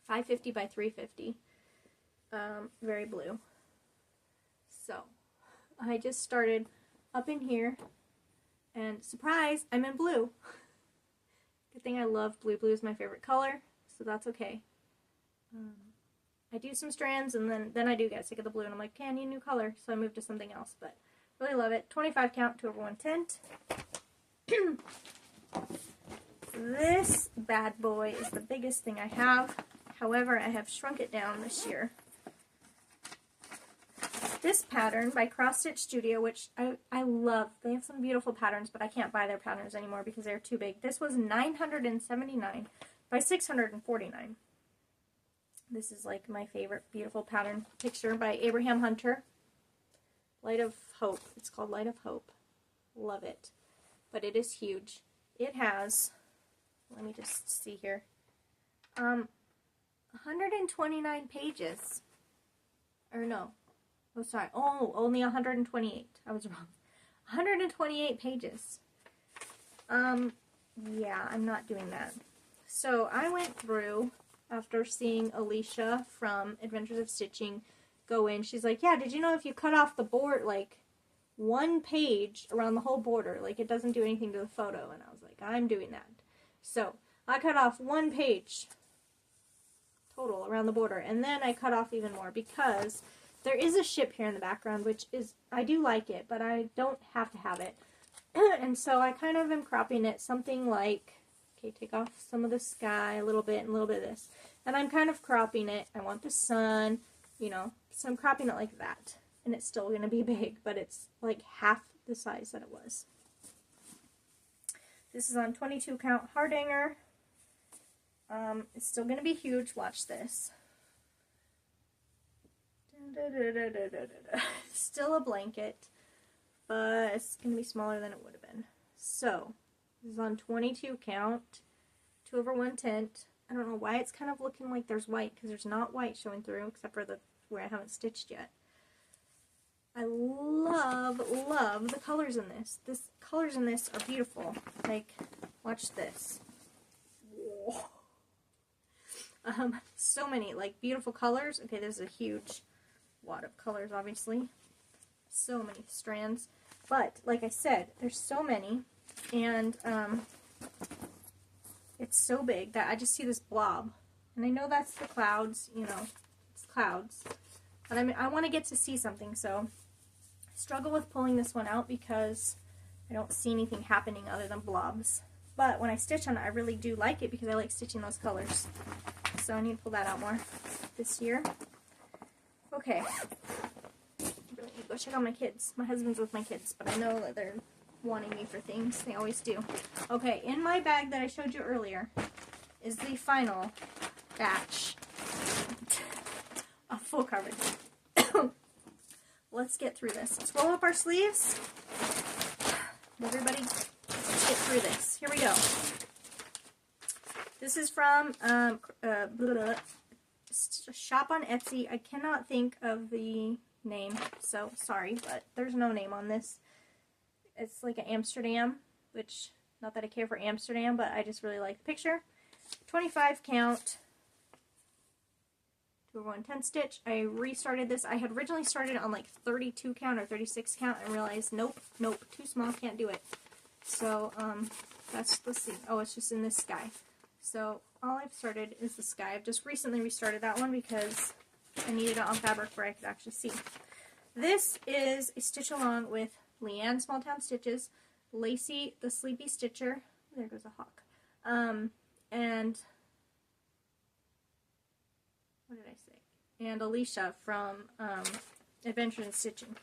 550 by 350. Very blue. So I just started up in here, and surprise, I'm in blue. Good thing I love blue. Blue is my favorite color, so that's okay. I do some strands, and then I do get sick of the blue, and I'm like, okay, I need a new color, so I moved to something else, but really love it. 25 count, 2/1 tint. This bad boy is the biggest thing I have. However, I have shrunk it down this year. This pattern by Cross Stitch Studio, which I love. They have some beautiful patterns, but I can't buy their patterns anymore because they're too big. This was $979 by $649. This is like my favorite beautiful pattern picture by Abraham Hunter. Light of Hope. It's called Light of Hope. Love it. But it is huge. It has, let me just see here, 129 pages. Or no. Oh, sorry. Oh, only 128. I was wrong. 128 pages. Yeah, I'm not doing that. So I went through, after seeing Alicia from Adventures of Stitching go in, she's like, yeah, did you know if you cut off the board, like, one page around the whole border, like, it doesn't do anything to the photo? And I was like, I'm doing that. So I cut off one page total around the border, and then I cut off even more because there is a ship here in the background, which is, I do like it, but I don't have to have it. And so I kind of am cropping it something like, okay, take off some of the sky, a little bit, and a little bit of this. And I'm kind of cropping it. I want the sun, you know, so I'm cropping it like that. And it's still going to be big, but it's like half the size that it was. This is on 22 count Hardanger. It's still going to be huge. Watch this. Still a blanket, but it's going to be smaller than it would have been. So, this is on 22 count, 2/1 tint. I don't know why it's kind of looking like there's white, because there's not white showing through, except for the where I haven't stitched yet. I love the colors in this. Colors in this are beautiful. Like, watch this. Whoa. So many, like, beautiful colors. Okay, there's a huge wad of colors, obviously. So many strands. But, like I said, there's so many, and, it's so big that I just see this blob. And I know that's the clouds, you know, it's clouds. But I want to get to see something, so I struggle with pulling this one out because I don't see anything happening other than blobs. But when I stitch on it, I really do like it because I like stitching those colors. So I need to pull that out more this year. Okay. I really need to go check on my kids. My husband's with my kids, but I know that they're wanting me for things. They always do. Okay, in my bag that I showed you earlier is the final batch of full coverage. Let's get through this. Let's roll up our sleeves. Everybody, let's get through this. Here we go. This is from shop on Etsy. I cannot think of the name, so sorry, but there's no name on this. It's like an Amsterdam, which, not that I care for Amsterdam, but I just really like the picture. 25 count, 2/110 stitch. I restarted this. I had originally started on like 32 count or 36 count and realized, nope, too small, can't do it. So, let's see. Oh, it's just in this sky. So, all I've started is the sky. I've just recently restarted that one because I needed it on fabric where I could actually see. This is a stitch along with Leanne Small Town Stitches, Lacey the Sleepy Stitcher, there goes a hawk, and what did I say? And Alicia from Adventure in Stitching.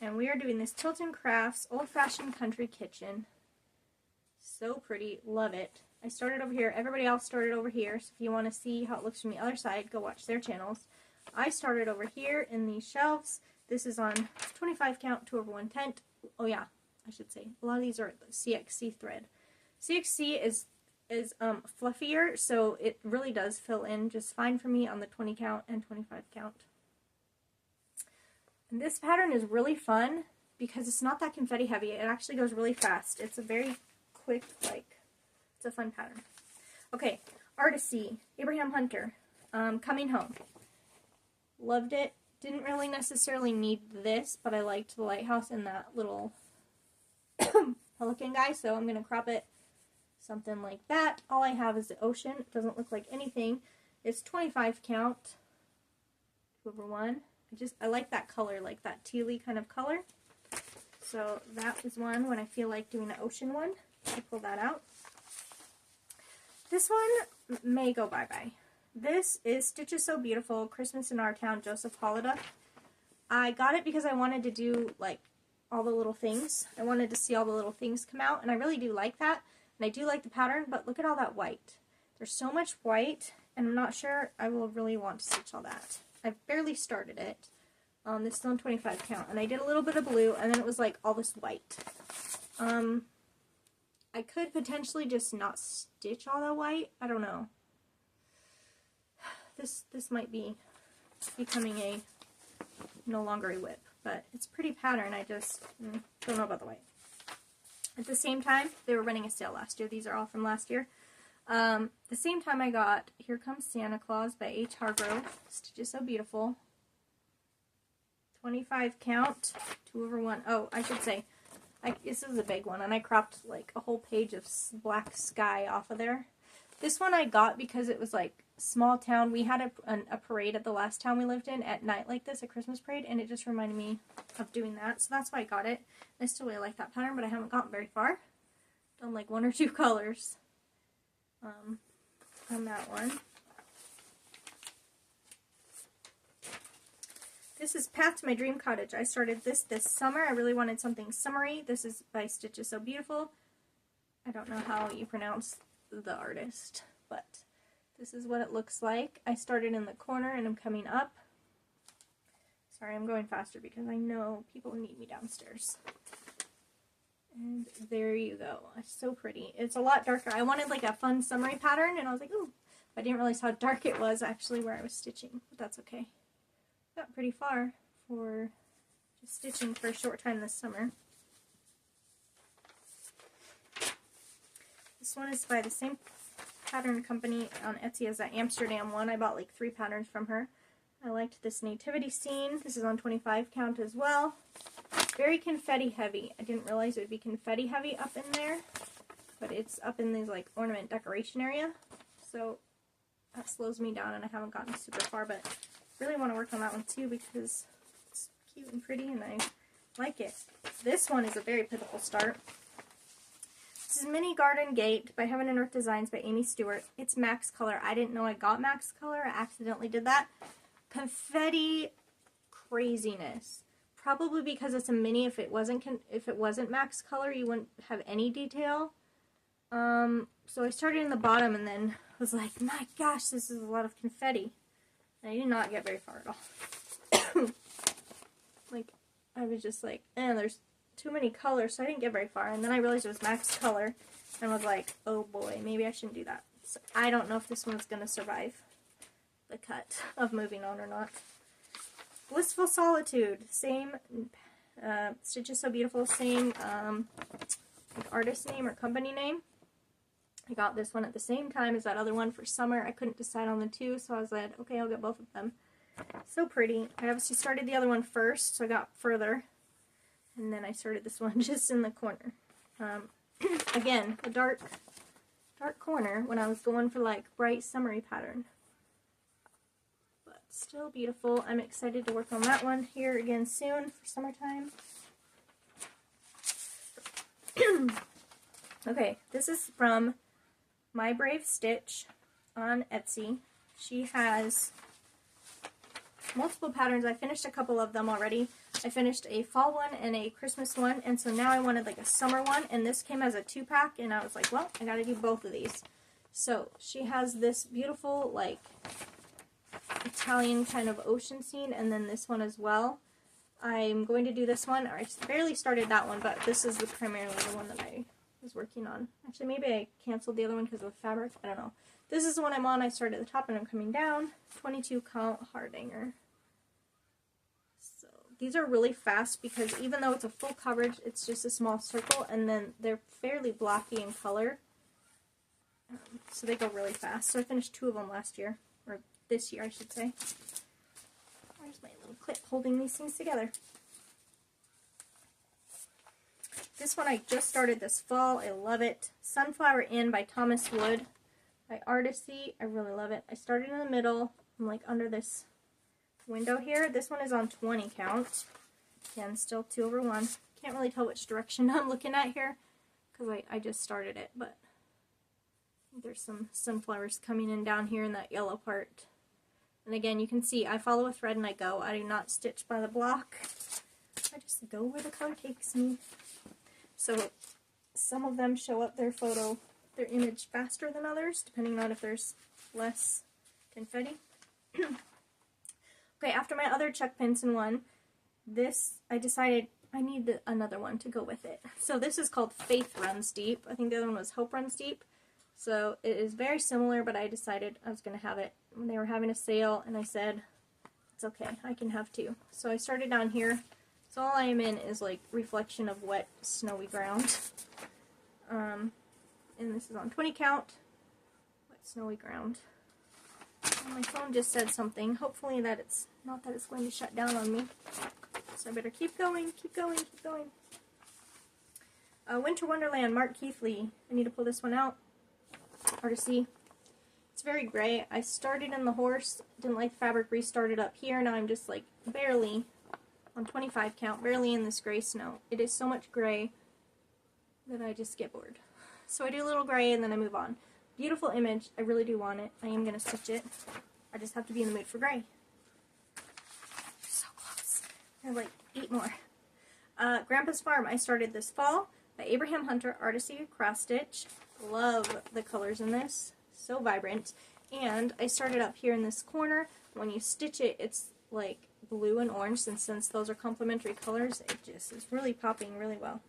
And we are doing this Tilton Crafts Old Fashioned Country Kitchen. So pretty, love it. I started over here, everybody else started over here, so if you want to see how it looks from the other side, go watch their channels. I started over here in these shelves. This is on 25 count, 2/110. Oh yeah, I should say, a lot of these are CXC thread. CXC is fluffier, so it really does fill in just fine for me on the 20 count and 25 count. And this pattern is really fun because it's not that confetti heavy. It actually goes really fast. It's a very quick, like, it's a fun pattern. Okay, Artisy, Abraham Hunter, Coming Home. Loved it. Didn't really necessarily need this, but I liked the lighthouse and that little pelican guy, so I'm going to crop it something like that. All I have is the ocean. It doesn't look like anything. It's 25 count, 2/1. I like that color, like that tealy kind of color. So that is one when I feel like doing an ocean one. I pull that out. This one may go bye-bye. This is Stitches So Beautiful, Christmas in Our Town, Joseph Holiday. I got it because I wanted to do, like, all the little things. I wanted to see all the little things come out, and I really do like that. And I do like the pattern, but look at all that white. There's so much white, and I'm not sure I will really want to stitch all that. I've barely started it. This is on 25 count, and I did a little bit of blue, and then it was like all this white. I could potentially just not stitch all that white. I don't know. This might be becoming a no longer a WIP, but it's a pretty pattern. I just don't know about the white. At the same time, they were running a sale last year. These are all from last year. The same time I got Here Comes Santa Claus by H. Hargrove. Stitches So Beautiful. 25 count, 2/1. Oh, I should say, this is a big one, and I cropped like a whole page of black sky off of there. This one I got because it was like small town. We had a parade at the last town we lived in at night like this, a Christmas parade, and it just reminded me of doing that. So that's why I got it. I still really like that pattern, but I haven't gotten very far. Done like 1 or 2 colors on that one. This is Path to My Dream Cottage. I started this summer. I really wanted something summery. This is by Stitches So Beautiful. I don't know how you pronounce the artist, but this is what it looks like. I started in the corner and I'm coming up. Sorry, I'm going faster because I know people need me downstairs. And there you go. It's so pretty. It's a lot darker. I wanted like a fun summery pattern, and I was like, ooh, I didn't realize how dark it was actually where I was stitching, but that's okay. Got pretty far for just stitching for a short time this summer. This one is by the same pattern company on Etsy as that Amsterdam one. I bought like 3 patterns from her. I liked this nativity scene. This is on 25 count as well. Very confetti heavy. I didn't realize it would be confetti heavy up in there, but it's up in these like ornament decoration area. So that slows me down and I haven't gotten super far, but really want to work on that one too because it's cute and pretty and I like it. This one is a very pitiful start. This is Mini Garden Gate by Heaven and Earth Designs by Amy Stewart. It's Max Color. I didn't know I got Max Color. I accidentally did that. Confetti craziness. Probably because it's a mini. If it wasn't Max Color, you wouldn't have any detail. So I started in the bottom and then was like, my gosh, this is a lot of confetti. And I did not get very far at all. Like, I was just like, there's too many colors, so I didn't get very far. And then I realized it was Max Color and was like, oh boy, maybe I shouldn't do that. So I don't know if this one's going to survive the cut of moving on or not. Blissful Solitude, same, Stitches So Beautiful, same like artist name or company name. I got this one at the same time as that other one for summer. I couldn't decide on the two, so I was like, okay, I'll get both of them. So pretty. I obviously started the other one first, so I got further. And then I started this one just in the corner. Again, a dark corner when I was going for like bright summery pattern. But still beautiful. I'm excited to work on that one here again soon for summertime. Okay, this is from My Brave Stitch on Etsy. She has multiple patterns. I finished a couple of them already. I finished a fall one and a Christmas one, and so now I wanted like a summer one, and this came as a 2-pack, and I was like, well, I gotta do both of these. So she has this beautiful like Italian kind of ocean scene, and then this one as well. I'm going to do this one. I barely started that one, but this is primarily the one that I was working on. Actually, maybe I canceled the other one because of the fabric. I don't know. This is the one I'm on. I started at the top and I'm coming down. 22 count Hardanger. So these are really fast because even though it's a full coverage, it's just a small circle, and then they're fairly blocky in color. So they go really fast. So I finished 2 of them last year, or this year I should say. Where's my little clip holding these things together? This one I just started this fall. I love it. Sunflower Inn by Thomas Wood by Artisy. I really love it. I started in the middle. I'm like under this window here. This one is on 20 count. Again, still 2 over 1. Can't really tell which direction I'm looking at here because I just started it, but there's some sunflowers coming in down here in that yellow part. And again, you can see I follow a thread and I go. I do not stitch by the block. I just go where the color takes me. So some of them show up their image faster than others, depending on if there's less confetti. Okay, after my other Chuck Pinson one, I decided I need another one to go with it. So this is called Faith Runs Deep. I think the other one was Hope Runs Deep. So it is very similar, but I decided I was going to have it when they were having a sale, and I said, it's okay, I can have 2. So I started down here. So all I am in is like reflection of wet, snowy ground. And this is on 20 count, wet, snowy ground. And my phone just said something. Hopefully that it's not that it's going to shut down on me. So I better keep going, keep going, keep going. Winter Wonderland, Mark Keithley. I need to pull this one out. Artisy. It's very gray. I started in the horse, didn't like the fabric, restarted up here. Now I'm just like barely on 25 count, barely in this gray snow. It is so much gray that I just get bored. So I do a little gray and then I move on. Beautiful image. I really do want it. I am going to stitch it. I just have to be in the mood for gray. So close. I have like 8 more. Grandpa's Farm. I started this fall by Abraham Hunter, Artisy, cross stitch. Love the colors in this. So vibrant. And I started up here in this corner. When you stitch it, it's like blue and orange, since those are complementary colors. It just is really popping really well.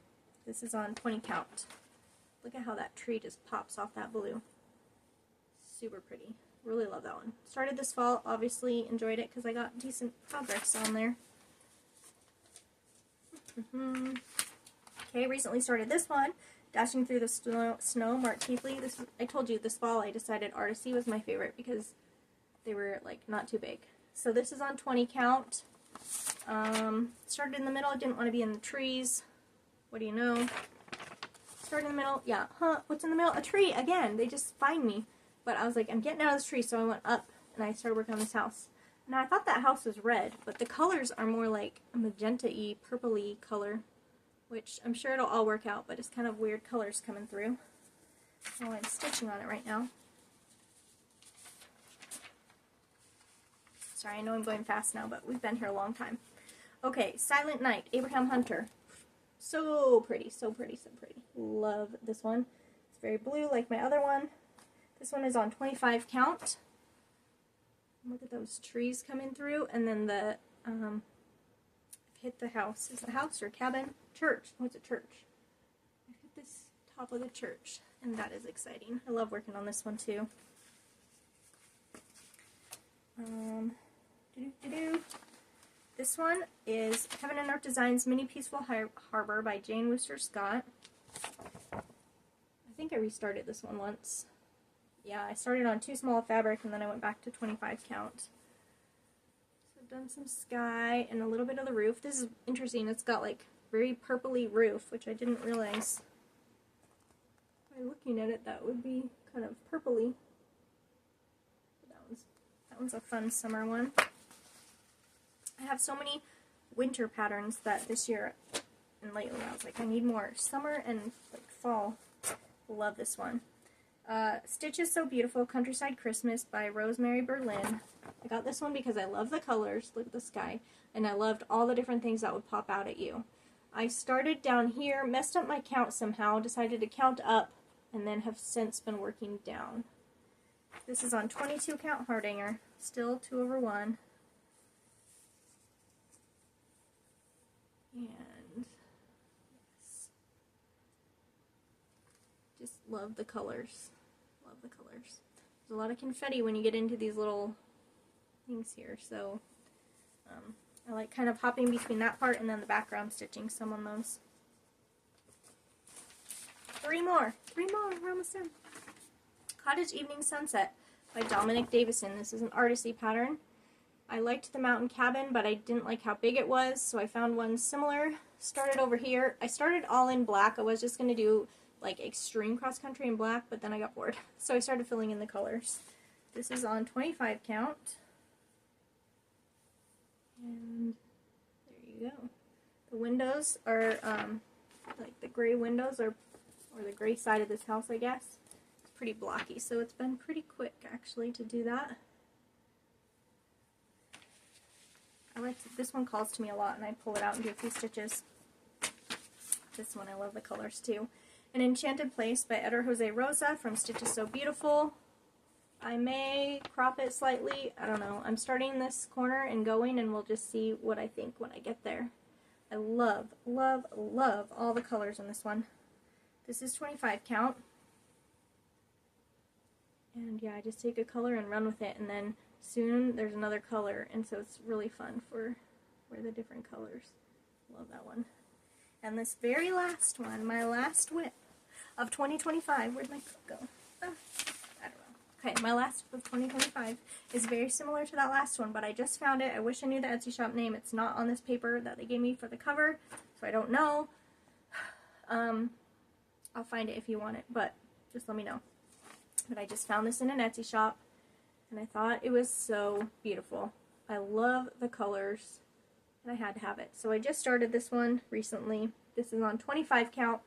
This is on 20 count. Look at how that tree just pops off that blue. Super pretty. Really love that one. Started this fall, obviously enjoyed it because I got decent progress on there. Okay, recently started this one, Dashing Through the Snow, Mark Keithley. I told you this fall I decided Artisy was my favorite because they were like not too big. So this is on 20 count. Started in the middle, didn't want to be in the trees. What do you know? Started in the middle, yeah, what's in the middle? A tree, again, they just find me. But I was like, I'm getting out of this tree, so I went up and I started working on this house. Now I thought that house was red, but the colors are more like a magenta-y, purple-y color, which I'm sure it'll all work out, but it's kind of weird colors coming through. Oh, I'm stitching on it right now. Sorry, I know I'm going fast now, but we've been here a long time. Okay, Silent Night, Abraham Hunter. So pretty, so pretty, so pretty. Love this one. It's very blue like my other one. This one is on 25 count. Look at those trees coming through, and then the hit the house. Is it a house or cabin? Church. What's a church? I hit this top of the church, and that is exciting. I love working on this one too. This one is Heaven and Earth Designs Mini Peaceful Harbor by Jane Wooster Scott. I think I restarted this one once. Yeah, I started on too small a fabric and then I went back to 25 count. So I've done some sky and a little bit of the roof. This is interesting. It's got like very purpley roof, which I didn't realize by looking at it that would be kind of purpley. That one's a fun summer one. I have so many winter patterns that this year and lately I was like, I need more summer and like fall. Love this one. Stitch is So Beautiful, Countryside Christmas by Rosemary Berlin. I got this one because I love the colors, look at the sky, and I loved all the different things that would pop out at you. I started down here, messed up my count somehow, decided to count up, and then have since been working down. This is on 22 count Hardanger, still 2/1. And yes, just love the colors. Love the colors. There's a lot of confetti when you get into these little things here, so I like kind of hopping between that part and then the background stitching some on those. Three more, we're almost done. Cottage Evening Sunset by Dominic Davison. This is an Artisy pattern. I liked the mountain cabin, but I didn't like how big it was, so I found one similar. Started over here. I started all in black. I was just going to do like extreme cross country in black, but then I got bored. So I started filling in the colors. This is on 25 count. And there you go. The windows are like the gray windows or the gray side of this house, I guess. It's pretty blocky, so it's been pretty quick actually to do that. This one calls to me a lot, and I pull it out and do a few stitches. This one, I love the colors too. An Enchanted Place by Eder Jose Rosa from Stitch is So Beautiful. I may crop it slightly. I don't know. I'm starting this corner and going, and we'll just see what I think when I get there. I love, love, love all the colors in this one. This is 25 count. And yeah, I just take a color and run with it, and then soon there's another color, and so it's really fun for the different colors. Love that one. And this very last one, my last WIP of 2025, where'd my clip go? Oh, I don't know. Okay, my last WIP of 2025 is very similar to that last one, but I just found it. I wish I knew the Etsy shop name. It's not on this paper that they gave me for the cover, so I don't know. I'll find it if you want it, but just let me know. But I just found this in an Etsy shop, and I thought it was so beautiful. I love the colors, and I had to have it. So I just started this one recently. This is on 25 count,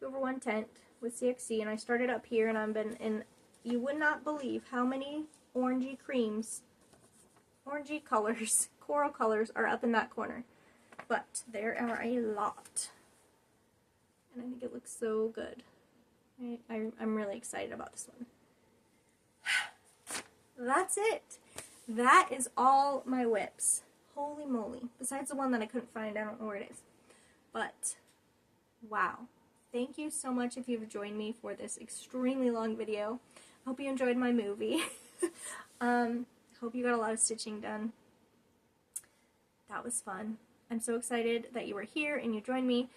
2/1 tent with CXC, and I started up here, and I've been in, you would not believe how many orangey creams, orangey colors, coral colors are up in that corner. But there are a lot, and I think it looks so good. I'm really excited about this one. That's it. That is all my WIPs. Holy moly. Besides the one that I couldn't find, I don't know where it is. But, wow. Thank you so much if you've joined me for this extremely long video. hope you enjoyed my movie. Hope you got a lot of stitching done. That was fun. I'm so excited that you were here and you joined me.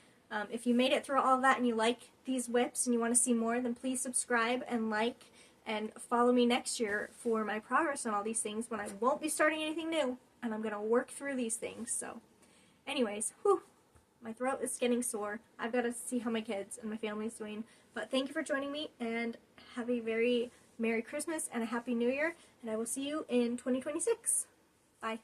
If you made it through all of that and you like these WIPs and you want to see more, then please subscribe and like and follow me next year for my progress on all these things when I won't be starting anything new and I'm going to work through these things. So anyways, whew, my throat is getting sore. I've got to see how my kids and my family is doing. But thank you for joining me and have a very Merry Christmas and a Happy New Year, and I will see you in 2026. Bye.